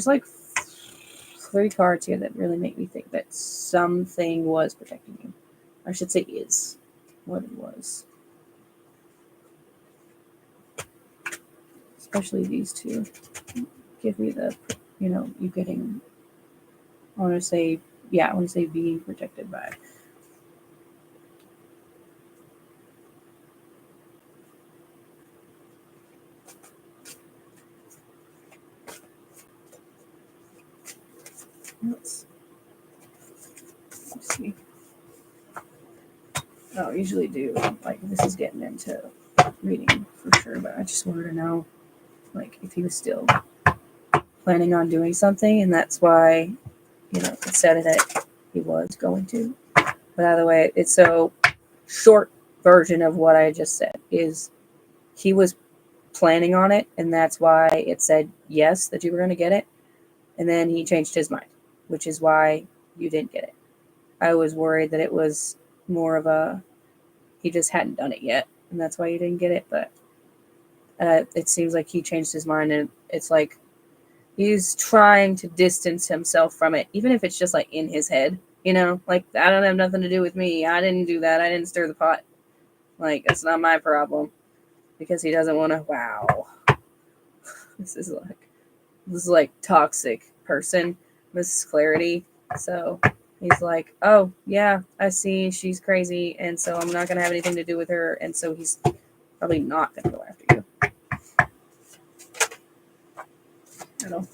like 3 cards here that really make me think that something was protecting you. I should say is what it was. Especially these two. Give me the, you getting, I want to say being protected by. Let's see. I usually do, like, this is getting into reading for sure, but I just wanted to know, like, if he was still planning on doing something, and that's why, it said that he was going to. But either way, it's so short version of what I just said is he was planning on it, and that's why it said yes that you were going to get it, and then he changed his mind, which is why you didn't get it. I was worried that it was more of a he just hadn't done it yet, and that's why you didn't get it. But it seems like he changed his mind, and it's like he's trying to distance himself from it, even if it's just like in his head. Like I don't have nothing to do with me. I didn't do that. I didn't stir the pot. Like that's not my problem because he doesn't want to. Wow, this is like toxic person. This is Clarity. So he's like, oh yeah, I see she's crazy, and so I'm not gonna have anything to do with her, and so he's probably not gonna go after you. I don't.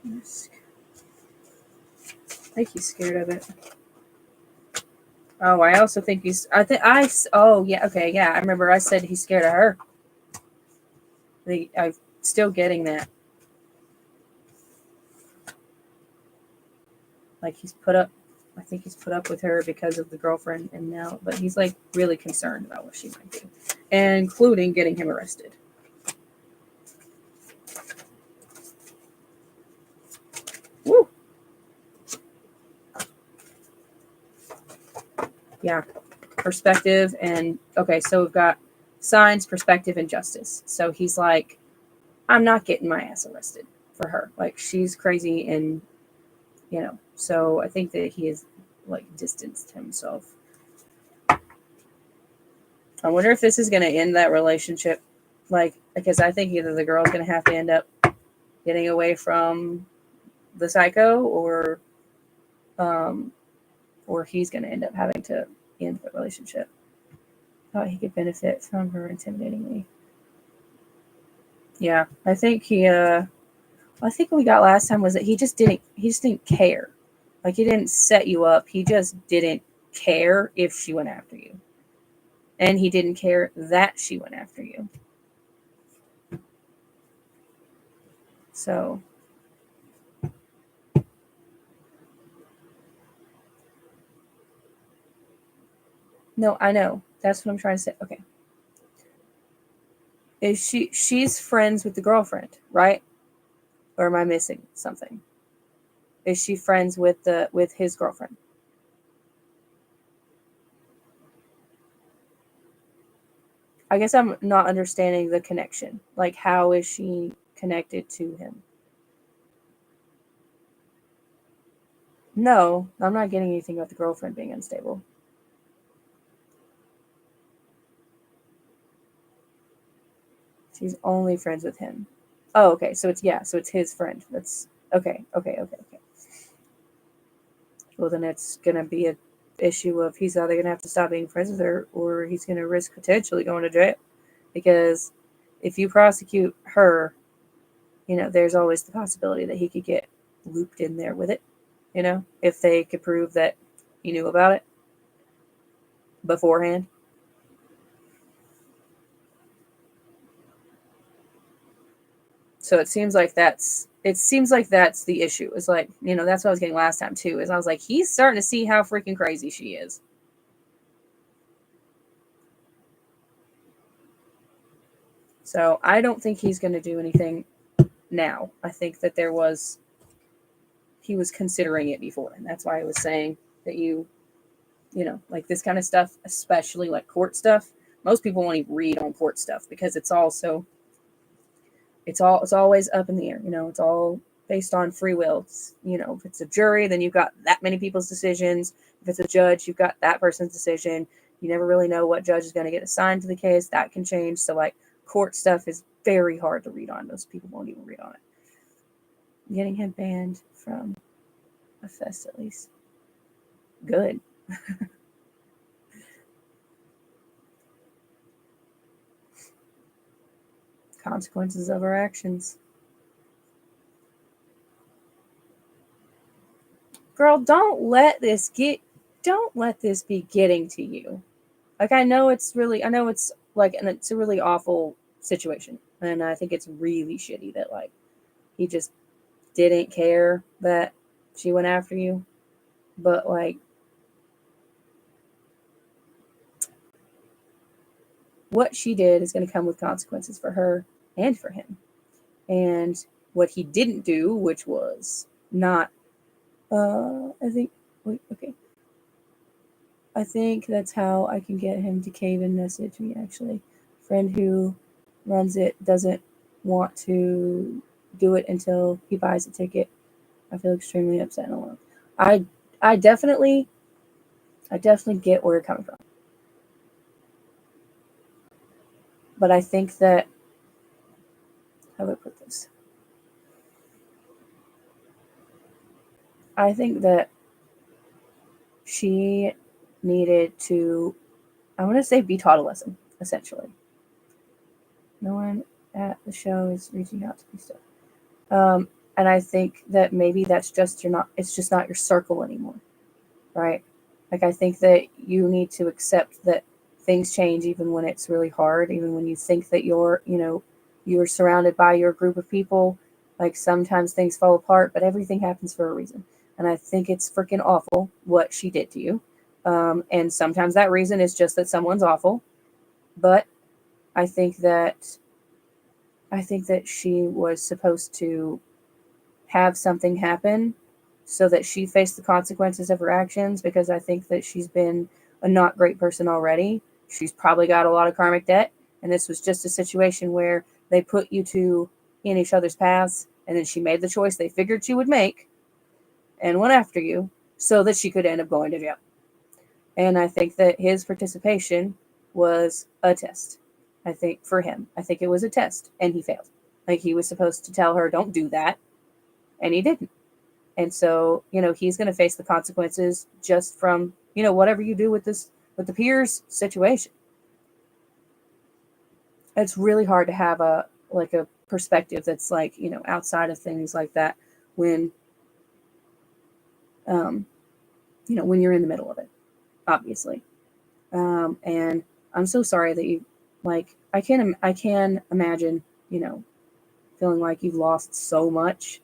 I think he's scared of it. Oh, I also think he's. Oh yeah, okay, yeah. I remember I said he's scared of her. I'm still getting that. Like he's put up. I think he's put up with her because of the girlfriend, and now, but he's like really concerned about what she might do, including getting him arrested. Woo. Yeah. Perspective and okay, so we've got signs, perspective, and justice. So he's like, I'm not getting my ass arrested for her. Like she's crazy, and so I think that he has like distanced himself. I wonder if this is going to end that relationship, like because I think either the girl's going to have to end up getting away from the psycho, or he's going to end up having to end the relationship. Thought he could benefit from her intimidatingly. Yeah, I think I think what we got last time was that he just didn't care. Like he didn't set you up. He just didn't care if she went after you. And he didn't care that she went after you. So no, I know. That's what I'm trying to say. Okay. Is she's friends with the girlfriend, right? Or am I missing something? Is she friends with his girlfriend? I guess I'm not understanding the connection. Like how is she connected to him? No, I'm not getting anything about the girlfriend being unstable. She's only friends with him. Oh, okay. So it's his friend. That's okay. Well, then it's gonna be a issue of he's either gonna have to stop being friends with her or he's gonna risk potentially going to jail. Because if you prosecute her, there's always the possibility that he could get looped in there with it. If they could prove that he knew about it beforehand. So it seems like that's the issue. It's like, that's what I was getting last time too, is I was like, he's starting to see how freaking crazy she is. So I don't think he's going to do anything now. I think that he was considering it before. And that's why I was saying that like this kind of stuff, especially like court stuff, most people won't even read on court stuff because it's always up in the air. It's all based on free will. If it's a jury, then you've got that many people's decisions. If it's a judge, you've got that person's decision. You never really know what judge is going to get assigned to the case. That can change. So like court stuff is very hard to read on. Most people won't even read on it. Getting him banned from a fest at least. Good. Consequences of our actions. Girl, don't let this be getting to you. Like I know it's like, and it's a really awful situation. And I think it's really shitty that like he just didn't care that she went after you. But like what she did is going to come with consequences for her and for him. And what he didn't do, which was not, I think, wait, okay. I think that's how I can get him to cave and message me, actually. Friend who runs it doesn't want to do it until he buys a ticket. I feel extremely upset and alone. I definitely get where you're coming from. But I think that, how do I put this? I think that she needed to, I want to say, be taught a lesson, essentially. No one at the show is reaching out to me still. And I think that maybe it's just not your circle anymore, right? Like, I think that you need to accept that things change even when it's really hard, even when you think that you're surrounded by your group of people. Like, sometimes things fall apart, but everything happens for a reason. And I think it's freaking awful what she did to you. And sometimes that reason is just that someone's awful. But I think that she was supposed to have something happen so that she faced the consequences of her actions, because I think that she's been a not great person already. She's probably got a lot of karmic debt, and this was just a situation where they put you two in each other's paths, and then she made the choice they figured she would make and went after you so that she could end up going to jail. And I think that his participation was a test. I think for him, I think it was a test, and he failed. Like, he was supposed to tell her, don't do that, and he didn't. And so, he's going to face the consequences just from, whatever you do with the peers situation. It's really hard to have a perspective that's like, outside of things like that when, when you're in the middle of it, obviously. And I'm so sorry that you, like, I can imagine, feeling like you've lost so much.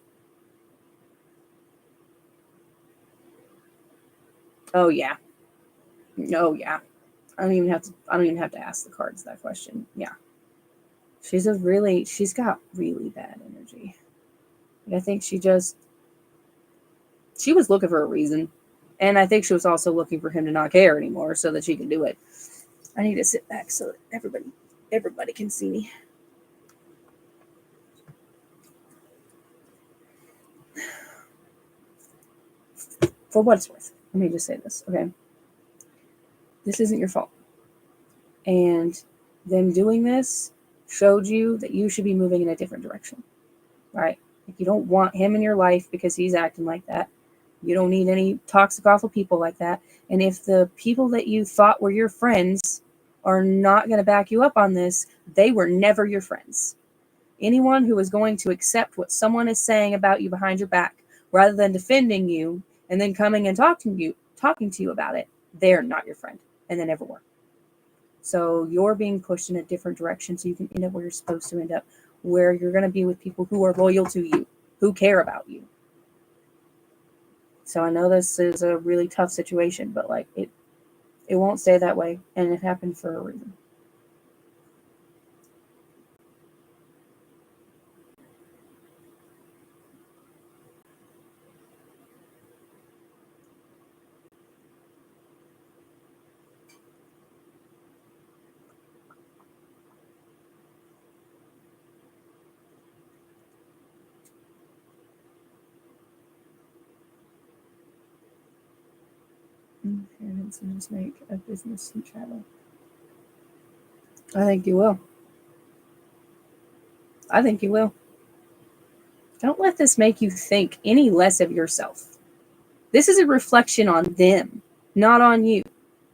Oh yeah. Oh yeah. I don't even have to ask the cards that question. Yeah. She's got really bad energy. I think she was looking for a reason. And I think she was also looking for him to not care anymore so that she can do it. I need to sit back so that everybody can see me. for what it's worth, let me just say this, okay? This isn't your fault. And them doing this showed you that you should be moving in a different direction, right? Like, you don't want him in your life because he's acting like that. You don't need any toxic, awful people like that. And if the people that you thought were your friends are not going to back you up on this, they were never your friends. Anyone who is going to accept what someone is saying about you behind your back, rather than defending you and then coming and talking to you about it, they're not your friend, and they never were. So you're being pushed in a different direction so you can end up where you're supposed to end up, where you're going to be with people who are loyal to you, who care about you. So I know this is a really tough situation, but like it won't stay that way, and it happened for a reason. Parents just make a business and travel. I think you will. I think you will. Don't let this make you think any less of yourself. This is a reflection on them, not on you.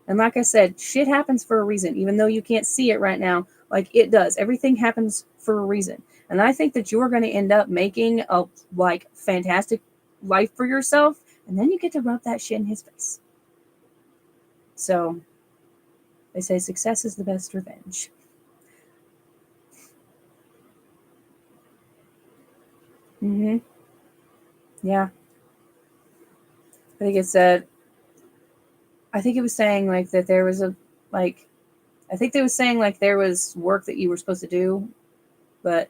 And like I said, shit happens for a reason, even though you can't see it right now. Like, it does. Everything happens for a reason. And I think that you're going to end up making a fantastic life for yourself, and then you get to rub that shit in his face. So they say success is the best revenge. Yeah. I think it said, I think it was saying like that there was I think they was saying like there was work that you were supposed to do, but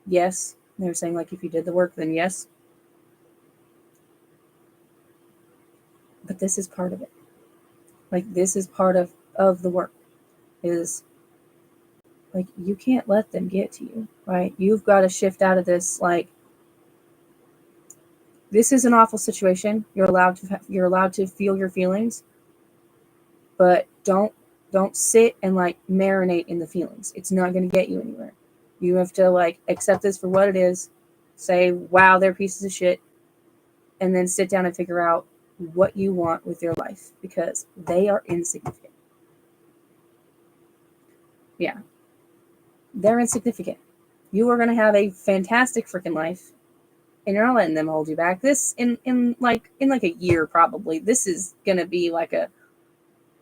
yes. They were saying like if you did the work, then yes. But this is part of it. Like, this is part of the work. Is like, you can't let them get to you, right? You've got to shift out of this. Like, this is an awful situation. You're allowed to feel your feelings, but don't sit and like marinate in the feelings. It's not going to get you anywhere. You have to like accept this for what it is, say, wow, they're pieces of shit, and then sit down and figure out what you want with your life, because they are insignificant. Yeah, they're insignificant. You are going to have a fantastic freaking life, and you're not letting them hold you back. This in like a year probably. This is going to be like a,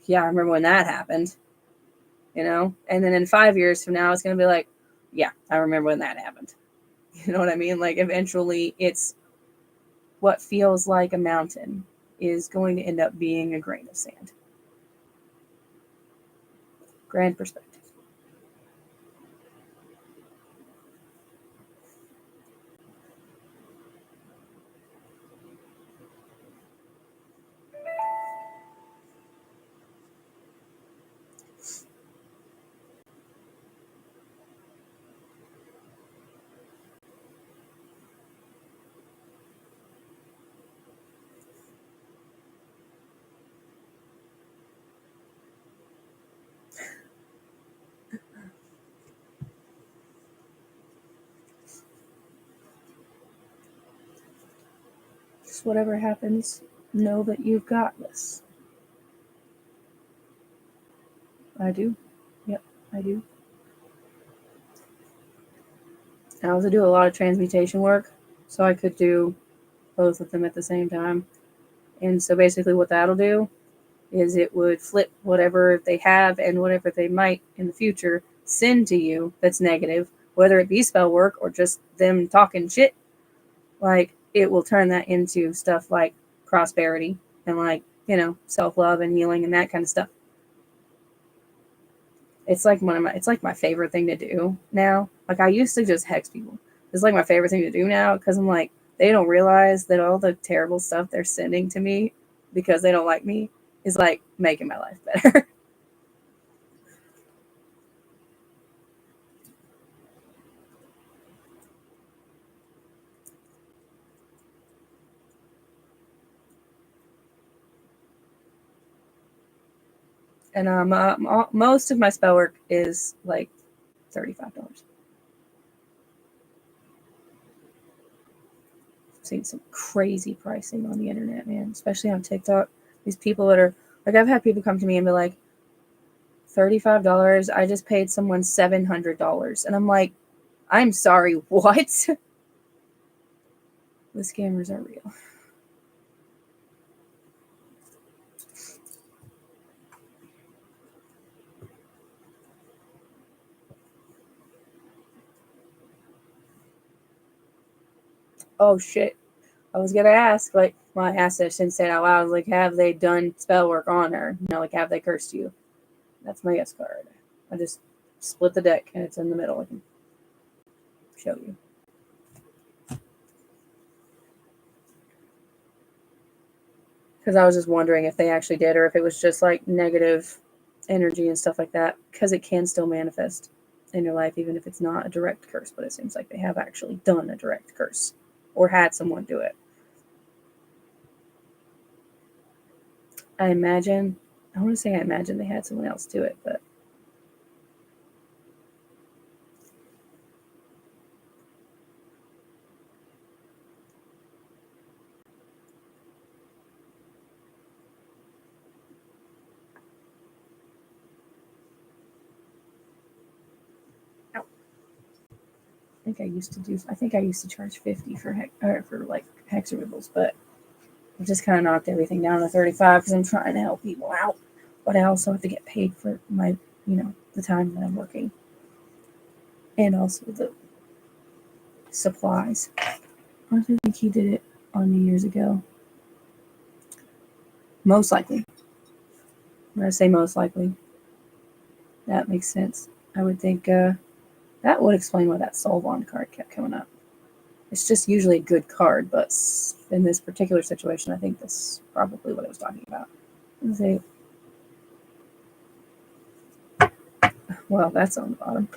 yeah, I remember when that happened, And then in 5 years from now, it's going to be like, yeah, I remember when that happened. You know what I mean? Like, eventually, it's what feels like a mountain is going to end up being a grain of sand. Grand perspective. Just whatever happens, know that you've got this. I do. Yep, I do. I also do a lot of transmutation work, so I could do both of them at the same time. And so basically what that'll do is it would flip whatever they have and whatever they might in the future send to you that's negative, whether it be spell work or just them talking shit. Like, it will turn that into stuff like prosperity and like, self-love and healing and that kind of stuff. It's like it's like my favorite thing to do now. Like, I used to just hex people. It's like my favorite thing to do now, because I'm like, they don't realize that all the terrible stuff they're sending to me because they don't like me is like making my life better. And most of my spell work is like $35. I've seen some crazy pricing on the internet, man, especially on TikTok. These people that are like, I've had people come to me and be like, $35. I just paid someone $700. And I'm like, I'm sorry, what? The scammers are real. Oh shit. I was gonna ask, like, well, I asked it, I shouldn't say it out loud. Like, have they done spell work on her? You know, like, have they cursed you? That's my yes card. I just split the deck and it's in the middle. I can show you. Because I was just wondering if they actually did or if it was just like negative energy and stuff like that. Because it can still manifest in your life, even if it's not a direct curse. But it seems like they have actually done a direct curse or had someone do it. I want to say I imagine they had someone else do it, but. I think I used to charge $50 for like hex removals, but I just kind of knocked everything down to $35 because I'm trying to help people out, but I also have to get paid for my, the time that I'm working, and also the supplies. I think he did it on New Year's ago. Most likely. When I say most likely, that makes sense. I would think that would explain why that Solvon card kept coming up. It's just usually a good card, but in this particular situation, I think that's probably what I was talking about. Well, that's on the bottom.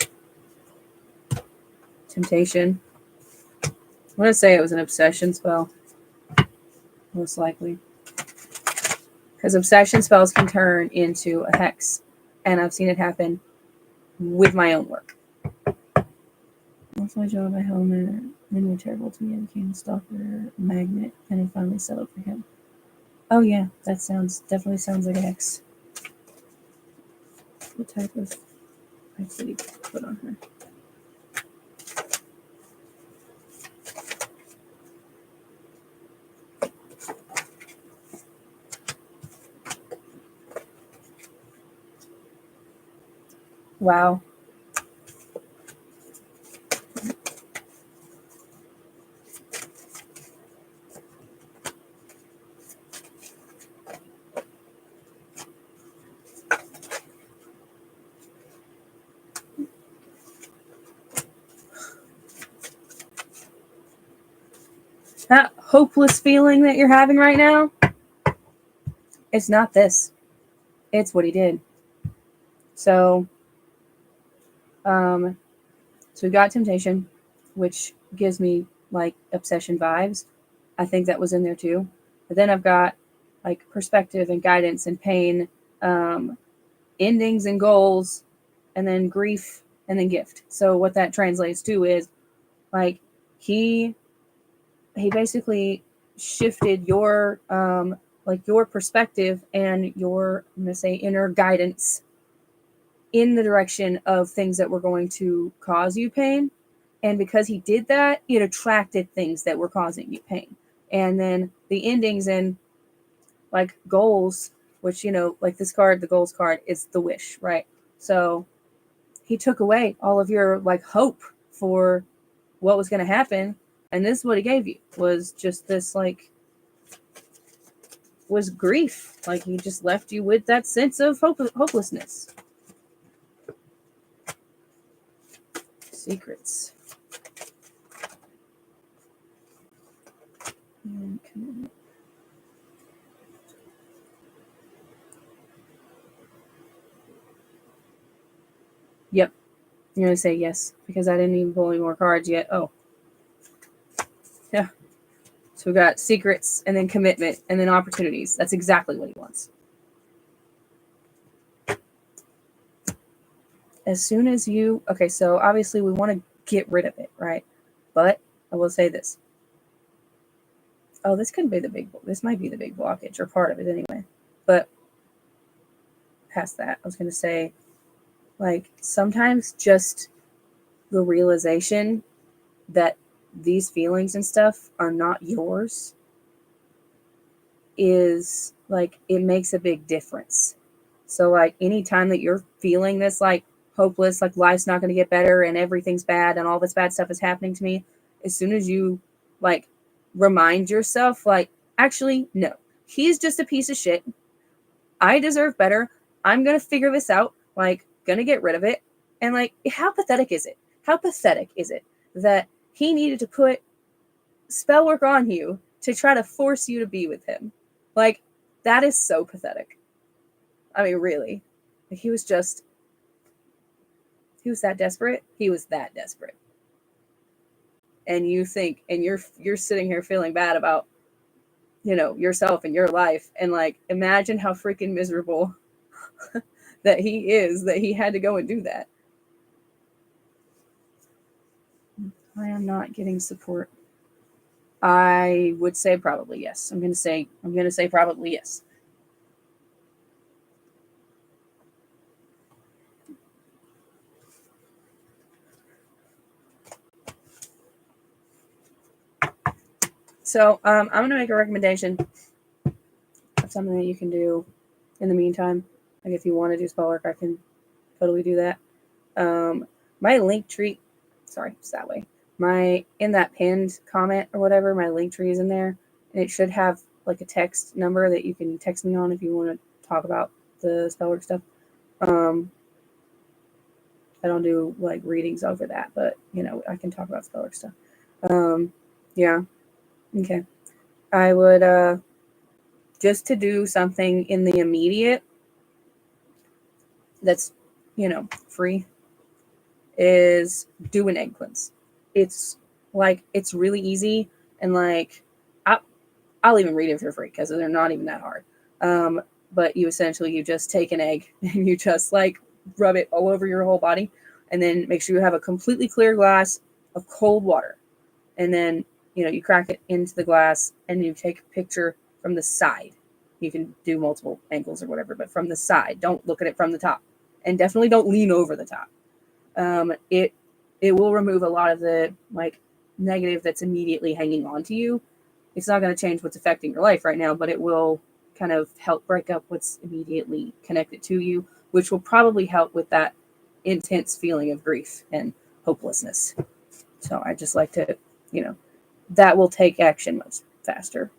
Temptation. I'm going to say it was an obsession spell. Most likely. Because obsession spells can turn into a hex. And I've seen it happen with my own work. Lost my job at Helmet. Men were terrible to me. I became a stalker, magnet, and I finally settled for him. Oh yeah, that definitely sounds like a hex. What type of hex did he put on her? Wow. That hopeless feeling that you're having right now, it's not this. It's what he did. So we've got temptation, which gives me like obsession vibes. I think that was in there too. But then I've got like perspective and guidance and pain, endings and goals, and then grief and then gift. So what that translates to is like he basically shifted your your perspective and your, I'm gonna say, inner guidance in the direction of things that were going to cause you pain. And because he did that, it attracted things that were causing you pain. And then the endings and like goals, which, like this card, the goals card, is the wish, right? So he took away all of your like hope for what was going to happen. And this is what he gave you, was just this was grief. Like he just left you with that sense of hopelessness. Secrets. And commitment. Yep. You're going to say yes, because I didn't even pull any more cards yet. Oh. Yeah. So we got secrets, and then commitment, and then opportunities. That's exactly what he wants. as soon as you, okay, so obviously we want to get rid of it, right? But I will say this. Oh, this could be this might be the big blockage, or part of it anyway. But past that, I was going to say, like, sometimes just the realization that these feelings and stuff are not yours is, like, it makes a big difference. So, like, anytime that you're feeling this, like, hopeless, like, life's not going to get better and everything's bad and all this bad stuff is happening to me, as soon as you, like, remind yourself, like, actually, no, he's just a piece of shit. I deserve better. I'm going to figure this out, like, going to get rid of it. And, like, how pathetic is it? How pathetic is it that he needed to put spell work on you to try to force you to be with him? Like, that is so pathetic. I mean, really. He was that desperate. He was that desperate. And you think, and you're sitting here feeling bad about, you know, yourself and your life. And, like, imagine how freaking miserable that he is, that he had to go and do that. I am not getting support. I would say probably yes. I'm gonna say probably yes. So I'm gonna make a recommendation of something that you can do in the meantime. Like, if you want to do spell work, I can totally do that. My link tree, sorry, it's that way. In that pinned comment or whatever, my link tree is in there, and it should have, like, a text number that you can text me on if you want to talk about the spell work stuff. I don't do, like, readings over that, but, you know, I can talk about spell work stuff. Yeah. Okay. I would, just to do something in the immediate that's, you know, free, is do an egg cleanse. It's, like, it's really easy, and, like, I'll even read it for free because they're not even that hard. But you just take an egg and you just, like, rub it all over your whole body, and then make sure you have a completely clear glass of cold water. And then, you know, you crack it into the glass and you take a picture from the side. You can do multiple angles or whatever, but from the side. Don't look at it from the top. And definitely don't lean over the top. It will remove a lot of the, like, negative that's immediately hanging on to you. It's not going to change what's affecting your life right now, but it will kind of help break up what's immediately connected to you, which will probably help with that intense feeling of grief and hopelessness. So I just like to, you know, that will take action much faster.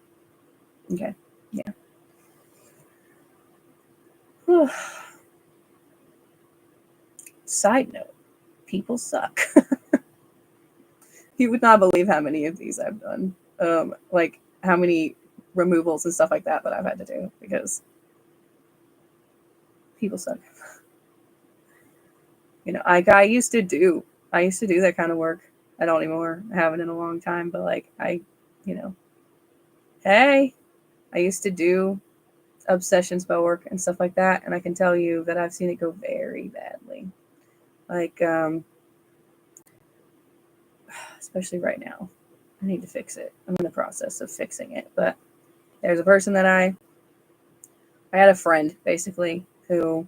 Okay. Yeah. Side note, people suck. You would not believe how many of these I've done. Like, how many removals and stuff like that I've had to do, because people suck. You know, I used to do that kind of work. I don't anymore. I haven't in a long time, but, like, you know, hey, I used to do obsession spell work and stuff like that, and I can tell you that I've seen it go very badly. Like, especially right now. I need to fix it. I'm in the process of fixing it. But there's a person that I had a friend, basically, who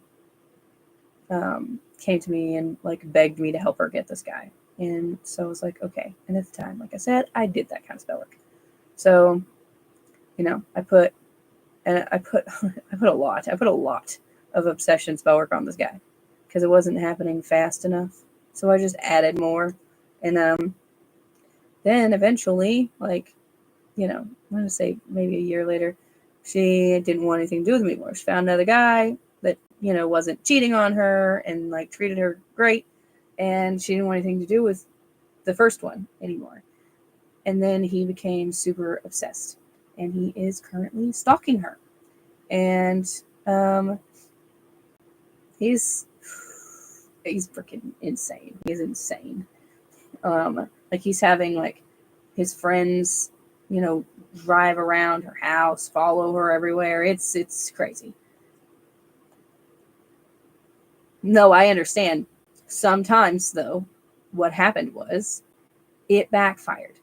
came to me and, like, begged me to help her get this guy. And so I was like, okay. And at the time, like I said, I did that kind of spell work. So, you know, I put a lot of obsession spell work on this guy because it wasn't happening fast enough. So I just added more. And then eventually, like, you know, I'm going to say maybe a year later, she didn't want anything to do with me anymore. She found another guy that, you know, wasn't cheating on her and, like, treated her great. And she didn't want anything to do with the first one anymore. And then he became super obsessed. And he is currently stalking her. And he's freaking insane. He's insane. Like, he's having, like, his friends, you know, drive around her house, follow her everywhere. It's crazy. No, I understand. Sometimes, though, what happened was it backfired.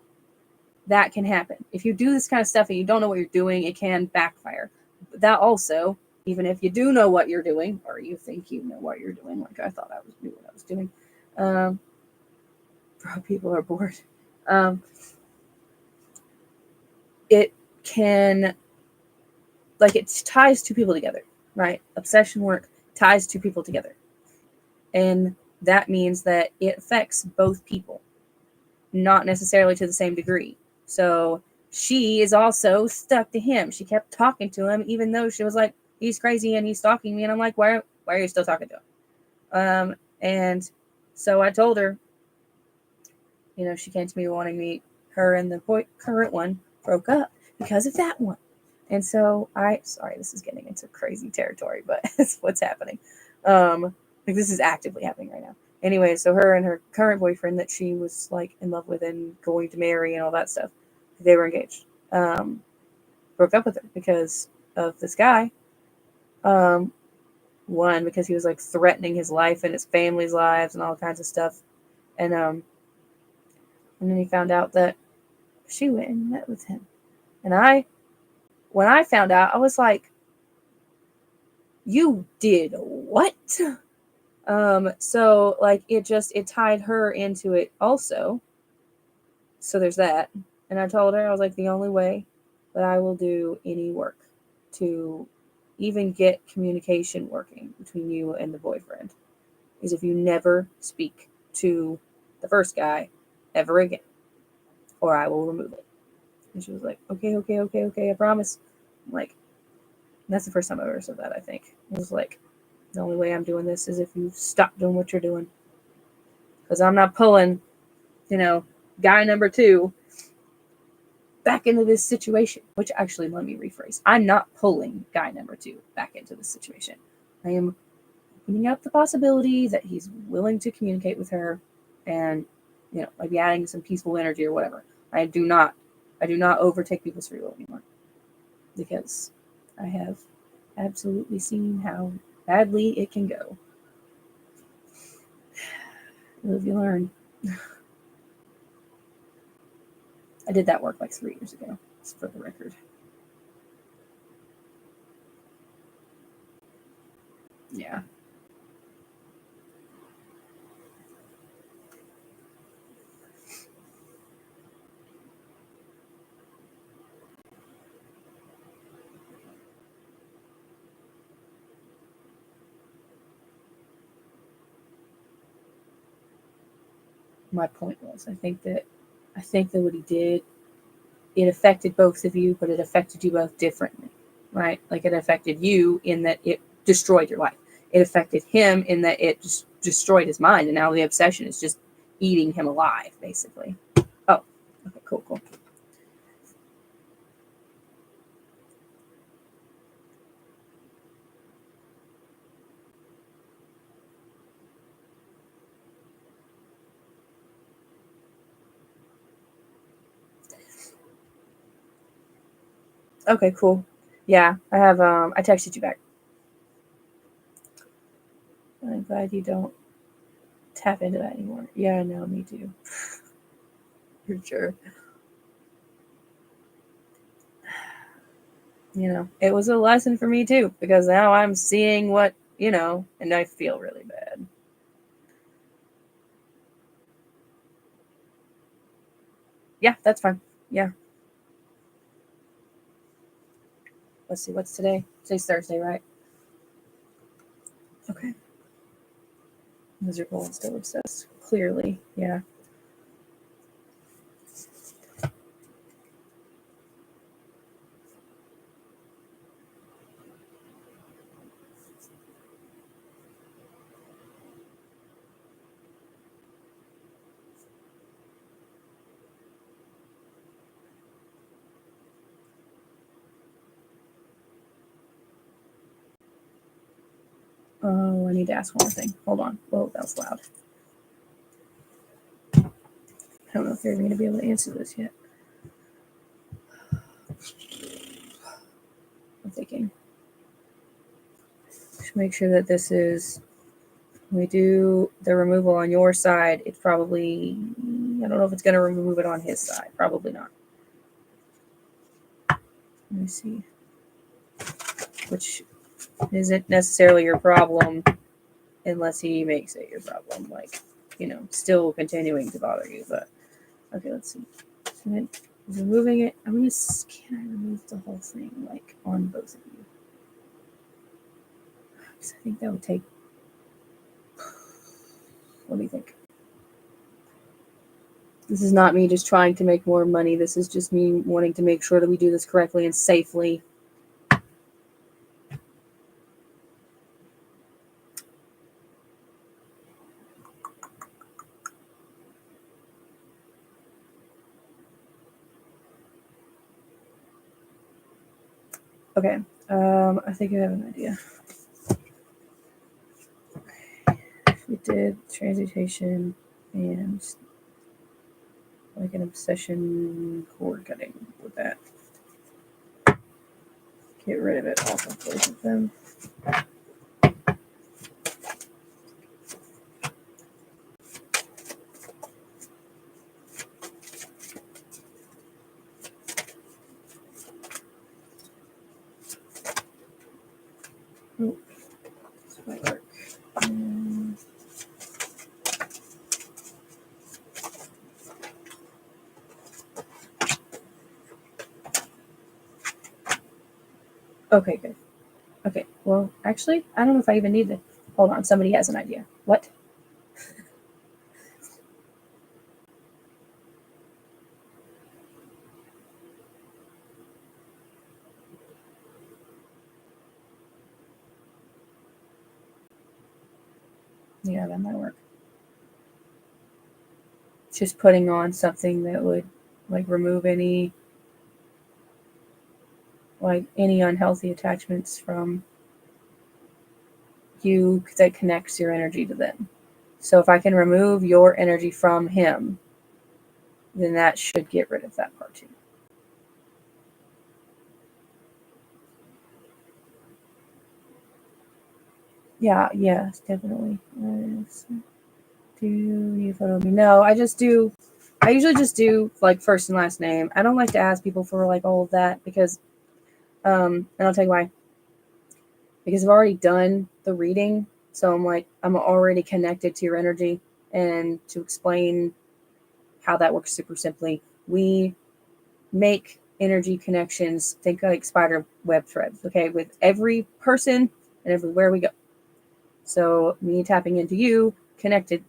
That can happen. If you do this kind of stuff and you don't know what you're doing, it can backfire. But that also, even if you do know what you're doing, or you think you know what you're doing, like I thought knew what I was doing, people are bored. It can, like, it ties two people together, right? Obsession work ties two people together. And that means that it affects both people, not necessarily to the same degree. So she is also stuck to him. She kept talking to him, even though she was like, he's crazy and he's stalking me. And I'm like, why are you still talking to him? And so I told her, she came to me wanting me, her and the current one broke up because of that one. And so sorry, this is getting into crazy territory, but it's what's happening. This is actively happening right now. Anyway, so her and her current boyfriend that she was like in love with and going to marry and all that stuff, they were engaged. Broke up with her because of this guy. One, because he was like threatening his life and his family's lives and all kinds of stuff. And then he found out that she went and met with him. And when I found out, I was like, you did what? So like it tied her into it also. So there's that. And I told her, I was like, the only way that I will do any work to even get communication working between you and the boyfriend is if you never speak to the first guy ever again, or I will remove it. And she was like, okay, I promise. I'm like, that's the first time I've ever said that, I think. It was like, the only way I'm doing this is if you stop doing what you're doing. Because I'm not pulling, guy number 2 back into this situation. Which actually, let me rephrase. I'm not pulling guy number 2 back into this situation. I am opening up the possibility that he's willing to communicate with her and, maybe adding some peaceful energy or whatever. I do not overtake people's free will anymore. Because I have absolutely seen how badly it can go. Live, you learn. I did that work like 3 years ago, just for the record. Yeah. My point was, I think that what he did, it affected both of you, but it affected you both differently, right? Like it affected you in that it destroyed your life. It affected him in that it just destroyed his mind, and now the obsession is just eating him alive, basically. Oh, okay, cool. Okay, cool. Yeah, I have, I texted you back. I'm glad you don't tap into that anymore. Yeah, no, me too. For sure. It was a lesson for me too, because now I'm seeing what, and I feel really bad. Yeah, that's fine. Yeah. Let's see, what's today? Today's Thursday, right? Okay. Miserable and still obsessed. Clearly, yeah. Oh, I need to ask one more thing. Hold on. Whoa, that was loud. I don't know if they're going to be able to answer this yet. I'm thinking. Just make sure that this is we do the removal on your side, it's probably, I don't know if it's going to remove it on his side. Probably not. Let me see. Which isn't necessarily your problem unless he makes it your problem. Like, still continuing to bother you. But, okay, let's see. So removing it. Can I remove the whole thing, like, on both of you? Because I think that would take. What do you think? This is not me just trying to make more money. This is just me wanting to make sure that we do this correctly and safely. Okay. I think I have an idea. We did transmutation and like an obsession cord cutting with that. Get rid of it off of both of them. Oh, this might work. Okay, good. Okay, well, actually, I don't know if I even need to. Hold on, somebody has an idea. What? Yeah, that might work. Just putting on something that would, like, remove any unhealthy attachments from you that connects your energy to them. So if I can remove your energy from him, then that should get rid of that part too. Yeah, yes, definitely. Do you photo me? No, I usually just do like first and last name. I don't like to ask people for like all of that because, and I'll tell you why. Because I've already done the reading, so I'm already connected to your energy, and to explain how that works super simply, we make energy connections. Think like spider web threads, okay, with every person and everywhere we go. So me tapping into you connected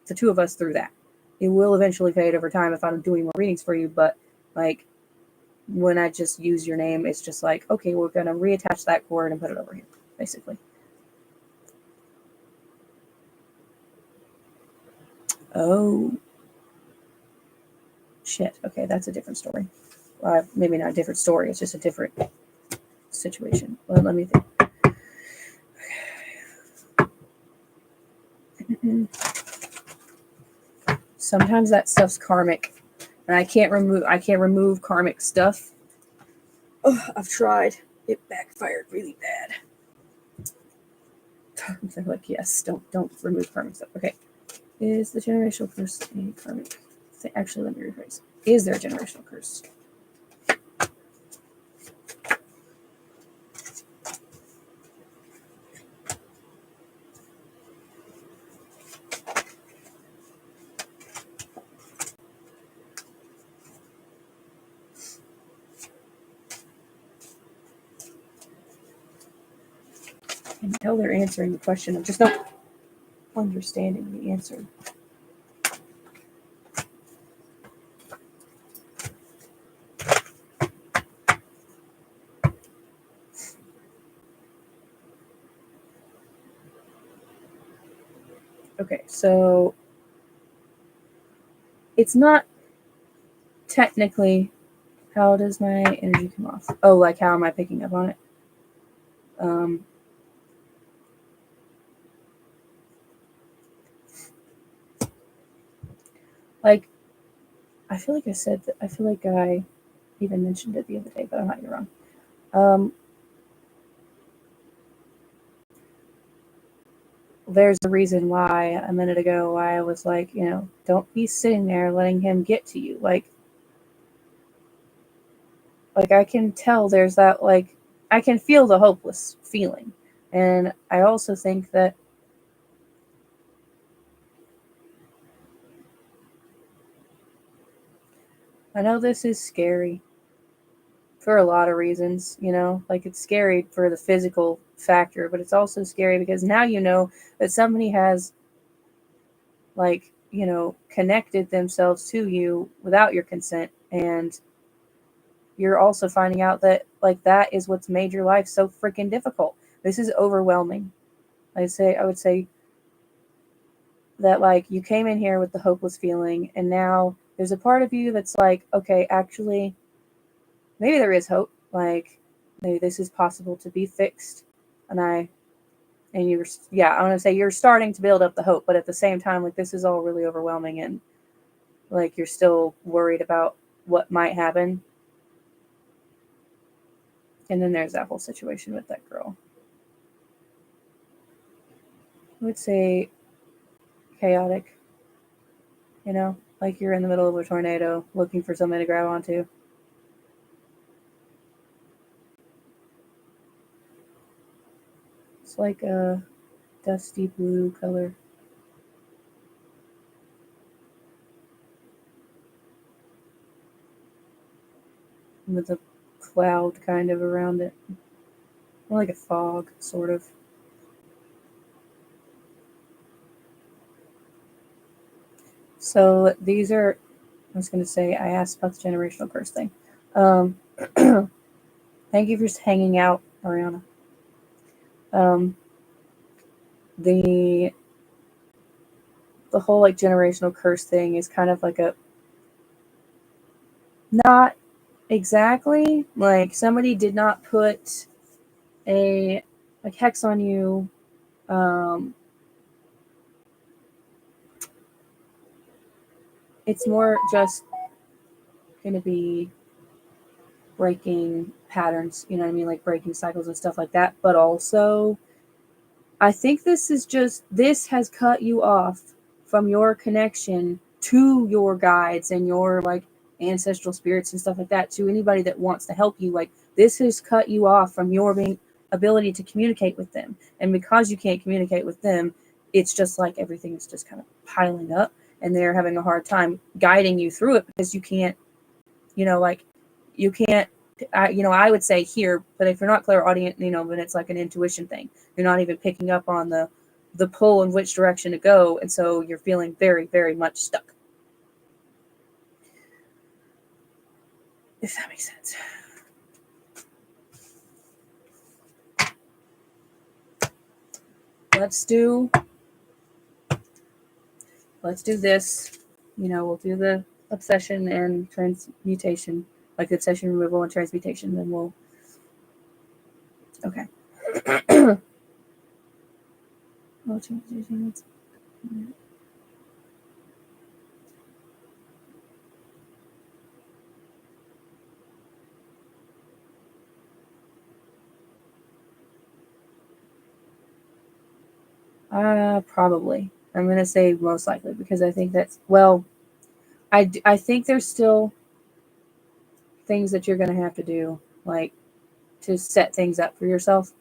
the two of us through that. It will eventually fade over time if I'm doing more readings for you, but like when I just use your name, it's just like, okay, we're gonna reattach that cord and put it over here, basically. Oh shit. Okay, that's a different story. Maybe not a different story. It's just a different situation. Well, let me think. Sometimes that stuff's karmic, and I can't remove karmic stuff. Oh, I've tried. It backfired really bad. I'm like, yes, don't remove karmic stuff. Okay. Is the generational curse a karmic? Actually, let me rephrase. Is there a generational curse? I can tell they're answering the question. I'm just not understanding the answer. Okay, so it's not technically. How does my energy come off? Oh, like how am I picking up on it? Like, I feel like I said that. I feel like I even mentioned it the other day, but I might be wrong. there's a reason why a minute ago why I was like, don't be sitting there letting him get to you. Like I can tell there's that, like, I can feel the hopeless feeling. And I also think that I know this is scary for a lot of reasons, like it's scary for the physical factor, but it's also scary because now you know that somebody has, like, connected themselves to you without your consent. And you're also finding out that, like, that is what's made your life so freaking difficult. This is overwhelming. I would say that, like, you came in here with the hopeless feeling, and now there's a part of you that's like, okay, actually, maybe there is hope. Like, maybe this is possible to be fixed. And you're, yeah, I want to say you're starting to build up the hope, but at the same time, like, this is all really overwhelming, and like, you're still worried about what might happen. And then there's that whole situation with that girl. I would say chaotic, like you're in the middle of a tornado looking for something to grab onto. It's like a dusty blue color. With a cloud kind of around it. More like a fog, sort of. So these are, I was going to say, I asked about the generational curse thing. Thank you for hanging out, Ariana. The whole, like, generational curse thing is kind of like a, not exactly, like, somebody did not put a, like, hex on you. It's more just going to be breaking patterns, you know what I mean? Like breaking cycles and stuff like that. But also, I think this has cut you off from your connection to your guides and your, like, ancestral spirits and stuff like that, to anybody that wants to help you. Like, this has cut you off from your ability to communicate with them. And because you can't communicate with them, it's just like everything is just kind of piling up, and they're having a hard time guiding you through it because you can't, like, you can't, I would say here, but if you're not clairaudient, then it's like an intuition thing. You're not even picking up on the pull in which direction to go, and so you're feeling very, very much stuck. If that makes sense. Let's do this. We'll do the obsession and transmutation, like the obsession removal and transmutation, then we'll, okay. Probably. I'm going to say most likely, because I think that's, well, I think there's still things that you're going to have to do, like, to set things up for yourself.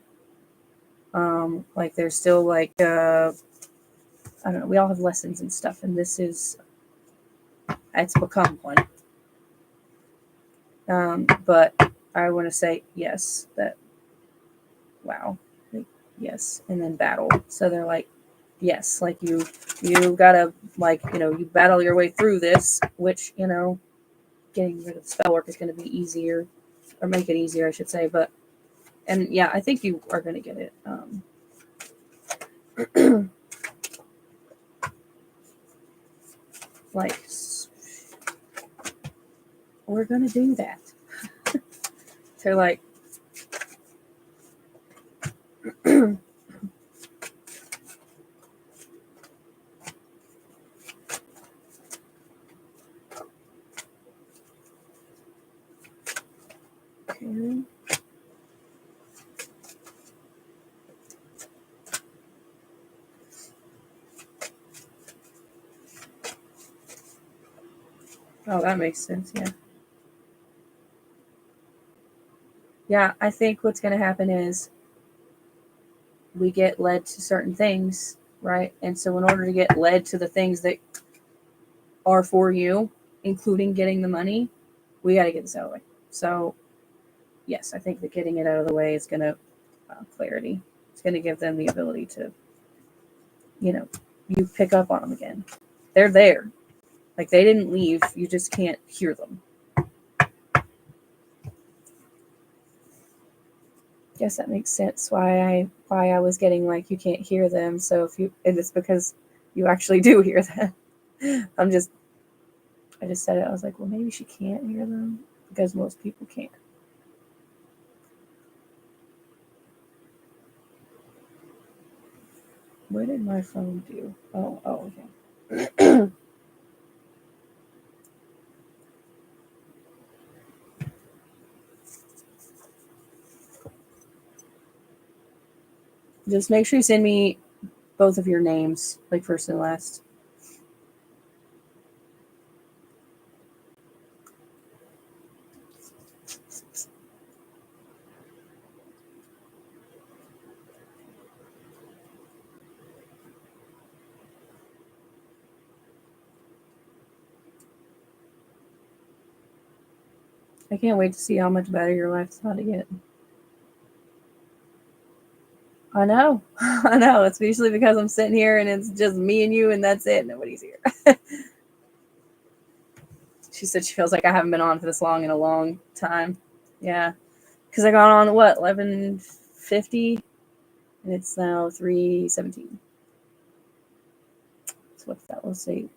Like, there's still, like, I don't know, we all have lessons and stuff, and it's become one. But I want to say yes, that, wow, like, yes, and then battle. So they're like, yes, like, you gotta, like, you battle your way through this, which, getting rid of the spell work is going to be easier, or make it easier, I should say. But, and yeah, I think you are going to get it. Like, we're going to do that. They're like, okay. Oh, that makes sense. Yeah. Yeah, I think what's going to happen is we get led to certain things, right? And so, in order to get led to the things that are for you, including getting the money, we got to get this out of the way. So, yes, I think that getting it out of the way is going to clarity. It's going to give them the ability to, you pick up on them again. They're there. Like they didn't leave. You just can't hear them. Guess that makes sense why I was getting like you can't hear them. So and it's because you actually do hear them. I just said it. I was like, well, maybe she can't hear them because most people can't. What did my phone do? Oh, okay. Just make sure you send me both of your names, like first and last. I can't wait to see how much better your life's about to get. I know. I know. It's usually because I'm sitting here and it's just me and you and that's it. Nobody's here. She said she feels like I haven't been on for this long in a long time. Yeah. Because I got on, 11:50? And it's now 3:17. So what's that? Let's see.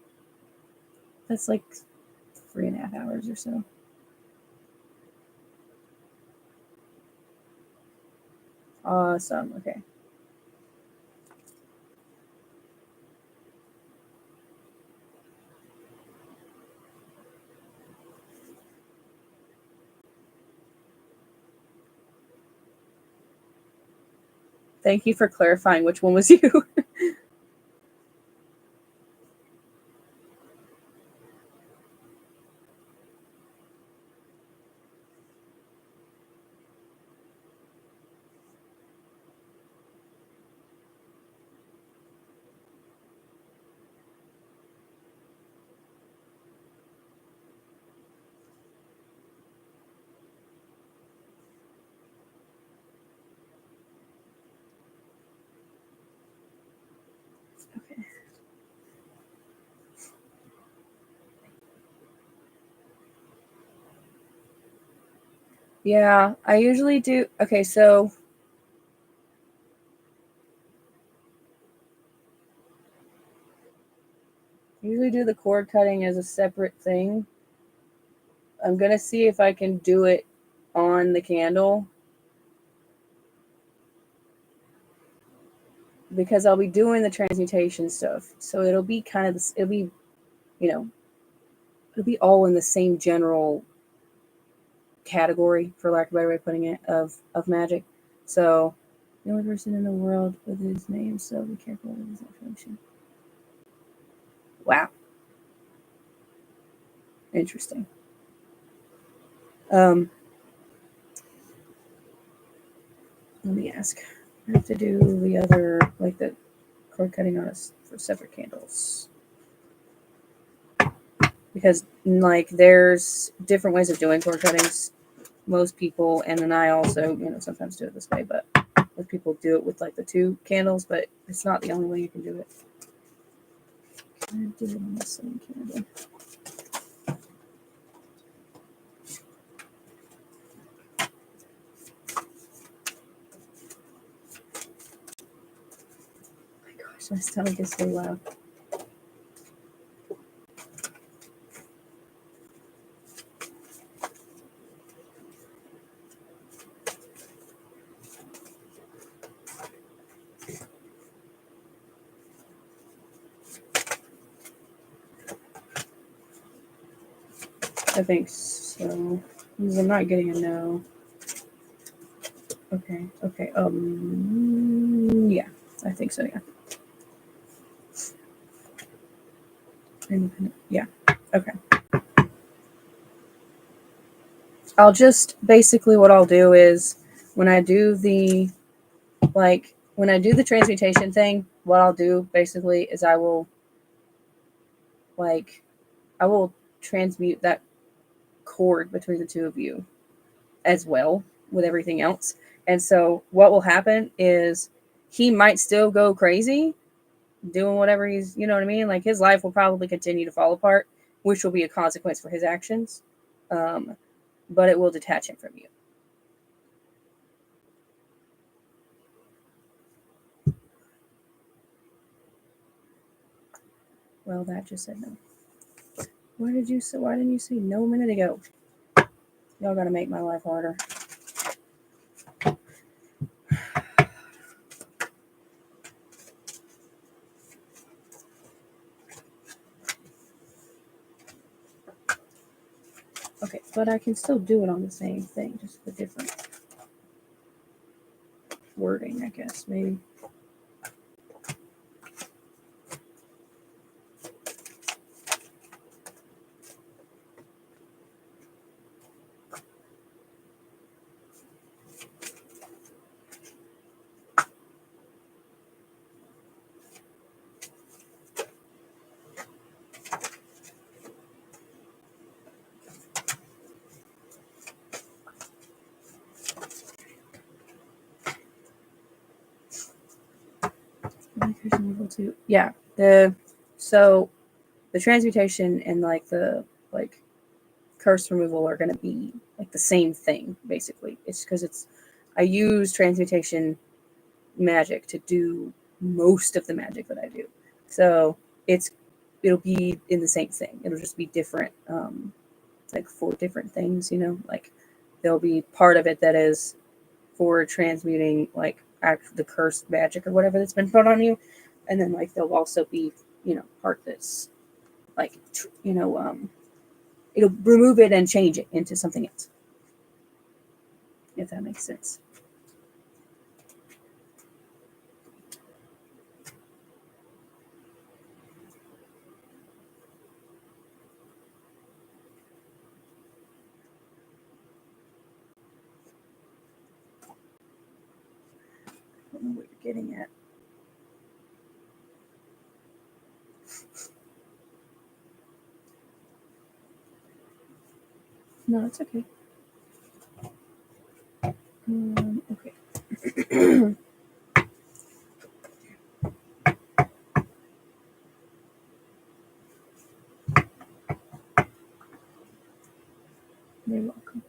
That's like 3.5 hours or so. Awesome. Okay. Thank you for clarifying which one was you. Okay. Yeah, I usually do. Okay, so I usually do the cord cutting as a separate thing. I'm going to see if I can do it on the candle because I'll be doing the transmutation stuff. So it'll be kind of this, it'll be, you know, it'll be all in the same general category, for lack of a better way of putting it, of magic. So the only person in the world with his name, so be careful with his information. Wow. Interesting. Let me ask. I have to do the other, like the cord cutting on us for separate candles. Because, like, there's different ways of doing cord cuttings. Most people, and then I also, sometimes do it this way, but most people do it with, like, the 2 candles, but it's not the only way you can do it. I do it on the same candle. My stomach is so loud. I think so. I'm not getting a no. Okay. Yeah, I think so. Yeah. Independent. Yeah. Okay. I'll just basically what I'll do is when I do the transmutation thing, what I'll do basically is I will transmute that cord between the two of you as well with everything else. And so what will happen is he might still go crazy doing whatever he's, you know what I mean? Like his life will probably continue to fall apart, which will be a consequence for his actions. But it will detach him from you. Well, that just said no. Why didn't you say no a minute ago? Y'all gotta make my life harder. Okay, but I can still do it on the same thing, just the different wording, I guess, maybe. Yeah, the transmutation and the curse removal are going to be like the same thing basically. It's because I use transmutation magic to do most of the magic that I do, so it'll be in the same thing. It'll just be different, like 4 different things. Like there'll be part of it that is for transmuting the cursed magic or whatever that's been put on you, and then there'll also be part that's it'll remove it and change it into something else, if that makes sense. I don't know what you're getting at. No, it's okay. Okay. You're welcome.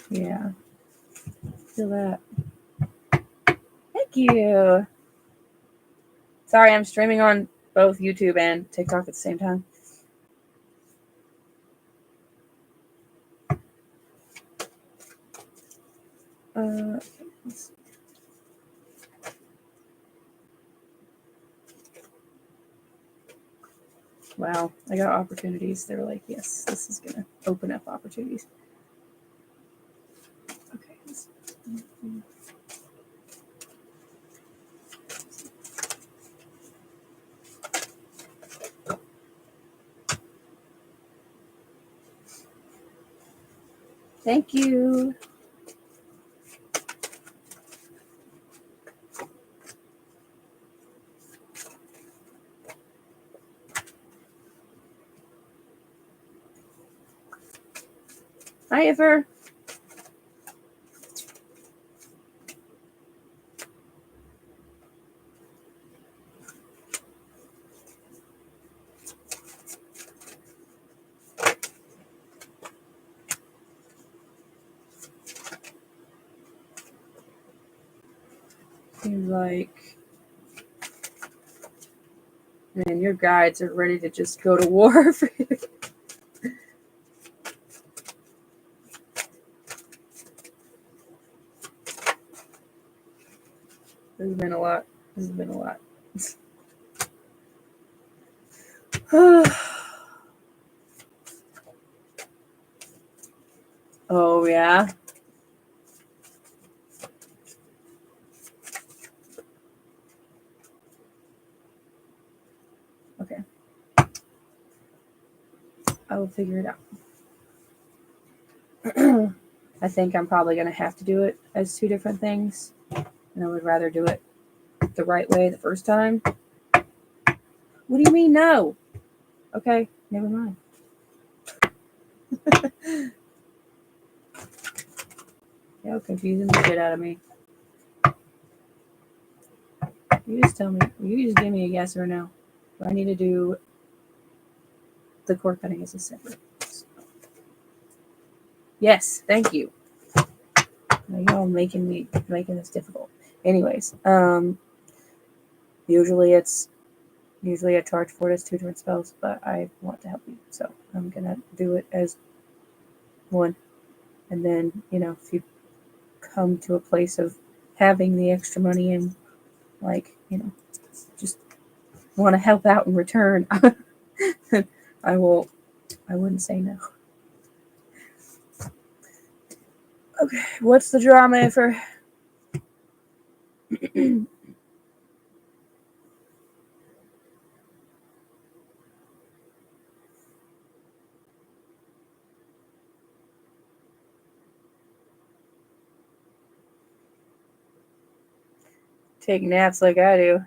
Yeah. Feel that. Thank you. Sorry, I'm streaming on both YouTube and TikTok at the same time. Wow, I got opportunities. They were like, yes, this is going to open up opportunities. Okay. Thank you. Hi, Iver. Seems like, man, your guides are ready to just go to war for you. This has been a lot. Oh, yeah. Okay. I will figure it out. I think I'm probably going to have to do it as two different things. And I would rather do it the right way the first time. What do you mean, no? Okay, never mind. Y'all confusing the shit out of me. You just tell me. You just give me a yes or no. Do I need to do the cord cutting as a separate? Yes, thank you. Now y'all making this difficult. Anyways, usually I charge for it as two different spells, but I want to help you, so I'm gonna do it as one. And then, if you come to a place of having the extra money and just want to help out in return, I wouldn't say no. Okay, what's the drama for? Take naps like I do.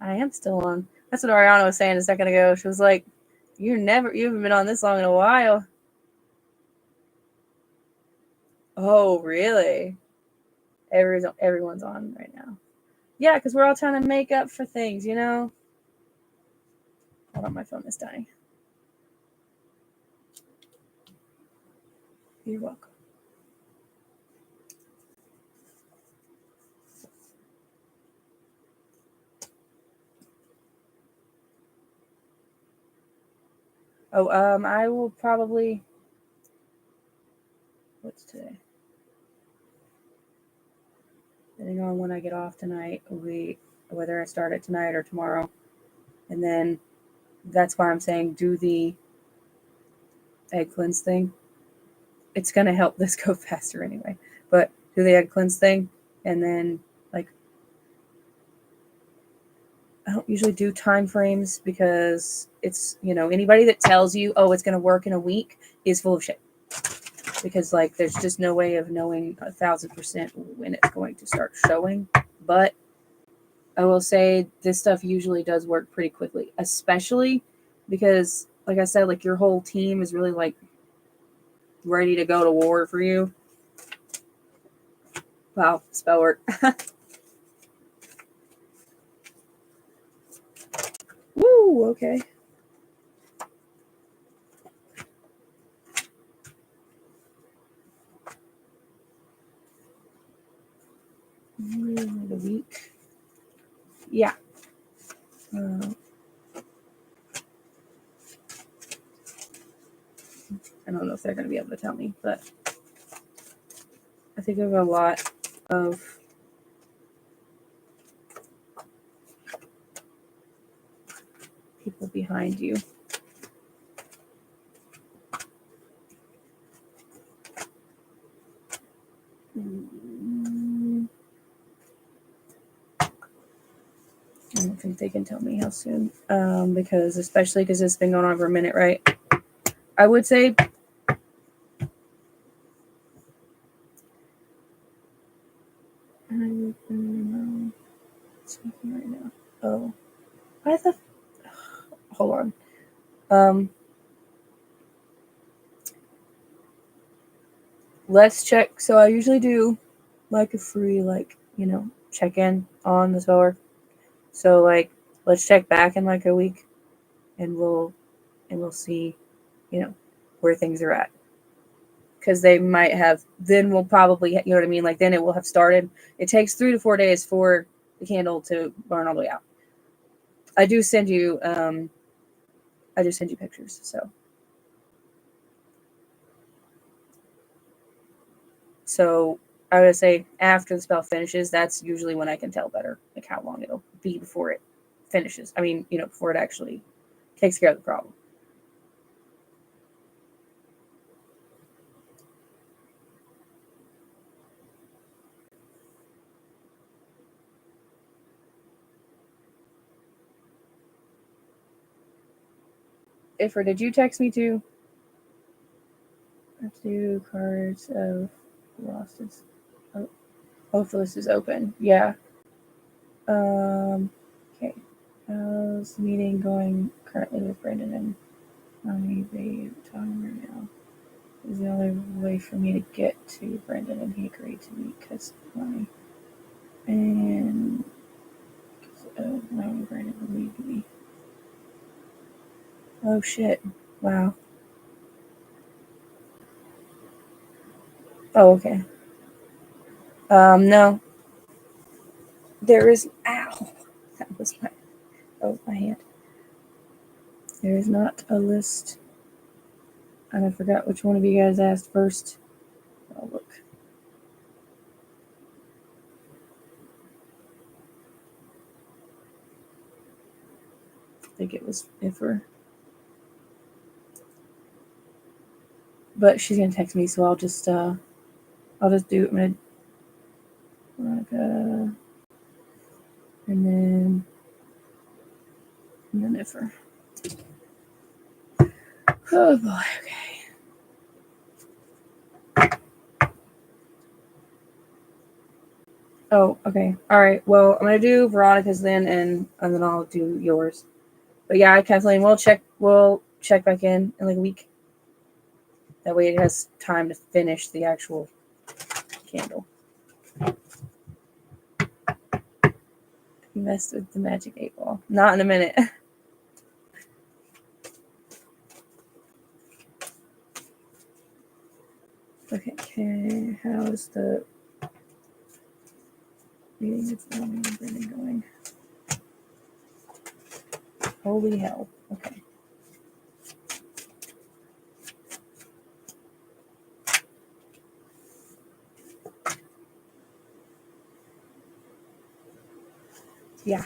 I am still on. That's what Ariana was saying a second ago. She was like, you haven't been on this long in a while. Oh, really? Everyone's on right now. Yeah, because we're all trying to make up for things, Hold on, my phone is dying. You're welcome. Oh, I will probably. What's today? Depending on when I get off tonight, whether I start it tonight or tomorrow, and then that's why I'm saying do the egg cleanse thing. It's gonna help this go faster anyway. But do the egg cleanse thing, and then I don't usually do time frames because it's anybody that tells you it's gonna work in a week is full of shit. Because there's just no way of knowing 1,000% when it's going to start showing. But I will say this stuff usually does work pretty quickly, especially because, like I said, your whole team is really ready to go to war for you. Wow, spell work. Woo, okay. The week. Yeah. I don't know if they're going to be able to tell me, but I think there's a lot of people behind you. I don't think they can tell me how soon, because it's been going on for a minute, right? I would say speaking right now. Oh, I thought. Hold on. Let's check. So I usually do a free check in on the spell. So let's check back in a week, and we'll see where things are at. Because they might have, then we'll probably, you know what I mean? Then it will have started. It takes 3 to 4 days for the candle to burn all the way out. I do send you pictures, so I would say after the spell finishes, that's usually when I can tell better, how long it'll be before it finishes. I mean, before it actually takes care of the problem. Ifra, did you text me too? I have to do cards of losses. Oh, hopefully this is open. Yeah. Okay. How's the meeting going currently with Brandon and Mommy? They talking right now. Is the only way for me to get to Brandon, and he agreed to meet because Mommy and Mommy Brandon would leave me. Oh shit! Wow. Oh, okay. No. There is. Ow! That was my hand. There is not a list. And I forgot which one of you guys asked first. Oh, look. I think it was Ifra. But she's gonna text me, so I'll just do. I'm gonna Veronica, and then Ifra. Oh boy. Okay. Oh, okay. All right. Well, I'm gonna do Veronica's then, and then I'll do yours. But yeah, Kathleen, we'll check back in like a week. That way, it has time to finish the actual candle. You messed with the magic 8-ball. Not in a minute. Okay. How's the meeting with Mommy and Brandon going? Holy hell. Okay. Yeah.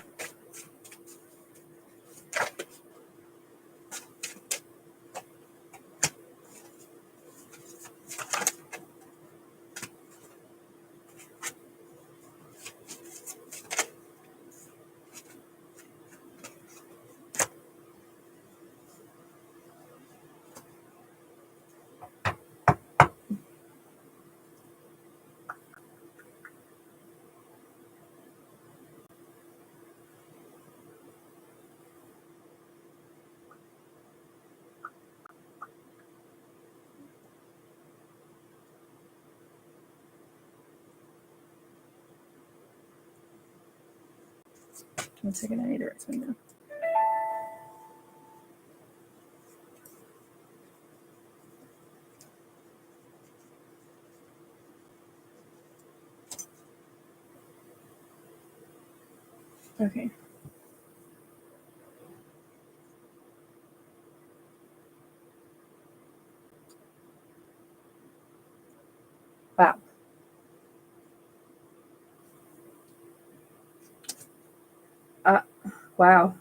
One second, I need to write something down. Okay. Wow. Wow.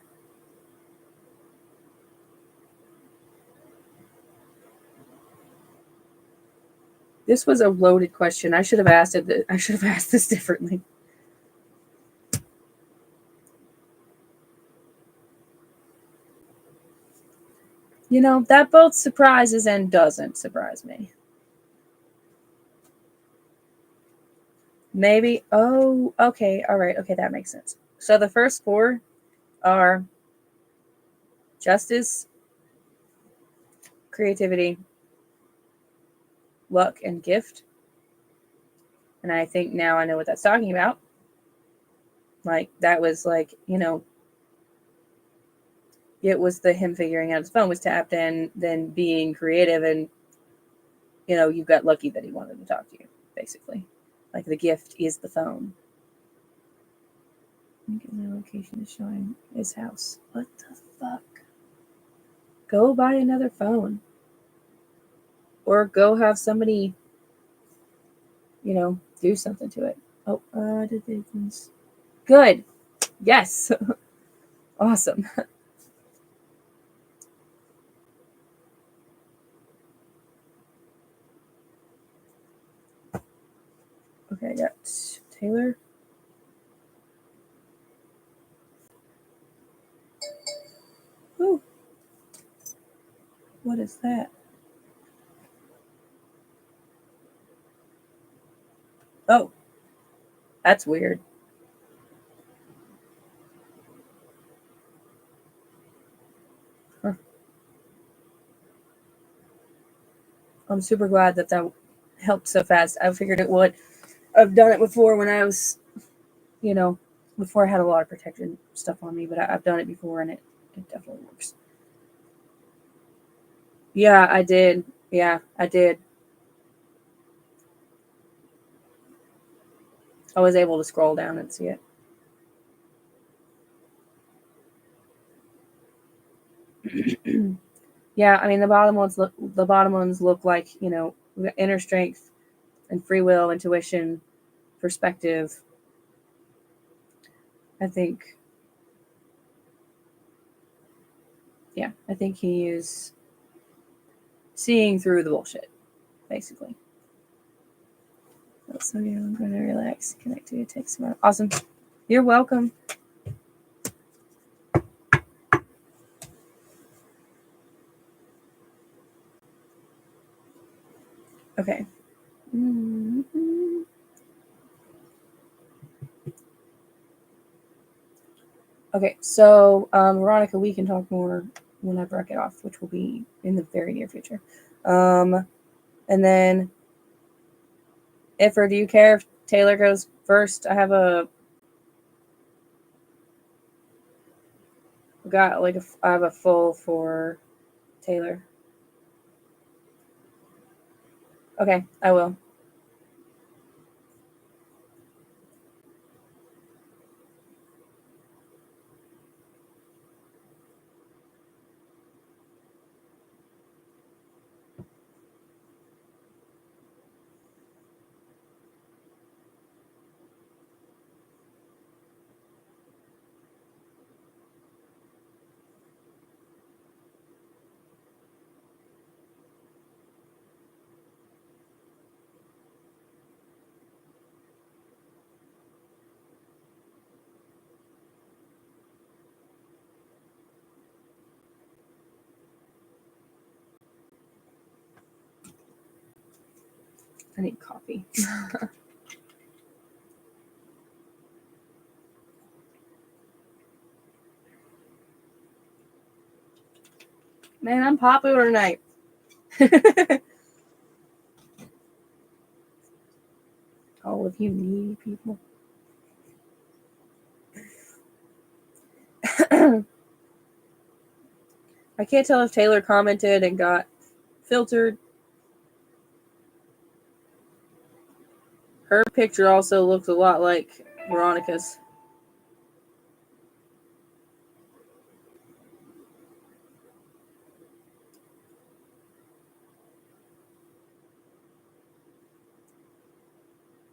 This was a loaded question. I should have asked it. I should have asked this differently. You know, that both surprises and doesn't surprise me. Maybe. Oh, okay. All right. Okay, that makes sense. So the first 4 are justice, creativity, luck, and gift. And I think now I know what that's talking about. Like, that was like, it was him figuring out his phone was tapped and then being creative, and you got lucky that he wanted to talk to you, basically. Like, the gift is the phone. I think the location is showing his house. What the fuck? Go buy another phone. Or go have somebody, do something to it. Oh, did they things? Good. Yes. Awesome. Okay, I got Taylor. Ooh. What is that? Oh, that's weird. Huh. I'm super glad that helped so fast. I figured it would. I've done it before when I was, before I had a lot of protection stuff on me, but I've done it before and it definitely works. Yeah, I did. Yeah, I did. I was able to scroll down and see it. Yeah, I mean the bottom ones look like, inner strength and free will, intuition, perspective. I think I think he is seeing through the bullshit, basically. So yeah, I'm gonna relax, connect to you, take some out. Awesome. You're welcome. Okay. Mm-hmm. Okay, so Veronica, we can talk more whenever I get off, which will be in the very near future. And then, do you care if Taylor goes first? I have I have a full for Taylor. Okay, I will. I need coffee. Man, I'm popular tonight. All of you needy people. I can't tell if Taylor commented and got filtered. Her picture also looks a lot like Veronica's.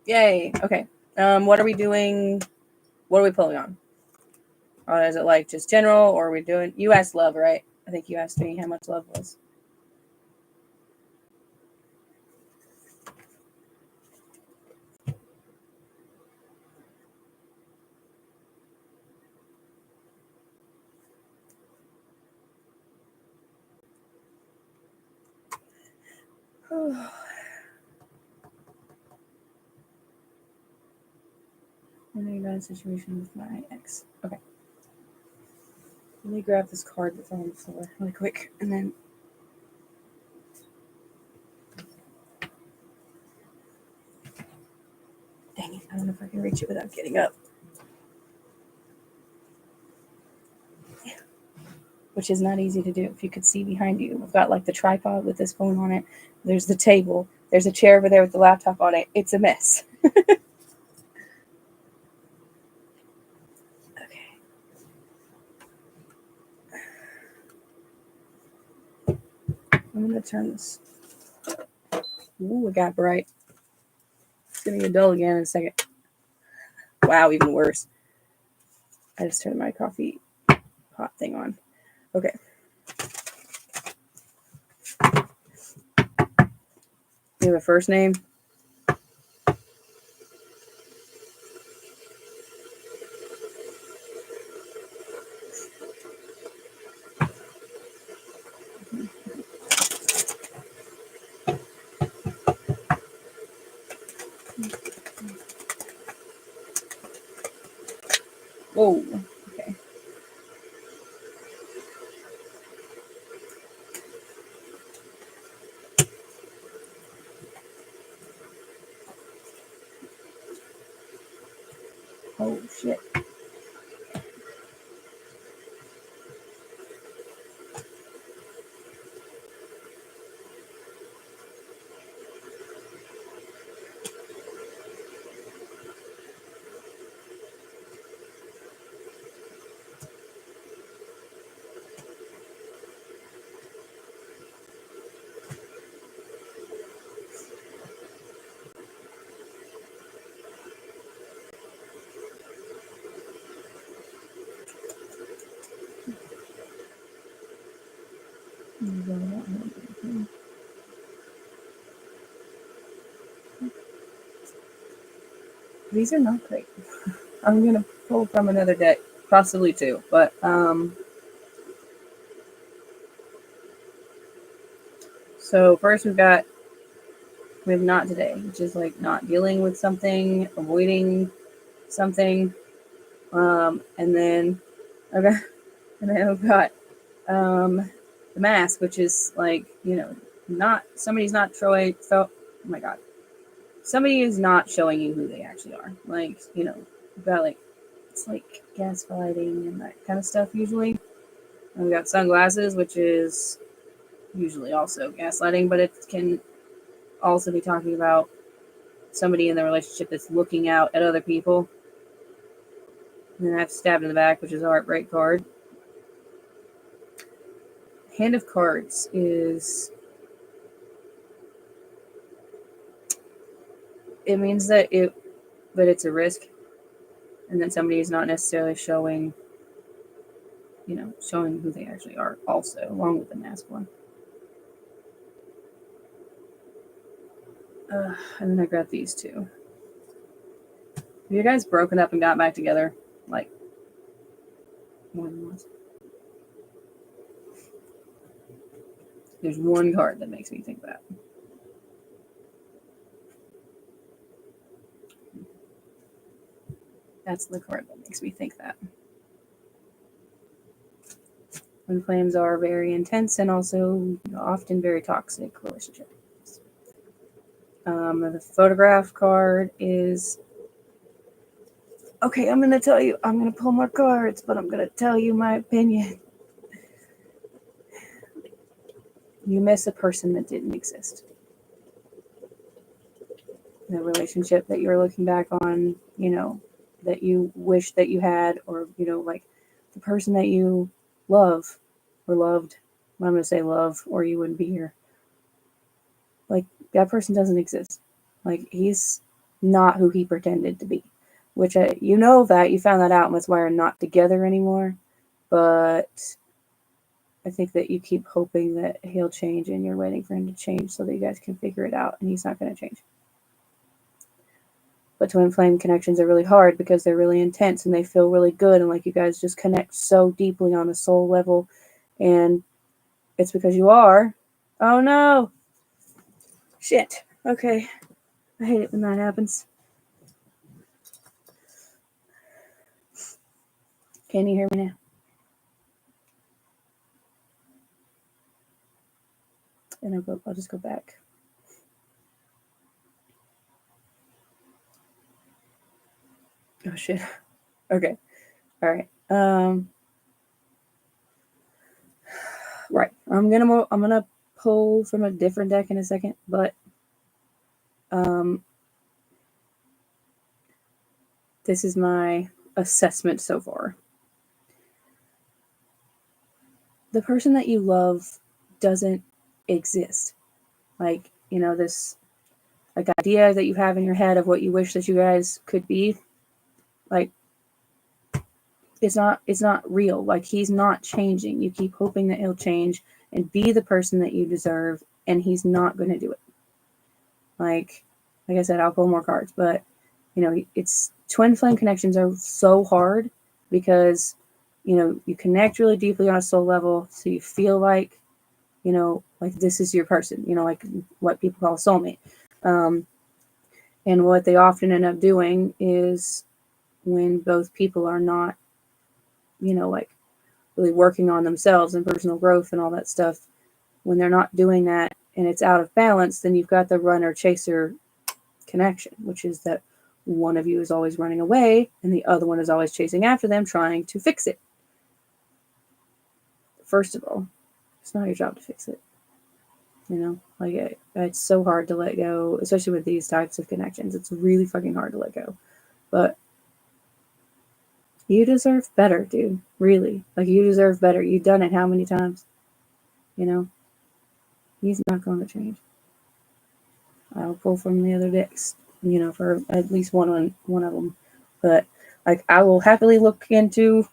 Yay. Okay. What are we doing? What are we pulling on? Is it like just general, or are we doing? You asked love, right? I think you asked me how much love was. I'm in a bad situation with my ex. Okay. Let me grab this card that's on the floor really quick, and then. Dang it! I don't know if I can reach it without getting up. Which is not easy to do. If you could see behind you, we've got like the tripod with this phone on it. There's the table. There's a chair over there with the laptop on it. It's a mess. Okay. I'm going to turn this. Ooh, it got bright. It's going to get dull again in a second. Wow, even worse. I just turned my coffee pot thing on. Okay. You have a first name? Oh, okay. Oh, shit. These are not great. I'm gonna pull from another deck, possibly two, but so first we have not today, which is like not dealing with something, avoiding something, and then I've got the mask, which is like, not somebody's not showing. So, oh my god, somebody is not showing you who they actually are. Like, you've got like, it's like gaslighting and that kind of stuff usually. And we got sunglasses, which is usually also gaslighting, but it can also be talking about somebody in the relationship that's looking out at other people. And then I have stabbed in the back, which is a heartbreak card. Hand of Cards is, it means that it's a risk, and that somebody is not necessarily showing who they actually are also, along with the mask one. And then I grabbed these two. Have you guys broken up and got back together? Like, more than once? There's one card that makes me think that. That's the card that makes me think that. When flames are very intense and also often very toxic relationships. The photograph card is, okay, I'm going to tell you, I'm going to pull more cards, but I'm going to tell you my opinion. You miss a person that didn't exist. The relationship that you're looking back on, that you wish that you had, or, like the person that you love or loved. I'm going to say love, or you wouldn't be here. Like, that person doesn't exist. Like, he's not who he pretended to be. Which, that you found that out, and that's why you're not together anymore. But I think that you keep hoping that he'll change, and you're waiting for him to change so that you guys can figure it out, and he's not going to change. But twin flame connections are really hard because they're really intense and they feel really good, and like you guys just connect so deeply on a soul level, and it's because you are. Oh no! Shit. Okay. I hate it when that happens. Can you hear me now? And I'll just go back. Oh shit. Okay. All right. Right. I'm gonna pull from a different deck in a second, but this is my assessment so far. The person that you love doesn't exist. Like, this like idea that you have in your head of what you wish that you guys could be, like, it's not real. Like, he's not changing. You keep hoping that he'll change and be the person that you deserve, and he's not going to do it. Like I said, I'll pull more cards, but it's twin flame connections are so hard because you connect really deeply on a soul level, so you feel like like this is your person, like what people call a soulmate. And what they often end up doing is, when both people are not like really working on themselves and personal growth and all that stuff, when they're not doing that and it's out of balance, then you've got the runner chaser connection, which is that one of you is always running away and the other one is always chasing after them, trying to fix it. First of all, it's not your job to fix it. Like it's so hard to let go, especially with these types of connections. It's really fucking hard to let go. But you deserve better, dude. Really. Like, you deserve better. You've done it how many times? He's not going to change. I'll pull from the other decks, for at least one of them. But like, I will happily look into,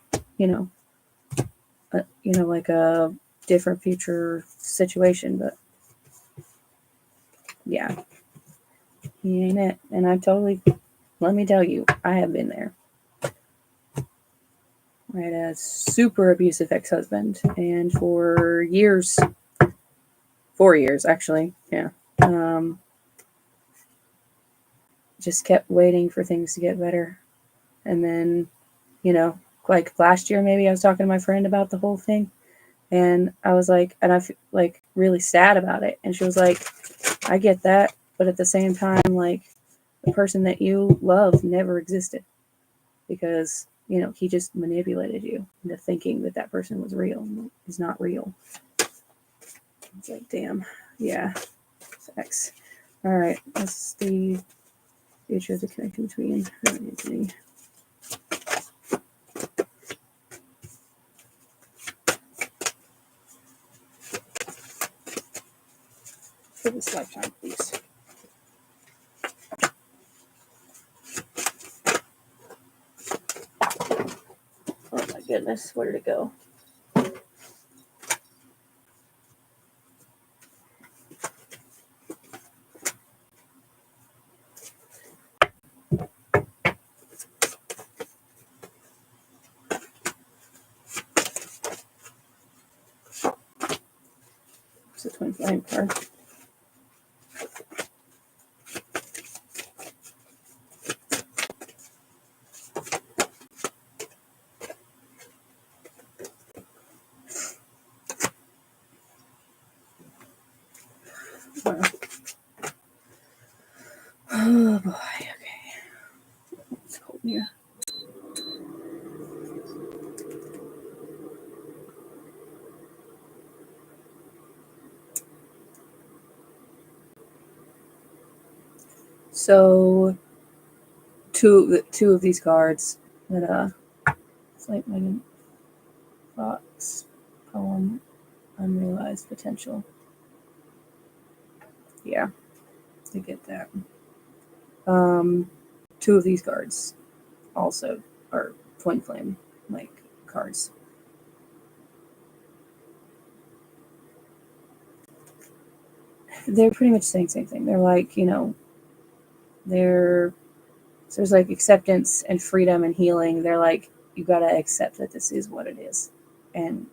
like a different future situation. But yeah, he ain't it. And let me tell you, I have been there. I had a super abusive ex-husband, and for years, 4 years actually, yeah. Just kept waiting for things to get better. And then, like last year, maybe I was talking to my friend about the whole thing, and I was like, and I feel like really sad about it. And she was like, I get that, but at the same time, like, the person that you love never existed, because, he just manipulated you into thinking that that person was real. He's not real. It's like, damn. Yeah. Sex. All right. That's the future of the connection between her and Anthony. For this lifetime, please. Oh my goodness, where did it go? It's a twin flame card. Oh boy, okay. It's cold in here. So, two of these cards that it's like Megan Fox poem, Unrealized Potential. Yeah, I get that. Two of these cards also are twin flame like cards. They're pretty much saying the same thing. They're like, there's like acceptance and freedom and healing. They're like, you gotta accept that this is what it is, and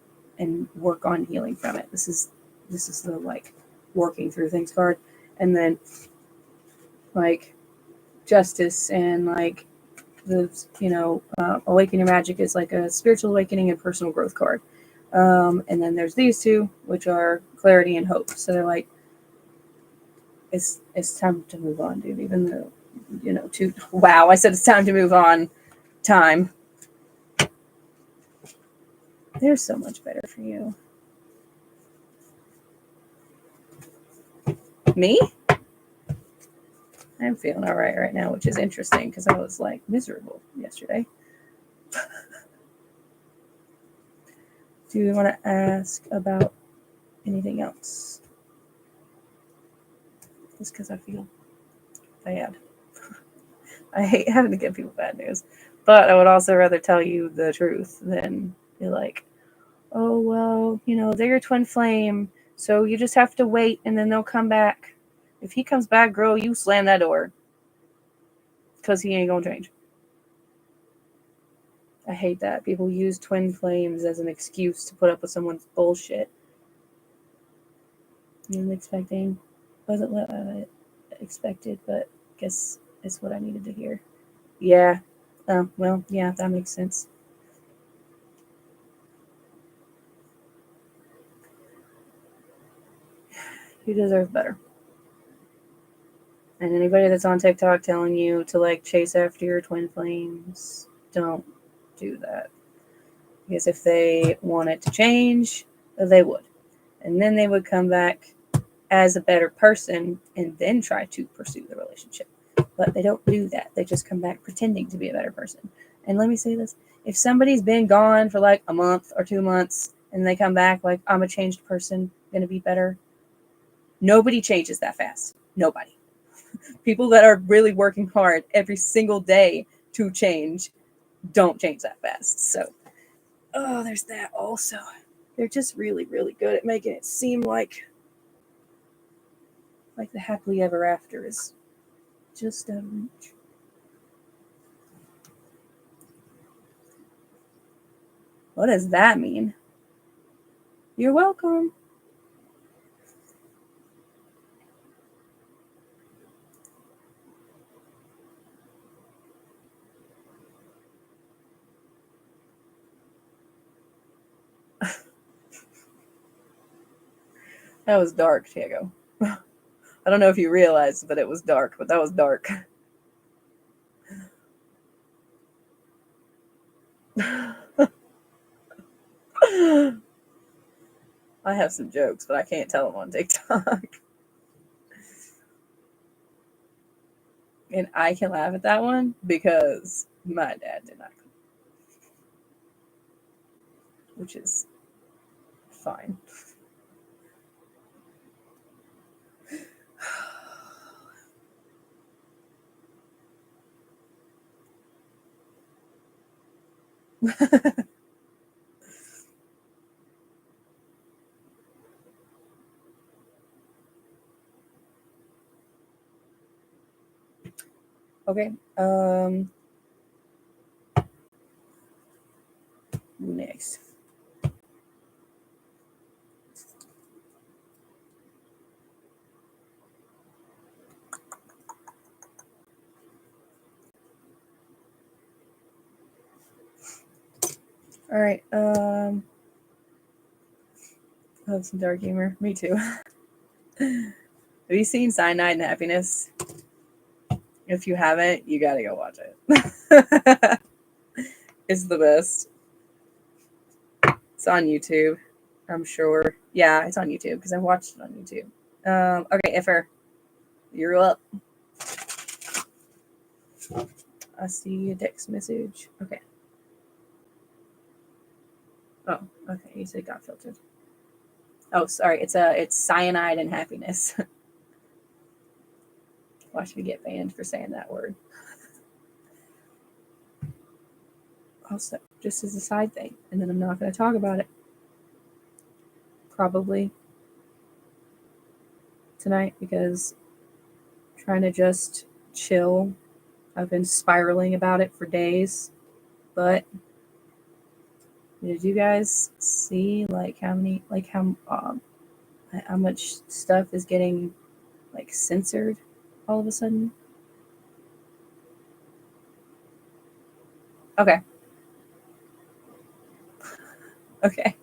work on healing from it. This is the like working through things card. And then like justice and like the awaken your magic is like a spiritual awakening and personal growth card. And then there's these two, which are clarity and hope. So they're like, it's time to move on, dude. Even though, wow, I said it's time to move on. Time. There's so much better for you. Me? I'm feeling all right now, which is interesting because I was like miserable yesterday. Do you want to ask about anything else? Just because I feel bad. I hate having to give people bad news, but I would also rather tell you the truth than be like, oh, well, they're your twin flame, so you just have to wait and then they'll come back. If he comes back, girl, you slam that door because he ain't gonna change. I hate that. People use twin flames as an excuse to put up with someone's bullshit. Wasn't what I expected, but guess it's what I needed to hear. Yeah. Oh, well, yeah, that makes sense. You deserve better. And anybody that's on TikTok telling you to like chase after your twin flames, don't do that. Because if they want it to change, they would. And then they would come back as a better person and then try to pursue the relationship. But they don't do that. They just come back pretending to be a better person. And let me say this. If somebody's been gone for like a month or 2 months and they come back like, I'm a changed person, going to be better, nobody changes that fast. Nobody. People that are really working hard every single day to change don't change that fast. So, there's that also. They're just really, really good at making it seem like the happily ever after is just out of reach. What does that mean? You're welcome. That was dark, Diego. I don't know if you realized that it was dark, but that was dark. I have some jokes, but I can't tell them on TikTok. And I can laugh at that one because my dad did not. Which is fine. Okay. Next. All right. I have some dark humor. Me too. Have you seen Cyanide and Happiness? If you haven't, you gotta go watch it. It's the best. It's on YouTube, I'm sure. Yeah, it's on YouTube because I watched it on YouTube. Okay, Iffer, you're up. I see a text message. Okay. Oh, okay. You said it got filtered. Oh, sorry. It's Cyanide and Happiness. Watch me get banned for saying that word. Also, just as a side thing, and then I'm not going to talk about it. Probably tonight because I'm trying to just chill. I've been spiraling about it for days, but did you guys see like how much stuff is getting like censored all of a sudden? Okay. Okay.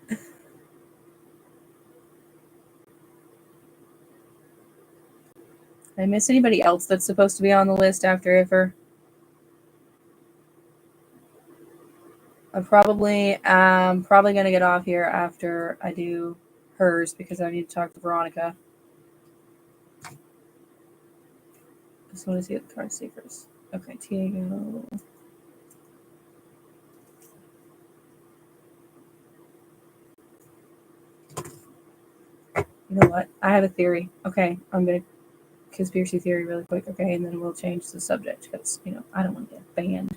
Did I miss anybody else that's supposed to be on the list after Iffer? I'm probably gonna get off here after I do hers because I need to talk to Veronica. I just want to see what the cards say first. Okay, Diego. You know what? I have a theory. Okay, I'm gonna conspiracy theory really quick. Okay, and then we'll change the subject because I don't want to get banned.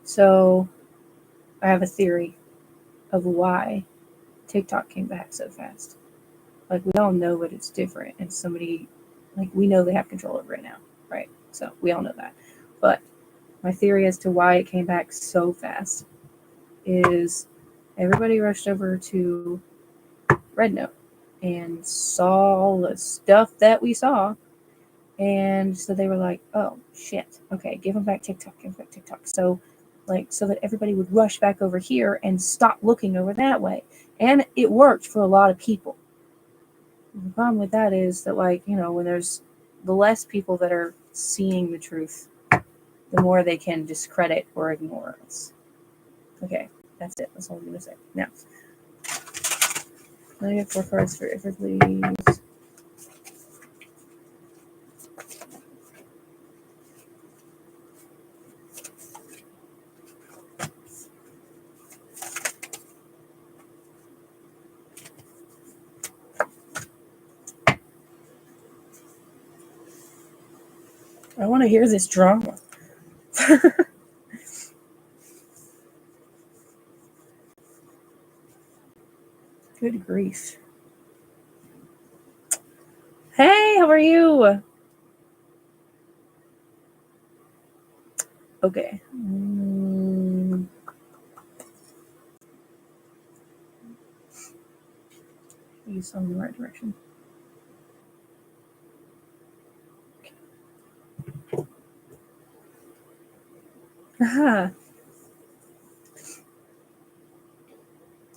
So I have a theory of why TikTok came back so fast. Like we all know that it's different, and somebody like we know they have control over it now, right? So we all know that. But my theory as to why it came back so fast is everybody rushed over to Red Note and saw all the stuff that we saw. And so they were like, oh, shit. Okay, give them back TikTok. Give them back TikTok. So like so that everybody would rush back over here and stop looking over that way. And it worked for a lot of people. The problem with that is that, like, when there's the less people that are seeing the truth, the more they can discredit or ignore us. Okay, that's it. That's all I'm going to say. Now, let me get 4 cards for Iffer, please. I want to hear this drama. Good grief. Hey, how are you? Okay. He's on the right direction. Aha.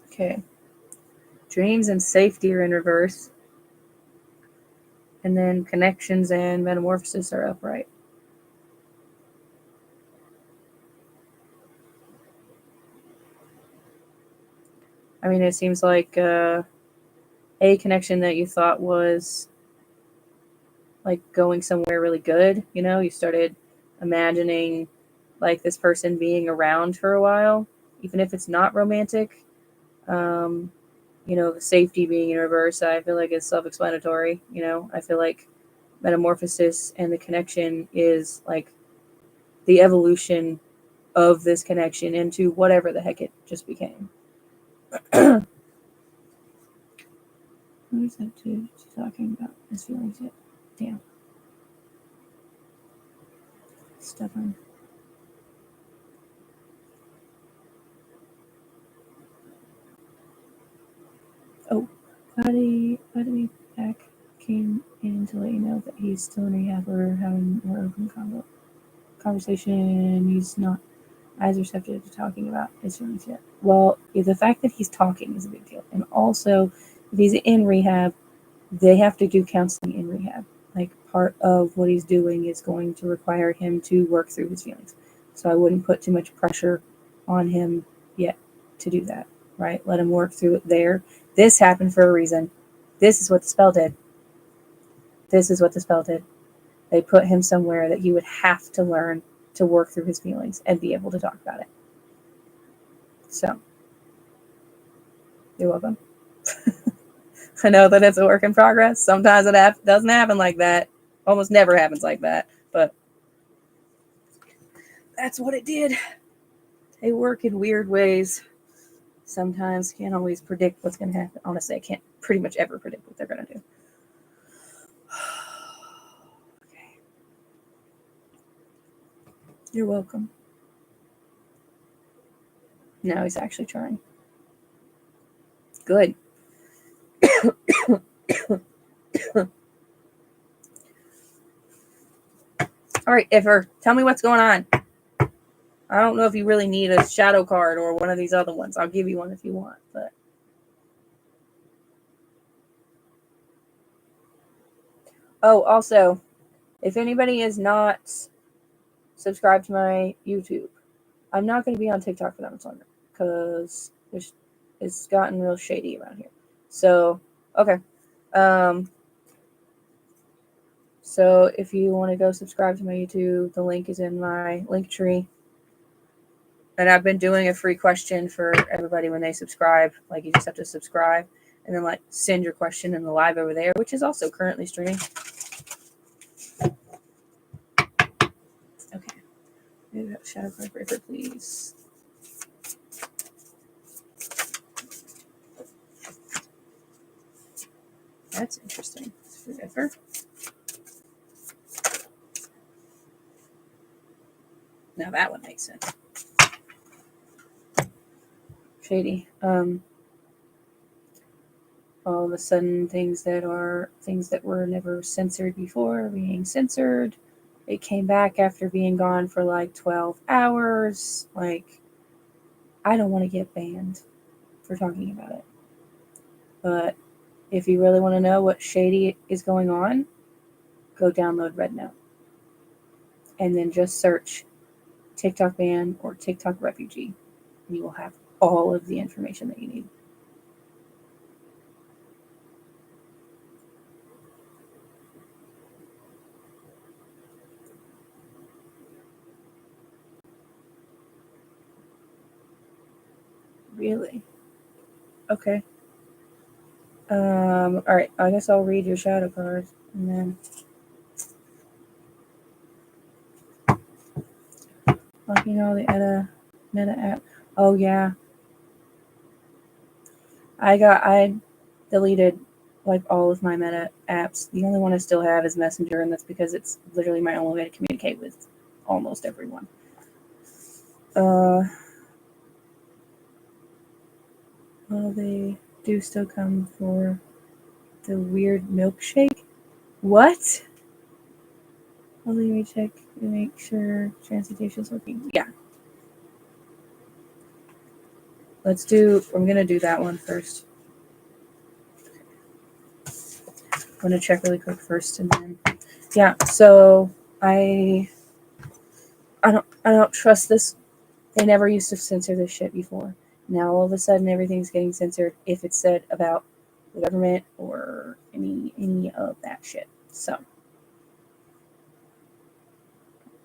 Okay. Dreams and safety are in reverse. And then connections and metamorphosis are upright. I mean, it seems like a connection that you thought was like going somewhere really good. You started imagining like this person being around for a while, even if it's not romantic. The safety being in reverse, I feel like it's self-explanatory. I feel like metamorphosis and the connection is like the evolution of this connection into whatever the heck it just became. What is that dude talking about his feelings yet? Damn. Stubborn. Oh, Buddy back came in to let you know that he's still in rehab. We're having more open conversation. He's not as receptive to talking about his feelings yet. Well, the fact that he's talking is a big deal. And also, if he's in rehab, they have to do counseling in rehab. Like, part of what he's doing is going to require him to work through his feelings. So I wouldn't put too much pressure on him yet to do that, right? Let him work through it there. This happened for a reason. This is what the spell did. They put him somewhere that he would have to learn to work through his feelings and be able to talk about it. So, you're welcome. I know that it's a work in progress. Sometimes it doesn't happen like that. Almost never happens like that. But that's what it did. They work in weird ways. Sometimes can't always predict what's going to happen. Honestly, I can't pretty much ever predict what they're going to do. Okay. You're welcome. Now he's actually trying. Good. All right, Iffer, tell me what's going on. I don't know if you really need a shadow card or one of these other ones. I'll give you one if you want, but oh, also, if anybody is not subscribed to my YouTube, I'm not going to be on TikTok for that much longer because it's gotten real shady around here. So, okay. So if you want to go subscribe to my YouTube, the link is in my link tree. And I've been doing a free question for everybody when they subscribe. Like, you just have to subscribe and then like send your question in the live over there, which is also currently streaming. Okay. Maybe that shadow card breaker, please. That's interesting. Forever. Now that one makes sense. Shady. All of a sudden, things that were never censored before are being censored. it came back after being gone for like 12 hours. Like, I don't want to get banned for talking about it. But if you really want to know what shady is going on, go download RedNote. And then just search TikTok ban or TikTok refugee. And you will have all of the information that you need. Really? Okay. All right. I guess I'll read your shadow cards and then locking all the meta app. Oh yeah. I deleted like all of my meta apps. The only one I still have is Messenger, and that's because it's literally my only way to communicate with almost everyone. Well, they do still come for the weird milkshake. What? I'll let me check to make sure transmutation is working. Yeah. I'm gonna do that one first. I'm gonna check really quick first and then yeah, so I don't trust this. They never used to censor this shit before. Now all of a sudden everything's getting censored if it's said about the government or any of that shit. So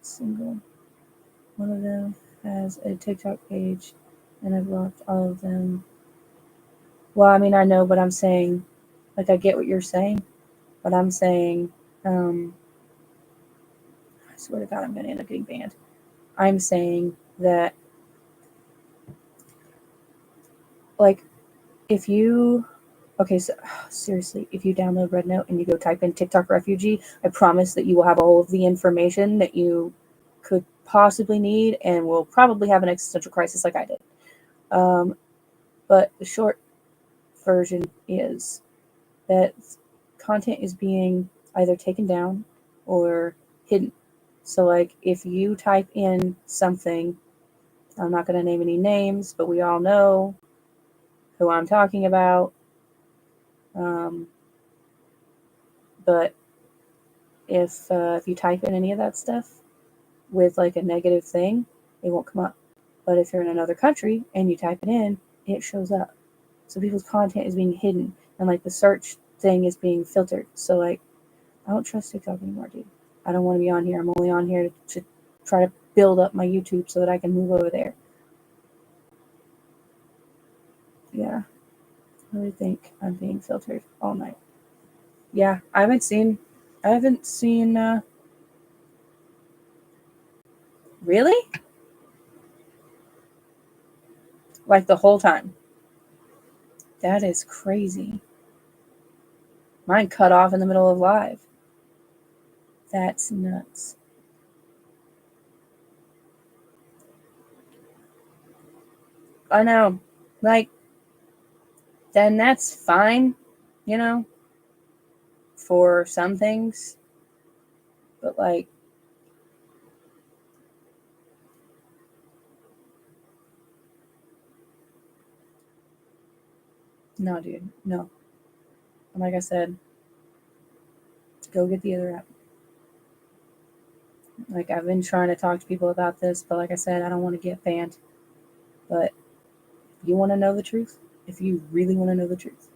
single one of them has a TikTok page and I've blocked all of them. Well, I mean I know, but I'm saying like I get what you're saying, but I'm saying I swear to God I'm gonna end up getting banned. I'm saying that like if you okay, so seriously, if you download RedNote and you go type in TikTok refugee, I promise that you will have all of the information that you could possibly need and will probably have an existential crisis like I did. But the short version is that content is being either taken down or hidden. So, like, if you type in something, I'm not going to name any names, but we all know who I'm talking about. But if you type in any of that stuff with like a negative thing, it won't come up. But if you're in another country and you type it in, it shows up. So people's content is being hidden and like the search thing is being filtered. So like I don't trust TikTok anymore, dude. I don't want to be on here. I'm only on here to try to build up my YouTube so that I can move over there. Yeah. I really think I'm being filtered all night. Yeah, I haven't seen really? Like the whole time. That is crazy. Mine cut off in the middle of live. That's nuts. I know. Like, then that's fine, you know, for some things. But, like, no, dude. No. And like I said, go get the other app. Like, I've been trying to talk to people about this, but like I said, I don't want to get banned. But you want to know the truth? If you really want to know the truth,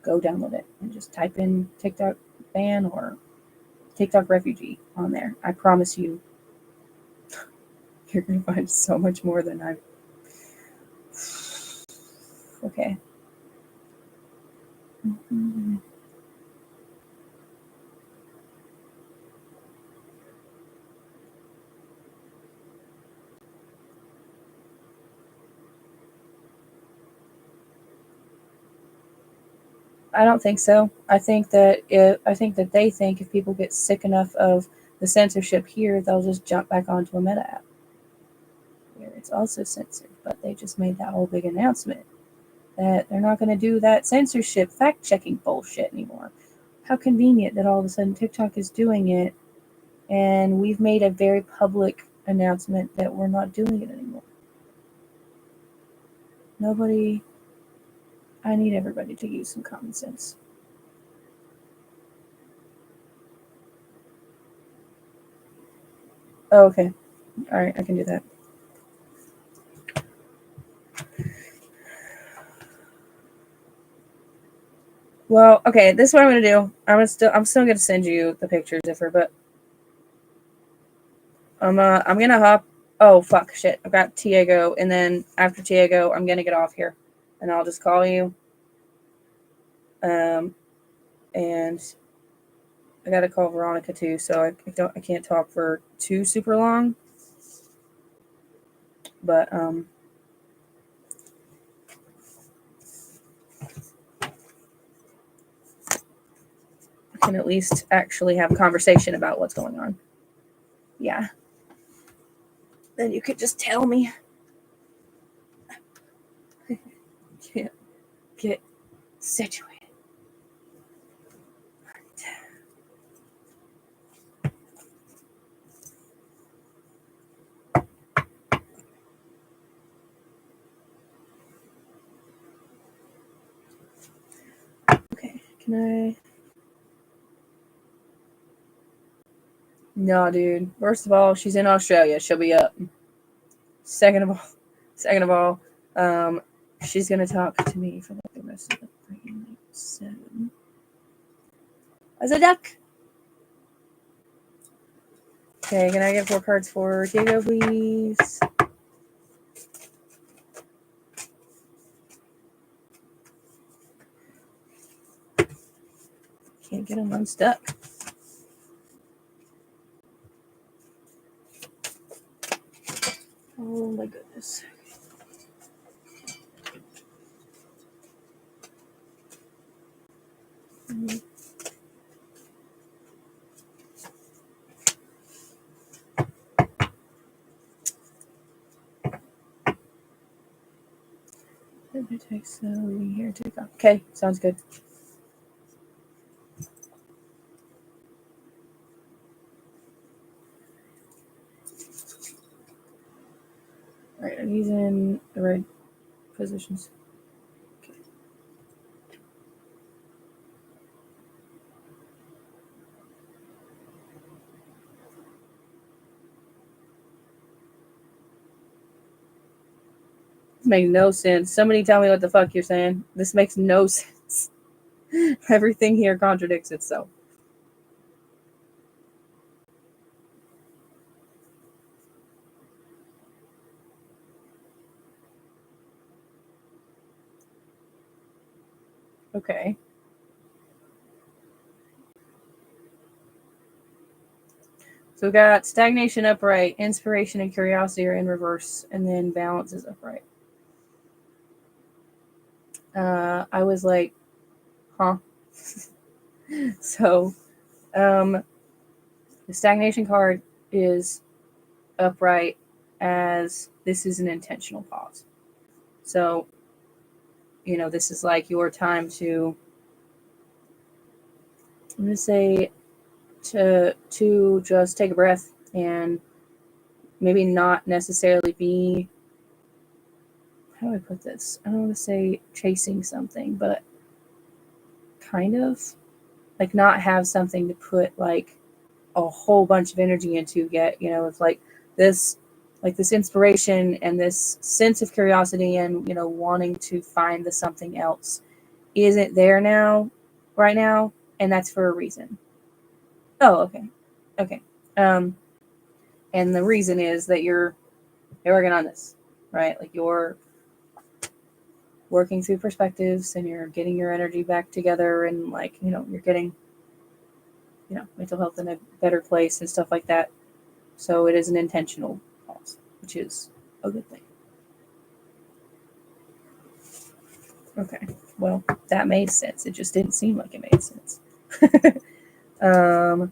go download it and just type in TikTok ban or TikTok refugee on there. I promise you, you're going to find so much more than I've. Okay. Mm-hmm. I don't think so. I think that they think if people get sick enough of the censorship here, they'll just jump back onto a meta app where it's also censored. But they just made that whole big announcement that they're not going to do that censorship fact checking bullshit anymore. How convenient that all of a sudden TikTok is doing it, and we've made a very public announcement that we're not doing it anymore. Nobody. I need everybody to use some common sense. Oh, okay. All right, I can do that. Well, okay, this is what I'm gonna do. I'm still gonna send you the pictures of her, but I'm gonna hop. Oh fuck, shit! I've got Tiago, and then after Tiago, I'm gonna get off here, and I'll just call you. And I gotta call Veronica too, so I can't talk for too super long. But I can at least actually have a conversation about what's going on. Yeah. Then you could just tell me. Get situated. Okay, can I? No, dude. First of all, she's in Australia. She'll be up. Second of all, she's gonna talk to me for like the rest of the freaking night. So, as a duck. Okay, can I get 4 cards for Diego, please? Can't get them unstuck. Oh my goodness. It takes leaving here to go. Okay, sounds good. Alright, are these in the right positions? Okay. This makes no sense. Somebody tell me what the fuck you're saying. This makes no sense. Everything here contradicts itself. Okay. So we got stagnation upright, inspiration and curiosity are in reverse, and then balance is upright. I was like, huh? So, the stagnation card is upright as this is an intentional pause. So, this is like your time to, I'm going to say, to just take a breath and maybe not necessarily be, how do I put this? I don't want to say chasing something, but kind of like not have something to put like a whole bunch of energy into yet. It's like this inspiration and this sense of curiosity and wanting to find the something else isn't there right now, and that's for a reason. Oh, okay. And the reason is that you're working on this, right? Like you're working through perspectives and you're getting your energy back together, and like you're getting mental health in a better place and stuff like that. So it is an intentional pause, which is a good thing. Okay, well, that made sense. It just didn't seem like it made sense. Let's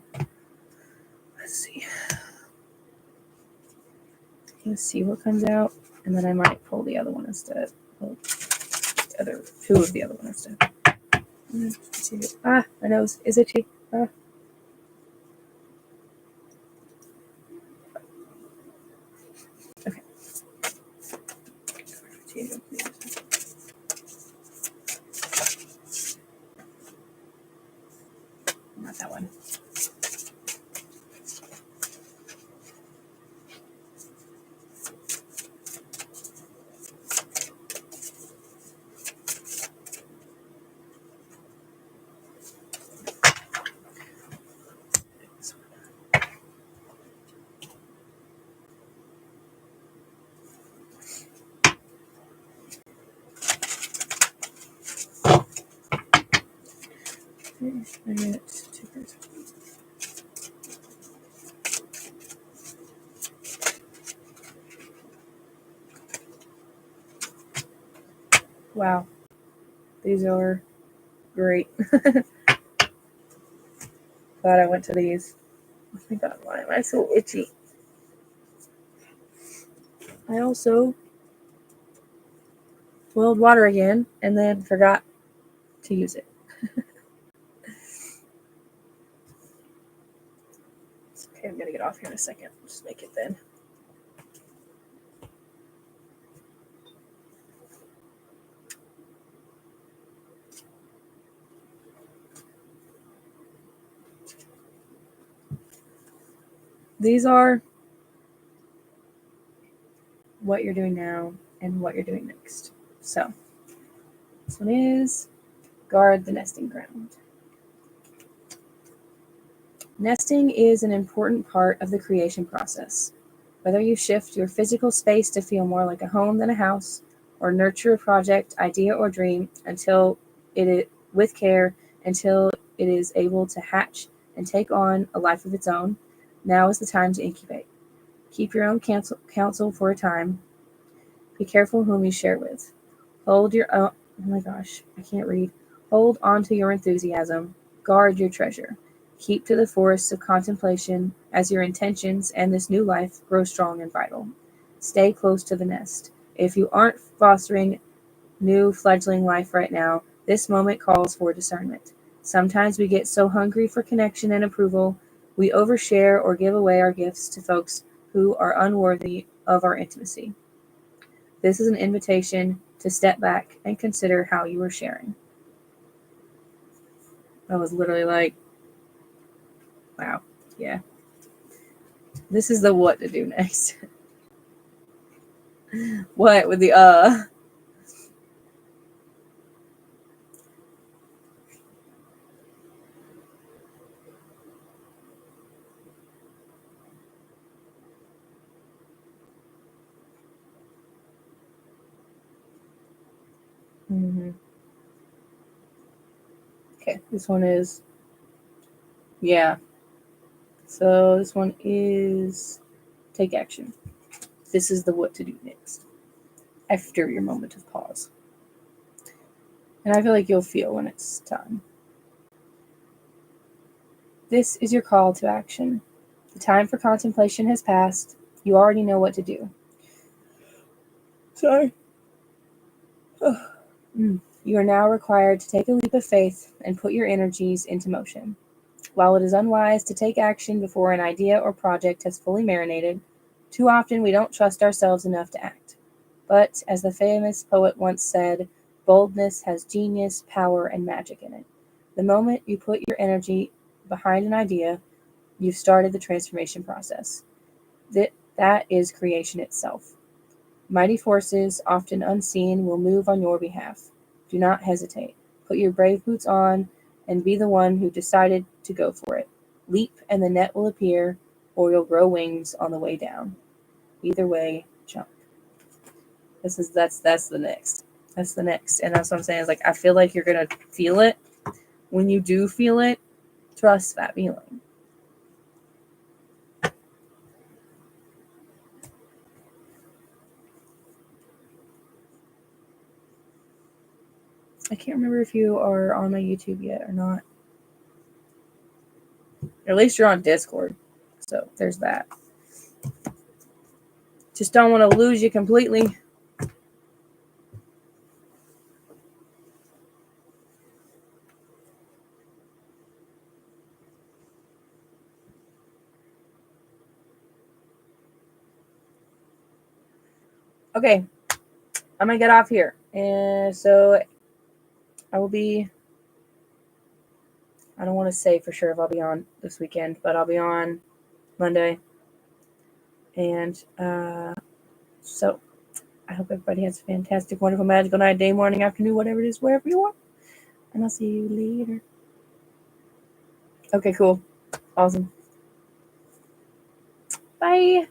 see. Let's see what comes out, and then I might pull the other one instead. Well, the other two of the other one instead. Ah, my nose is itchy. Ah. Okay. Not that one. I get 2 cards. Wow. These are great. Glad I went to these. Oh my god, why am I so itchy? I also boiled water again and then forgot to use it. Okay, I'm gonna get off here in a second. Just make it then. These are what you're doing now and what you're doing next. So, this one is guard the nesting ground. Nesting is an important part of the creation process. Whether you shift your physical space to feel more like a home than a house, or nurture a project, idea, or dream until with care until it is able to hatch and take on a life of its own, now is the time to incubate. Keep your own counsel for a time. Be careful whom you share with. Hold your own. Oh my gosh, I can't read. Hold on to your enthusiasm. Guard your treasure. Keep to the forests of contemplation as your intentions and this new life grow strong and vital. Stay close to the nest. If you aren't fostering new fledgling life right now, this moment calls for discernment. Sometimes we get so hungry for connection and approval, we overshare or give away our gifts to folks who are unworthy of our intimacy. This is an invitation to step back and consider how you are sharing. I was literally like, wow, yeah. This is the what to do next. What with the Mm-hmm. Okay, this one is, yeah. So this one is take action. This is the what to do next after your moment of pause. And I feel like you'll feel when it's time. This is your call to action. The time for contemplation has passed. You already know what to do. Sorry. You are now required to take a leap of faith and put your energies into motion. While it is unwise to take action before an idea or project has fully marinated, too often we don't trust ourselves enough to act. But, as the famous poet once said, boldness has genius, power, and magic in it. The moment you put your energy behind an idea, you've started the transformation process. That is creation itself. Mighty forces, often unseen, will move on your behalf. Do not hesitate. Put your brave boots on and be the one who decided to go for it. Leap and the net will appear, or you'll grow wings on the way down. Either way, jump. That's the next. That's the next. And that's what I'm saying is like I feel like you're gonna feel it. When you do feel it, trust that feeling. I can't remember if you are on my YouTube yet or not. At least you're on Discord. So there's that. Just don't want to lose you completely. Okay, I'm gonna get off here, and so I will be. I don't want to say for sure if I'll be on this weekend, but I'll be on Monday, and so I hope everybody has a fantastic, wonderful, magical night, day, morning, afternoon, whatever it is, wherever you are, and I'll see you later. Okay, cool, awesome. Bye.